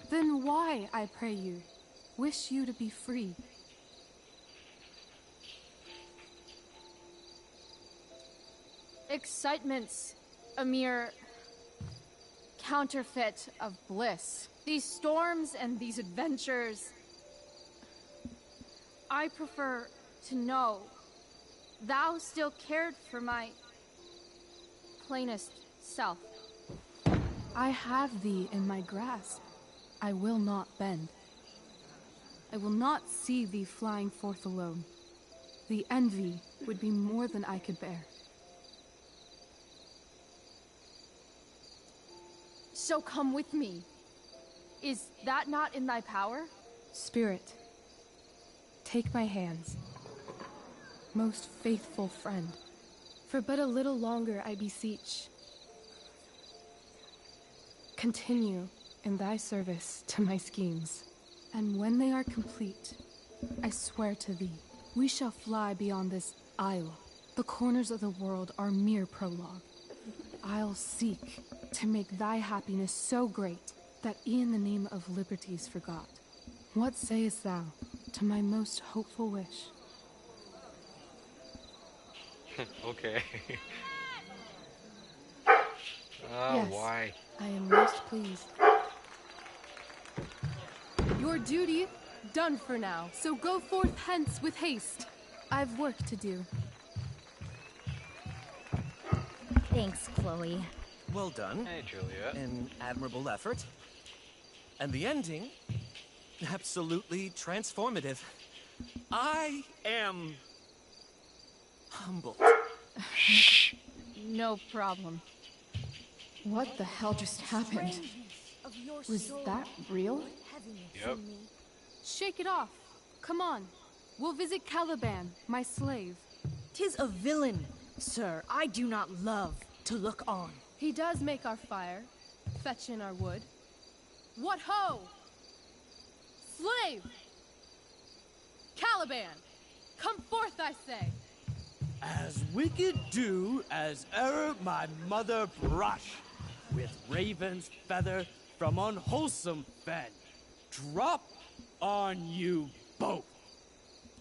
Then why, I pray you, wish you to be free? Excitement's a mere counterfeit of bliss. These storms and these adventures, I prefer to know thou still cared for my plainest self. I have thee in my grasp. I will not bend. I will not see thee flying forth alone. The envy would be more than I could bear. So come with me. Is that not in thy power? Spirit, take my hands. Most faithful friend, for but a little longer I beseech. Continue in thy service to my schemes, and when they are complete, I swear to thee, we shall fly beyond this isle. The corners of the world are mere prologue. I'll seek to make thy happiness so great that e'en the name of liberty's forgot. What sayest thou to my most hopeful wish? Okay. Yes, why? I am most pleased. Your duty done for now, so go forth hence with haste. I've work to do. Thanks, Chloe. Well done. Hey, Juliet. An admirable effort. And the ending, absolutely transformative. I am humbled. Shh. No problem. What the hell just happened? Was that real? Yep. Shake it off. Come on. We'll visit Caliban, my slave. 'Tis a villain, sir. I do not love to look on. He does make our fire, fetch in our wood. What ho! Slave! Caliban! Come forth, I say! As wicked do as e'er my mother brush, with raven's feather from unwholesome fen, drop on you both.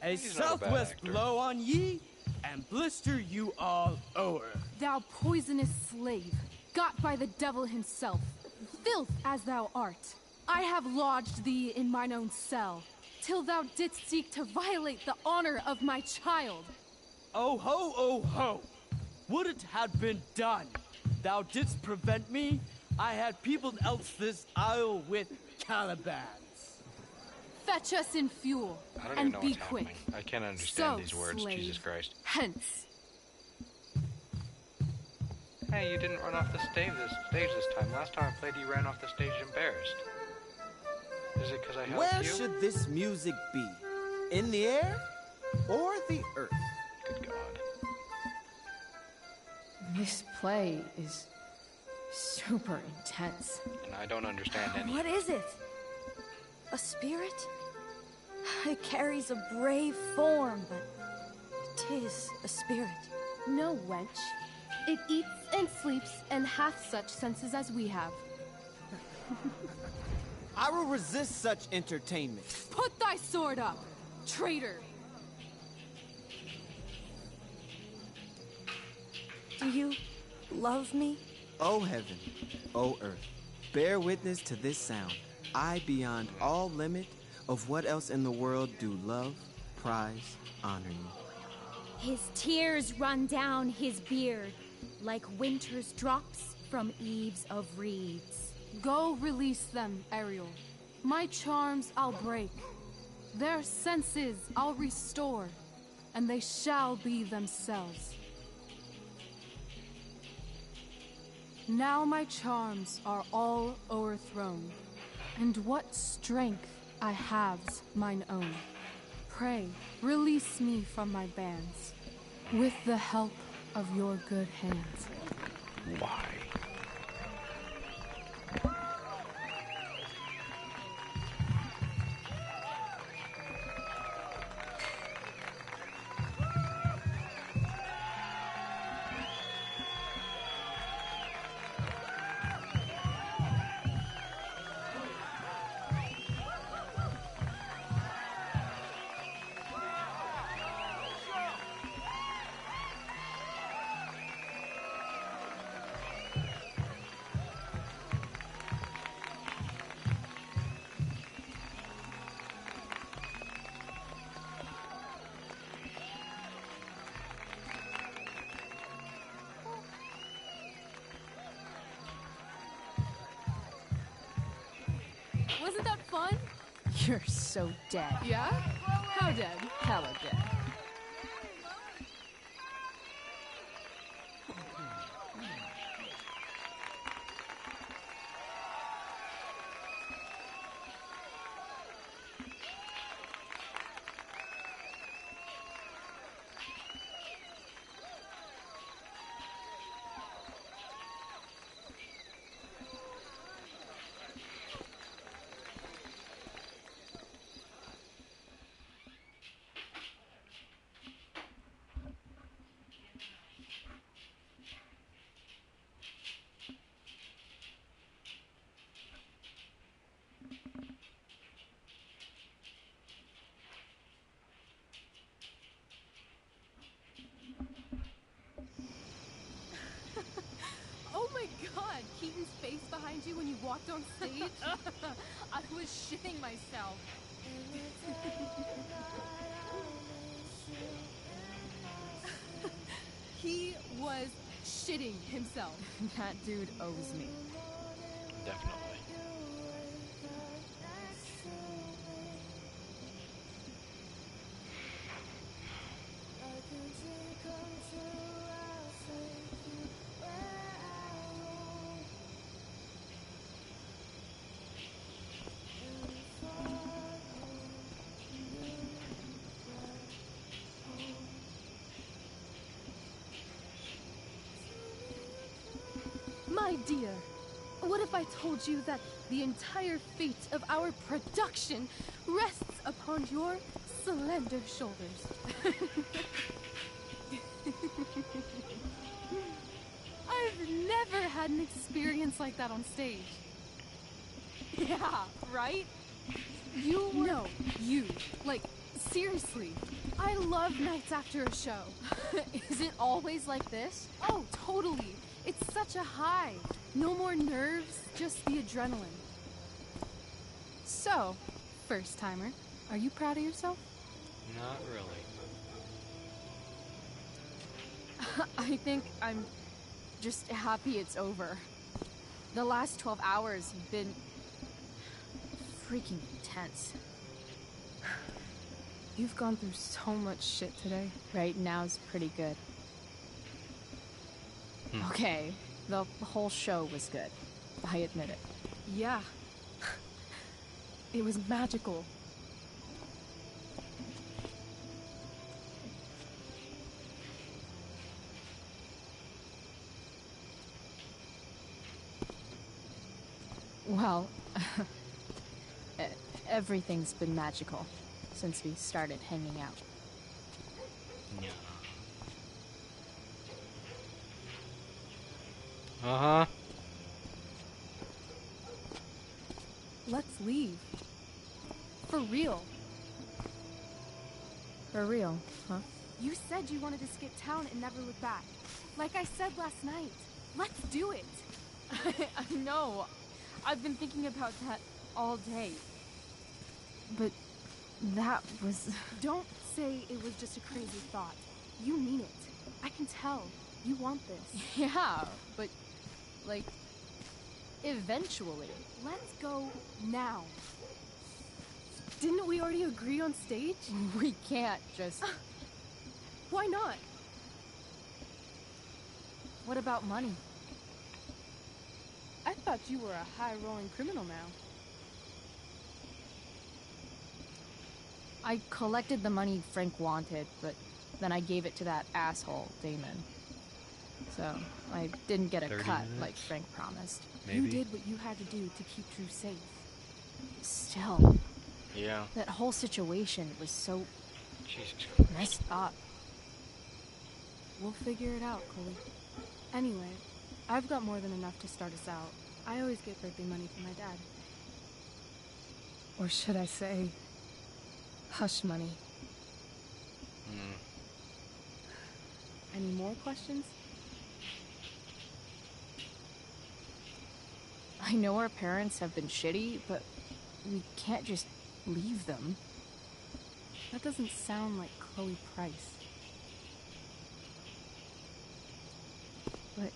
A He's not a bad southwest actor. blow on ye, and blister you all o'er. Thou poisonous slave, got by the devil himself, filth as thou art, I have lodged thee in mine own cell, till thou didst seek to violate the honor of my child. Oh ho, oh ho! Would it had been done! Thou didst prevent me, I had peopled else this isle with Calibans. Fetch us in fuel, I don't even and know be what's quick. happening. I can't understand So, these words. slave, Jesus Christ. Hence. Hey, you didn't run off the stage this time. Last time I played, you ran off the stage embarrassed. Is it because I helped Where you? should this music be? In the air or the earth? Good God. This play is super intense. And I don't understand any. What is it? A spirit? It carries a brave form, but 'tis a spirit. No, wench. It eats and sleeps and hath such senses as we have. I will resist such entertainment. Put thy sword up, traitor! Do you love me? O heaven, O earth, bear witness to this sound. I beyond all limit of what else in the world do love, prize, honor you. His tears run down his beard like winter's drops from eaves of reeds. Go release them, Ariel. My charms I'll break. Their senses I'll restore, and they shall be themselves. Now my charms are all o'erthrown, and what strength I have's mine own. Pray, release me from my bands, with the help of your good hands. Why? Wasn't that fun? You're so dead. Yeah? How dead? Hella dead. Oh my god, Keaton's face behind you when you walked on stage? I was shitting myself. He was shitting himself. That dude owes me. Definitely. My dear, what if I told you that the entire fate of our production rests upon your slender shoulders? I've never had an experience like that on stage. Yeah, right? You were... No, you. Like, seriously. I love nights after a show. Is it always like this? Oh, totally. It's such a high. No more nerves, just the adrenaline. So, first timer, are you proud of yourself? Not really. I think I'm just happy it's over. The last 12 hours have been freaking intense. You've gone through so much shit today. Right now's pretty good. Okay, the whole show was good. I admit it. Yeah. It was magical. Well, everything's been magical since we started hanging out. Yeah. Uh-huh. Let's leave. For real. For real, huh? You said you wanted to skip town and never look back. Like I said last night. Let's do it. I know. I've been thinking about that all day. But that was... Don't say it was just a crazy thought. You mean it. I can tell. You want this. Yeah, but, like, eventually. Let's go now. Didn't we already agree on stage? We can't just... Why not? What about money? I thought you were a high-rolling criminal now. I collected the money Frank wanted, but then I gave it to that asshole, Damon. So, I didn't get a 30 cut minutes? like Frank promised. Maybe. You did what you had to do to keep Drew safe. Still, Yeah. that whole situation was so Jesus Christ. messed up. We'll figure it out, Chloe. Anyway, I've got more than enough to start us out. I always get birthday money from my dad. Or should I say, hush money. Any more questions? I know our parents have been shitty, but we can't just leave them. That doesn't sound like Chloe Price. But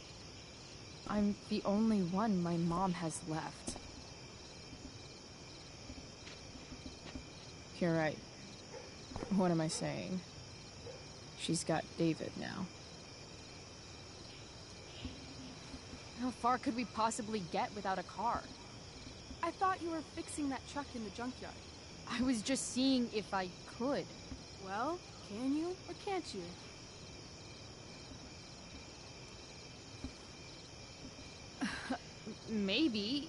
I'm the only one my mom has left. You're right. What am I saying? She's got David now. How far could we possibly get without a car? I thought you were fixing that truck in the junkyard. I was just seeing if I could. Well, can you or can't you? Maybe.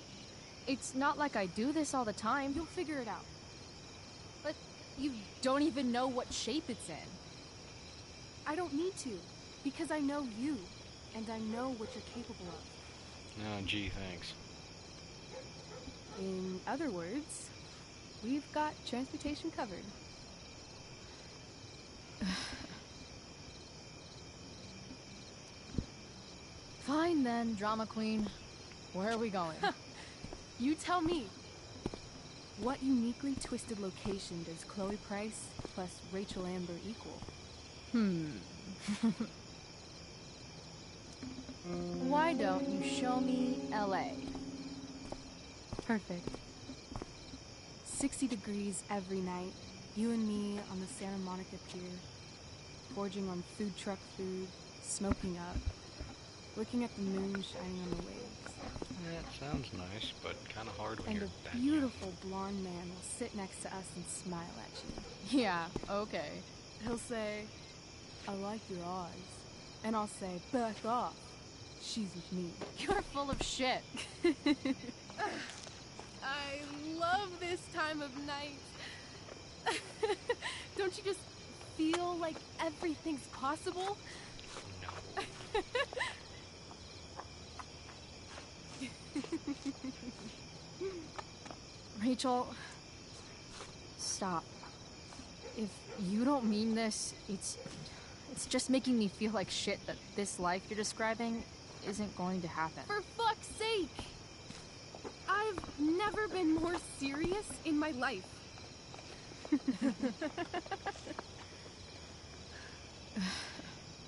It's not like I do this all the time. You'll figure it out. But you don't even know what shape it's in. I don't need to, because I know you, and I know what you're capable of. Oh, gee, thanks. In other words, we've got transportation covered. Fine then, drama queen. Where are we going? You tell me. What uniquely twisted location does Chloe Price plus Rachel Amber equal? Why don't you show me LA? Perfect. 60 degrees every night. You and me on the Santa Monica Pier, gorging on food truck food, smoking up, looking at the moon shining on the waves. That sounds nice, but kind of hard when And you're a that beautiful blonde man will sit next to us and smile at you. Yeah, okay. He'll say, I like your eyes. And I'll say, back off. She's with me. You're full of shit. I love this time of night. Don't you just feel like everything's possible? No. Rachel, stop. If you don't mean this, it's just making me feel like shit that this life you're describing isn't going to happen. For fuck's sake! I've never been more serious in my life.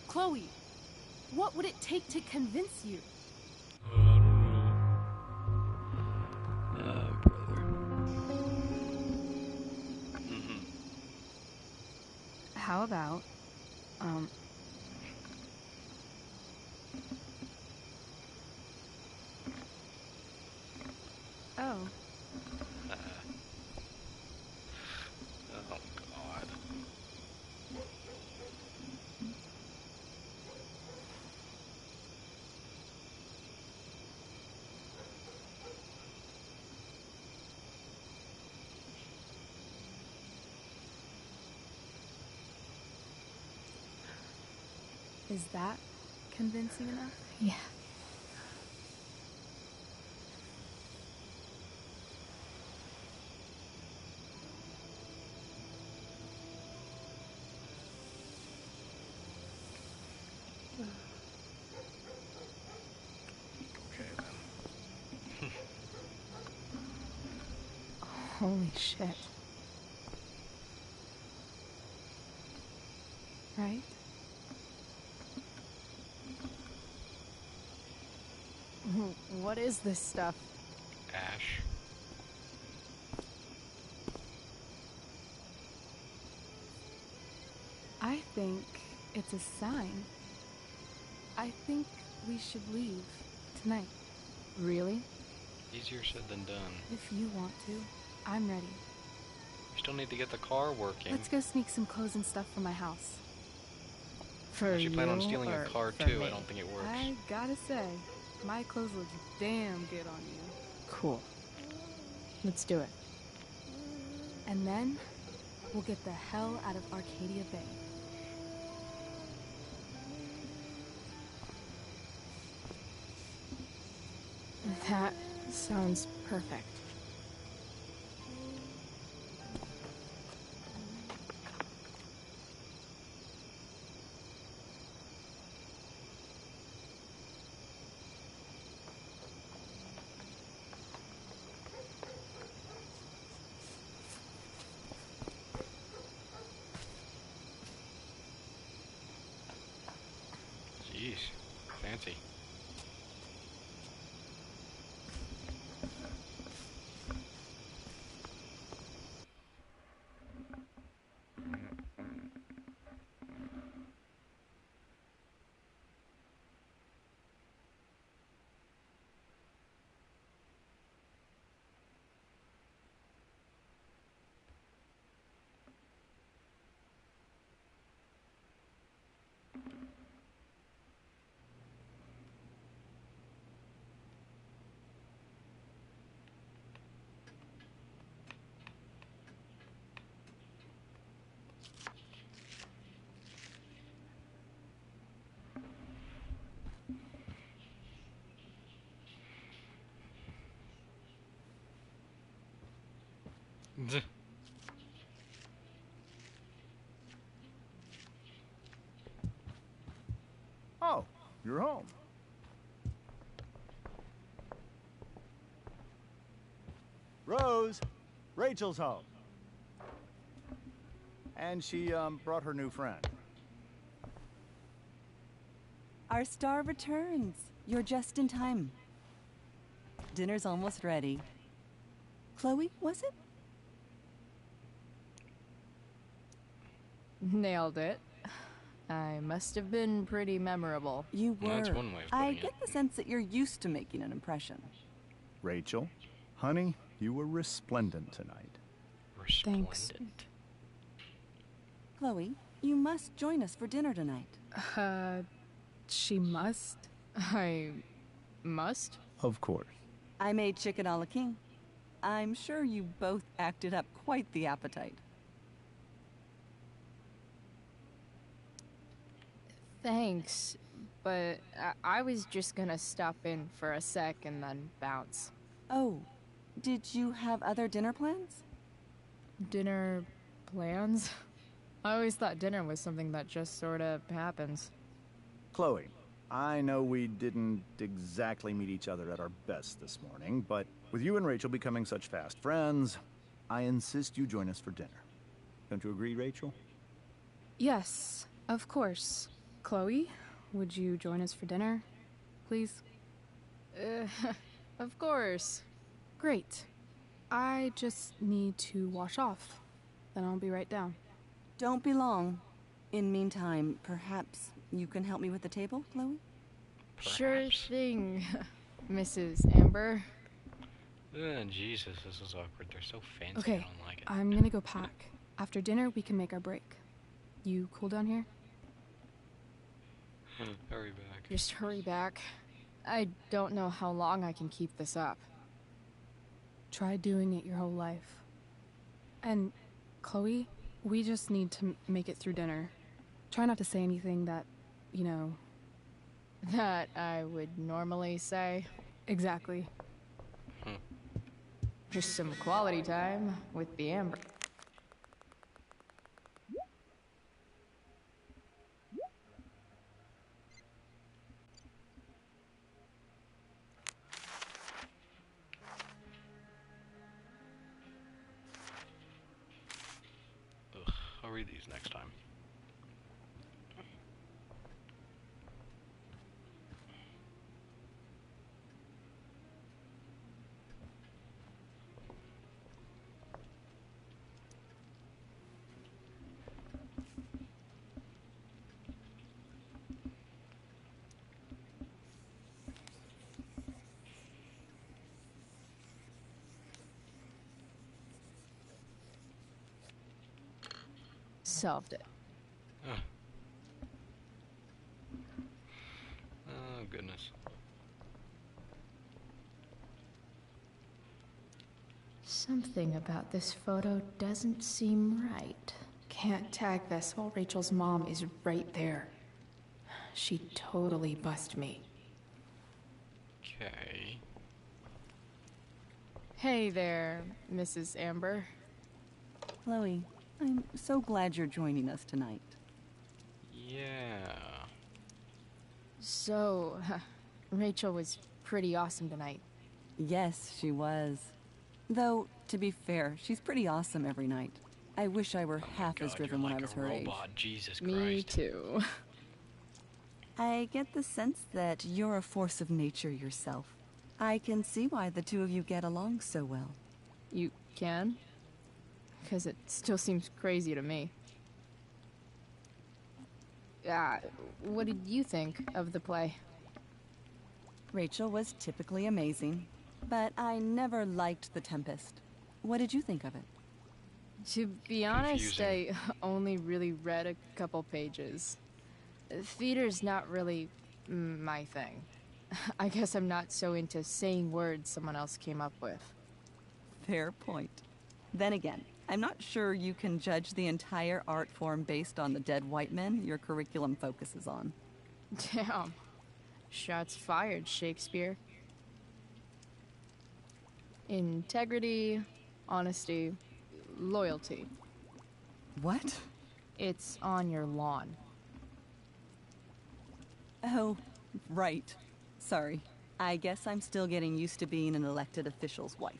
Chloe, what would it take to convince you? I don't know. Brother. How about, Is that convincing enough? Yeah. Okay then. Holy shit. Right? What is this stuff? Ash. I think it's a sign. I think we should leave tonight. Really? Easier said than done. If you want to, I'm ready. We still need to get the car working. Let's go sneak some clothes and stuff from my house. For Unless you plan on you stealing a or car for too, me? I don't think it works. I gotta say, my clothes look damn good on you. Cool. Let's do it. And then, we'll get the hell out of Arcadia Bay. That sounds perfect. Jeez, fancy. Oh, you're home. Rose, Rachel's home. And she brought her new friend. Our star returns. You're just in time. Dinner's almost ready. Chloe, was it? Nailed it. I must have been pretty memorable. You were. Well, that's one way of I putting get the sense that you're used to making an impression. Rachel, honey, you were resplendent tonight. Thanks. Chloe, you must join us for dinner tonight. She must? I must? Of course. I made chicken a la king. I'm sure you both acted up quite the appetite. Thanks, but I was just gonna stop in for a sec and then bounce. Oh, did you have other dinner plans? Dinner plans? I always thought dinner was something that just sorta happens. Chloe, I know we didn't exactly meet each other at our best this morning, but with you and Rachel becoming such fast friends, I insist you join us for dinner. Don't you agree, Rachel? Yes, of course. Chloe, would you join us for dinner, please? Of course. Great. I just need to wash off. Then I'll be right down. Don't be long. In meantime, perhaps you can help me with the table, Chloe? Sure thing, Mrs. Amber. Jesus, this is awkward. They're so fancy. Okay, I don't like it. I'm gonna go pack. After dinner, we can make our break. You cool down here? Hurry back. Just hurry back. I don't know how long I can keep this up. Try doing it your whole life. And, Chloe, we just need to make it through dinner. Try not to say anything that you know, that I would normally say. Exactly. Just some quality time with the Amber. Ugh, I'll read these next time. Solved it. Oh, goodness. Something about this photo doesn't seem right. Can't tag this while Rachel's mom is right there. She totally bust me. Okay. Hey there, Mrs. Amber. Chloe, I'm so glad you're joining us tonight. Yeah. So, Rachel was pretty awesome tonight. Yes, she was. Though, to be fair, she's pretty awesome every night. I wish I were half as driven when I was her age. Jesus Me Christ. too. I get the sense that you're a force of nature yourself. I can see why the two of you get along so well. You can? Because it still seems crazy to me. What did you think of the play? Rachel was typically amazing, but I never liked The Tempest. What did you think of it? To be honest, I only really read a couple pages. Theater's not really my thing. I guess I'm not so into saying words someone else came up with. Fair point. Then again, I'm not sure you can judge the entire art form based on the dead white men your curriculum focuses on. Damn. Shots fired, Shakespeare. Integrity, honesty, loyalty. What? It's on your lawn. Oh, right. Sorry. I guess I'm still getting used to being an elected official's wife.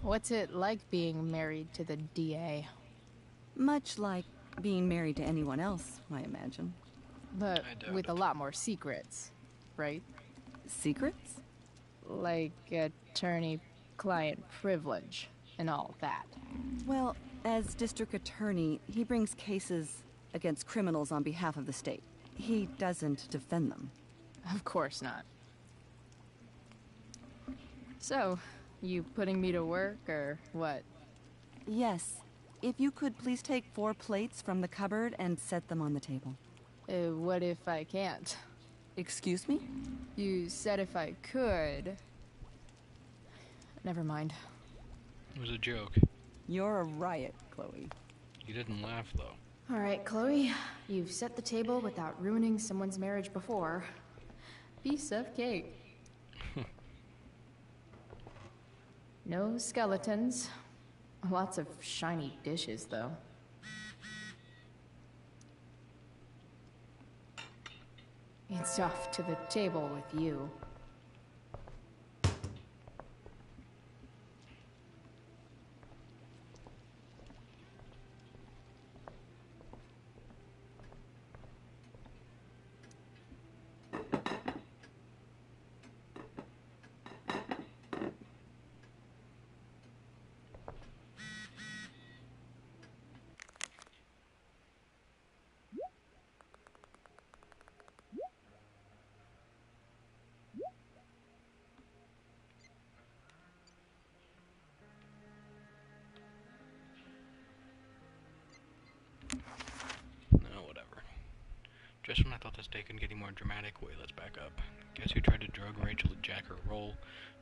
What's it like being married to the DA? Much like being married to anyone else, I imagine. But with a lot more secrets, right? Secrets? Like attorney-client privilege and all that. Well, as district attorney, he brings cases against criminals on behalf of the state. He doesn't defend them. Of course not. So, you putting me to work, or what? Yes. If you could please take 4 plates from the cupboard and set them on the table. What if I can't? Excuse me? You said if I could. Never mind. It was a joke. You're a riot, Chloe. You didn't laugh, though. Alright, Chloe. You've set the table without ruining someone's marriage before. Piece of cake. No skeletons. Lots of shiny dishes, though. It's off to the table with you. thought this day couldn't get any more dramatic. Wait, let's back up. Guess who tried to drug Rachel to jack her roll?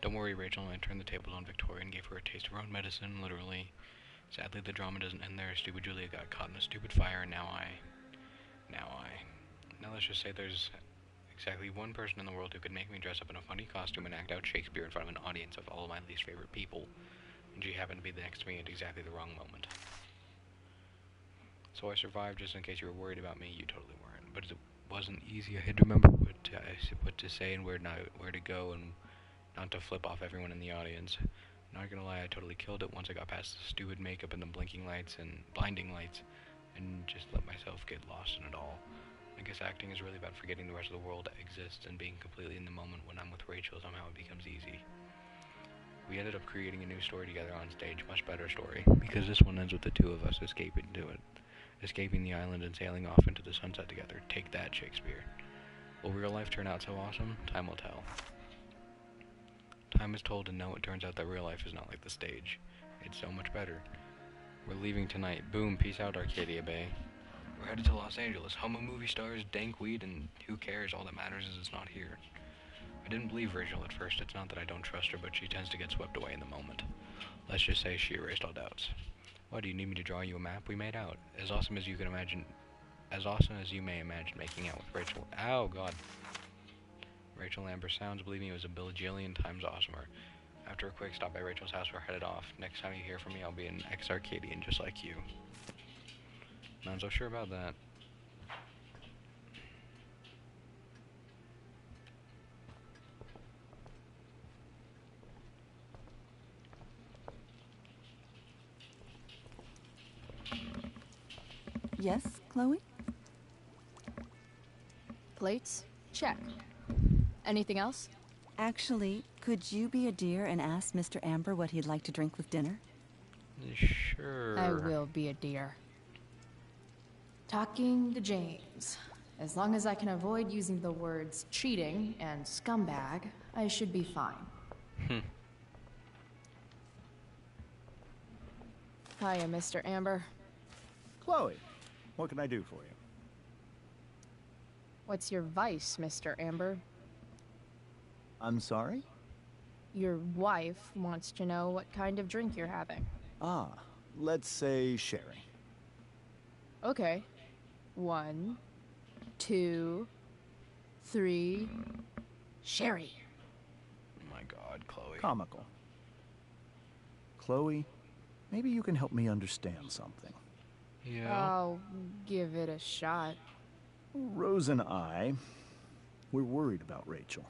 Don't worry, Rachel. I turned the tables on Victoria and gave her a taste of her own medicine, literally. Sadly, the drama doesn't end there. Stupid Julia got caught in a stupid fire, and now let's just say there's exactly one person in the world who could make me dress up in a funny costume and act out Shakespeare in front of an audience of all of my least favorite people, and she happened to be next to me at exactly the wrong moment. So I survived. Just in case you were worried about me, you totally weren't. But it wasn't easy. I had to remember what to say and where to go, and not to flip off everyone in the audience. Not gonna lie, I totally killed it once I got past the stupid makeup and the blinking lights and blinding lights, and just let myself get lost in it all. I guess acting is really about forgetting the rest of the world exists and being completely in the moment. When I'm with Rachel, somehow it becomes easy. We ended up creating a new story together on stage, much better story, because this one ends with the two of us escaping the island and sailing off into the sunset together. Take that, Shakespeare. Will real life turn out so awesome? Time will tell. Time is told, and no, it turns out that real life is not like the stage. It's so much better. We're leaving tonight. Boom, peace out, Arcadia Bay. We're headed to Los Angeles, home of movie stars, dank weed, and who cares? All that matters is it's not here. I didn't believe Rachel at first. It's not that I don't trust her, but she tends to get swept away in the moment. Let's just say she erased all doubts. Why do you need me to draw you a map we made out? As awesome as you may imagine making out with Rachel. Ow, God. Rachel Amber sounds, believe me, it was a bajillion times awesomer. After a quick stop by Rachel's house, we're headed off. Next time you hear from me, I'll be an ex-Arcadian just like you. Not so sure about that. Yes, Chloe? Plates? Check. Anything else? Actually, could you be a dear and ask Mr. Amber what he'd like to drink with dinner? Sure. I will be a dear. Talking to James. As long as I can avoid using the words cheating and scumbag, I should be fine. Hiya, Mr. Amber. Chloe, what can I do for you? What's your vice, Mr. Amber? I'm sorry? Your wife wants to know what kind of drink you're having. Ah, let's say sherry. Okay. 1, 2, 3. Sherry. Oh my God, Chloe. Comical. Chloe, maybe you can help me understand something. Yeah. I'll give it a shot. Rose and I, we're worried about Rachel.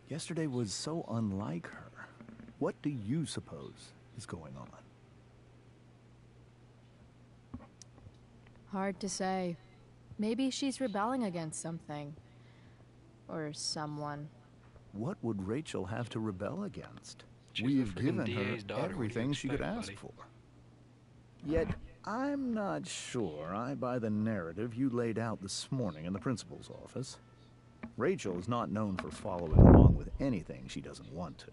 Yesterday was so unlike her. What do you suppose is going on? Hard to say. Maybe she's rebelling against something. Or someone. What would Rachel have to rebel against? She's We've the given freaking her DA's daughter. everything she could ask for. Yet, I'm not sure I buy the narrative you laid out this morning in the principal's office. Rachel is not known for following along with anything she doesn't want to.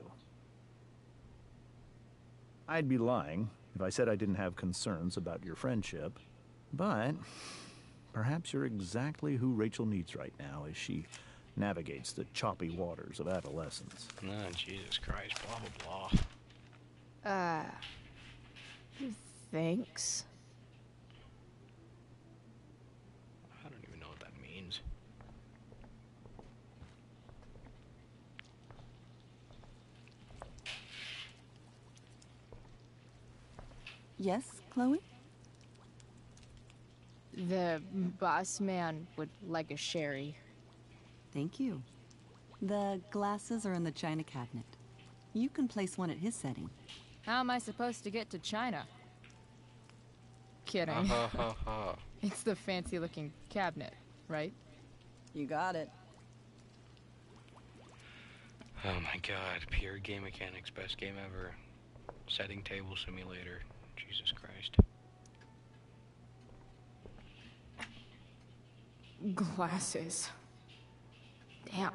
I'd be lying if I said I didn't have concerns about your friendship, but perhaps you're exactly who Rachel needs right now as she navigates the choppy waters of adolescence. Oh, Jesus Christ, blah, blah, blah. Thanks. I don't even know what that means. Yes, Chloe? The boss man would like a sherry. Thank you. The glasses are in the china cabinet. You can place one at his setting. How am I supposed to get to China? Kidding. Ha ha ha. It's the fancy-looking cabinet, right? You got it. Oh my God, pure game mechanics, best game ever. Setting table simulator. Jesus Christ. Glasses. Damn.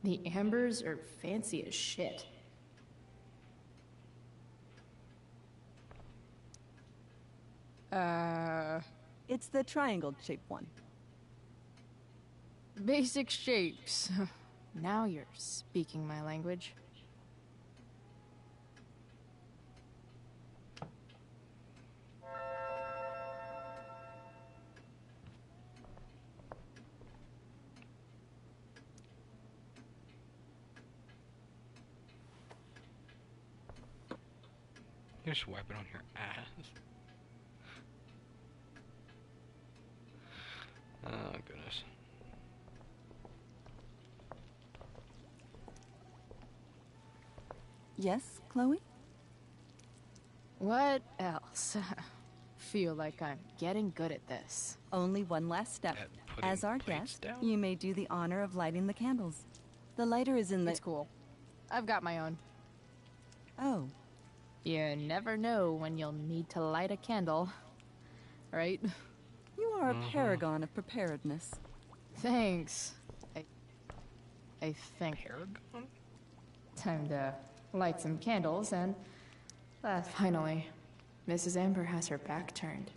The Ambers are fancy as shit. It's the triangle-shaped one. Basic shapes. Now you're speaking my language. You just wipe it on your ass. Oh, goodness. Yes, Chloe? What else? Feel like I'm getting good at this. Only one last step. As our guest, you may do the honor of lighting the candles. The lighter is in the... It's cool. I've got my own. Oh. You never know when you'll need to light a candle, right? You are a paragon of preparedness. Thanks. I think. Paragon? Time to light some candles and... finally, Mrs. Amber has her back turned.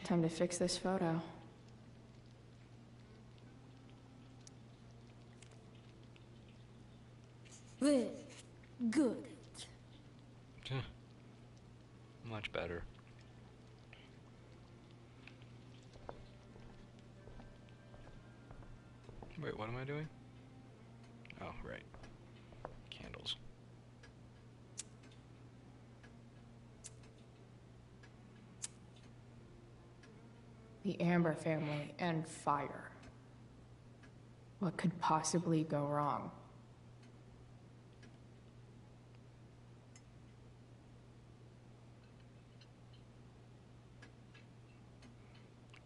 Time to fix this photo. Well, good. Much better. Wait, what am I doing? Oh, right. Candles. The Amber family and fire. What could possibly go wrong?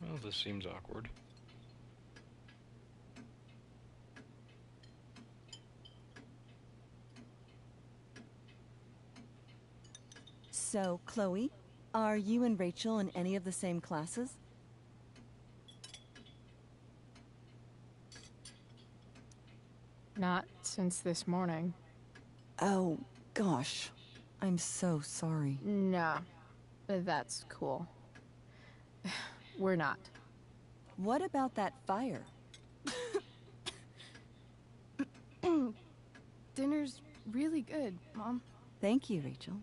Well, this seems awkward. So, Chloe, are you and Rachel in any of the same classes? Not since this morning. Oh, gosh. I'm so sorry. Nah, that's cool. We're not. What about that fire? Dinner's really good, Mom. Thank you, Rachel.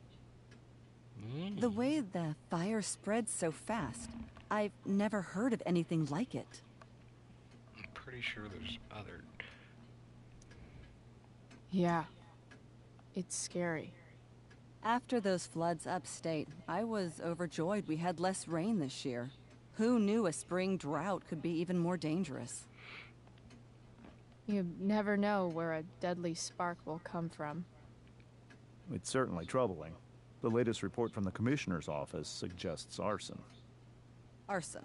The way the fire spreads so fast, I've never heard of anything like it. I'm pretty sure there's other... Yeah. It's scary. After those floods upstate, I was overjoyed we had less rain this year. Who knew a spring drought could be even more dangerous? You never know where a deadly spark will come from. It's certainly troubling. The latest report from the Commissioner's office suggests arson. Arson?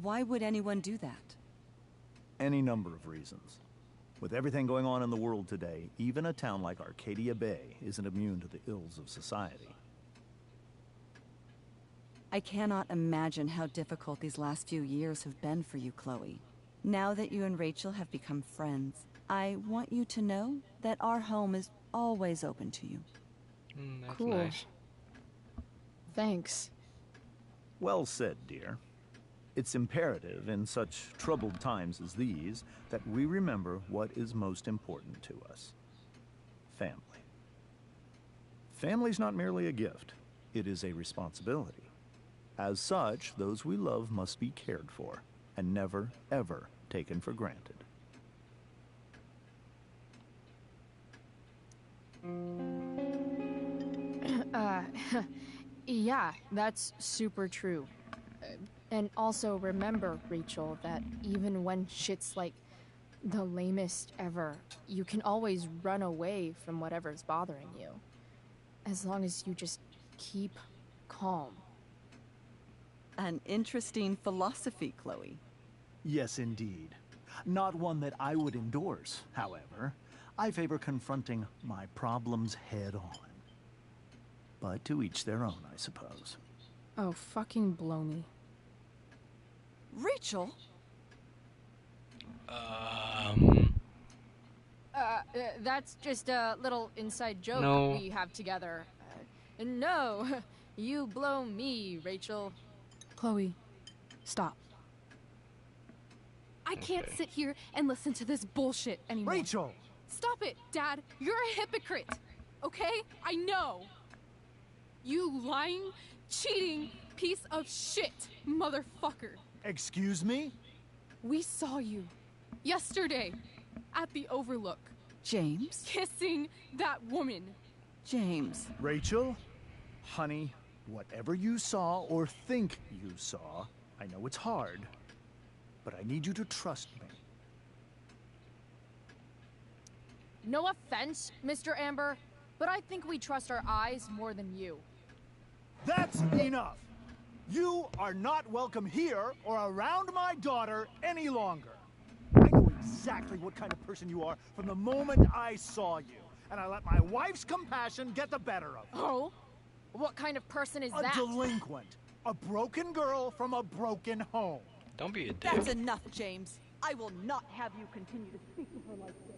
Why would anyone do that? Any number of reasons. With everything going on in the world today, even a town like Arcadia Bay isn't immune to the ills of society. I cannot imagine how difficult these last few years have been for you, Chloe. Now that you and Rachel have become friends, I want you to know that our home is always open to you. That's cool. nice. Thanks. Well said, dear. It's imperative in such troubled times as these that we remember what is most important to us. Family. Family's not merely a gift, it is a responsibility. As such, those we love must be cared for and never, ever taken for granted. Yeah, that's super true. And also remember, Rachel, that even when shit's like the lamest ever, you can always run away from whatever's bothering you. As long as you just keep calm. An interesting philosophy, Chloe. Yes, indeed. Not one that I would endorse, however. I favor confronting my problems head on. But to each their own, I suppose. Oh, fucking blow me. Rachel? That's just a little inside joke we have together. No, you blow me, Rachel. Chloe, stop. I can't sit here and listen to this bullshit anymore. Rachel! Stop it, Dad. You're a hypocrite. Okay? I know. You lying, cheating piece of shit, motherfucker. Excuse me? We saw you yesterday at the Overlook. James? Kissing that woman. James. Rachel? Honey, whatever you saw or think you saw, I know it's hard, but I need you to trust me. No offense, Mr. Amber, but I think we trust our eyes more than you. That's enough! You are not welcome here or around my daughter any longer. I know exactly what kind of person you are from the moment I saw you, and I let my wife's compassion get the better of me. Oh? What kind of person is that? A delinquent. A broken girl from a broken home. Don't be a dick. That's enough, James. I will not have you continue to speak to her like this.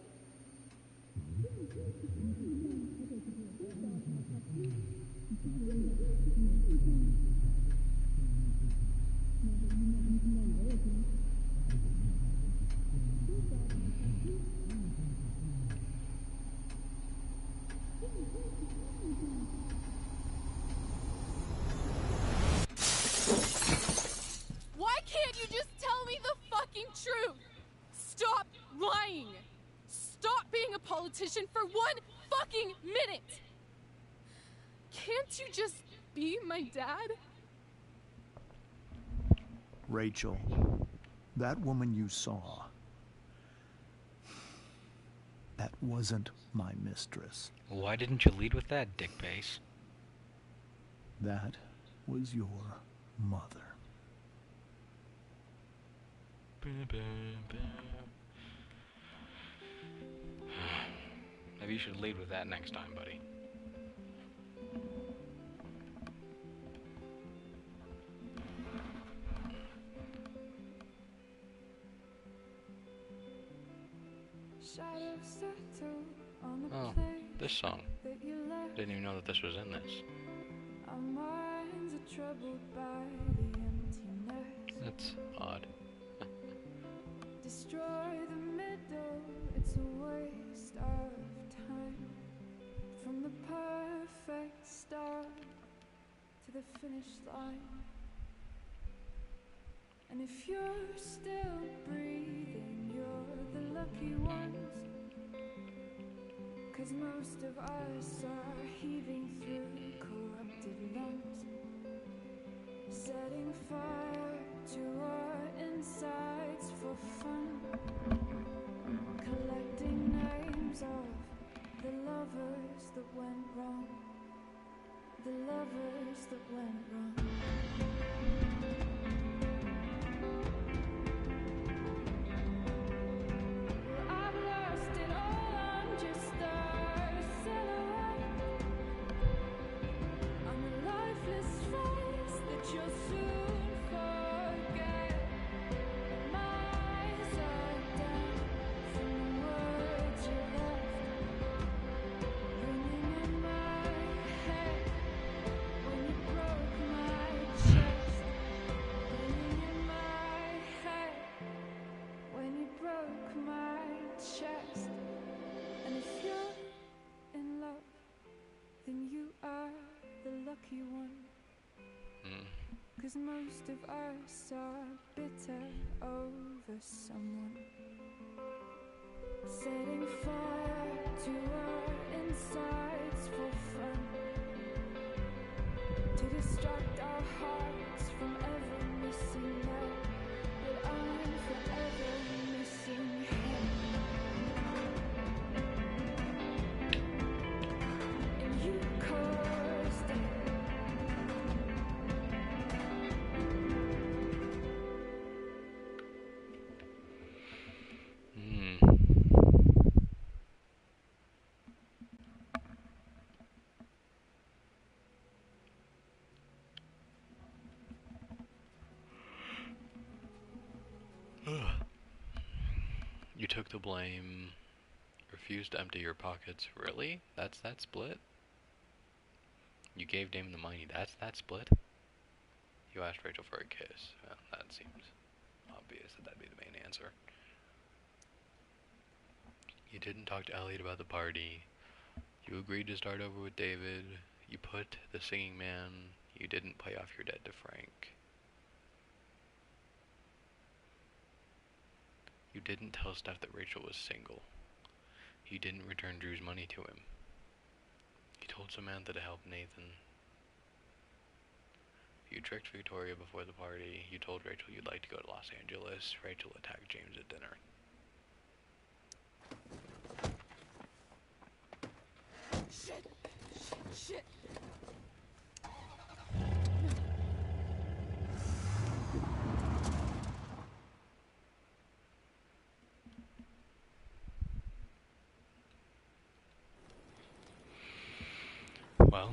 Why can't you just tell me the fucking truth? Stop lying. Stop being a politician for 1 fucking minute. Can't you just be my dad? Rachel, that woman you saw, that wasn't my mistress. Why didn't you lead with that, dick face? That was your mother. Maybe you should lead with that next time, buddy. Oh, this song. Didn't even know that this was in this. Our minds are troubled by the emptiness. That's odd. Destroy the middle, it's a waste of time. From the perfect start to the finish line. And if you're still breathing, you're the lucky ones. 'Cause most of us are heaving through corrupted lungs, setting fire to our insides for fun, collecting names of the lovers that went wrong, the lovers that went wrong. I've lost it all, I'm just a silhouette on the lifeless face that you'll soon forget. My eyes are down from the words you left, ringing in my head when you broke my chest, ringing in my head when you broke my chest. And if you're in love, then you are the lucky one. 'Cause most of us are bitter over someone, setting fire to our insides for fun, to distract our hearts from ever missing love. But I'm forever missing him. And you caused it. You took the blame, refused to empty your pockets. Really? That's that split? You gave Damon the money. That's that split? You asked Rachel for a kiss. Well, that seems obvious that that'd be the main answer. You didn't talk to Elliot about the party. You agreed to start over with David. You put the singing man. You didn't pay off your debt to Frank. You didn't tell Steph that Rachel was single. You didn't return Drew's money to him. You told Samantha to help Nathan. You tricked Victoria before the party. You told Rachel you'd like to go to Los Angeles. Rachel attacked James at dinner. Shit! Shit! Well,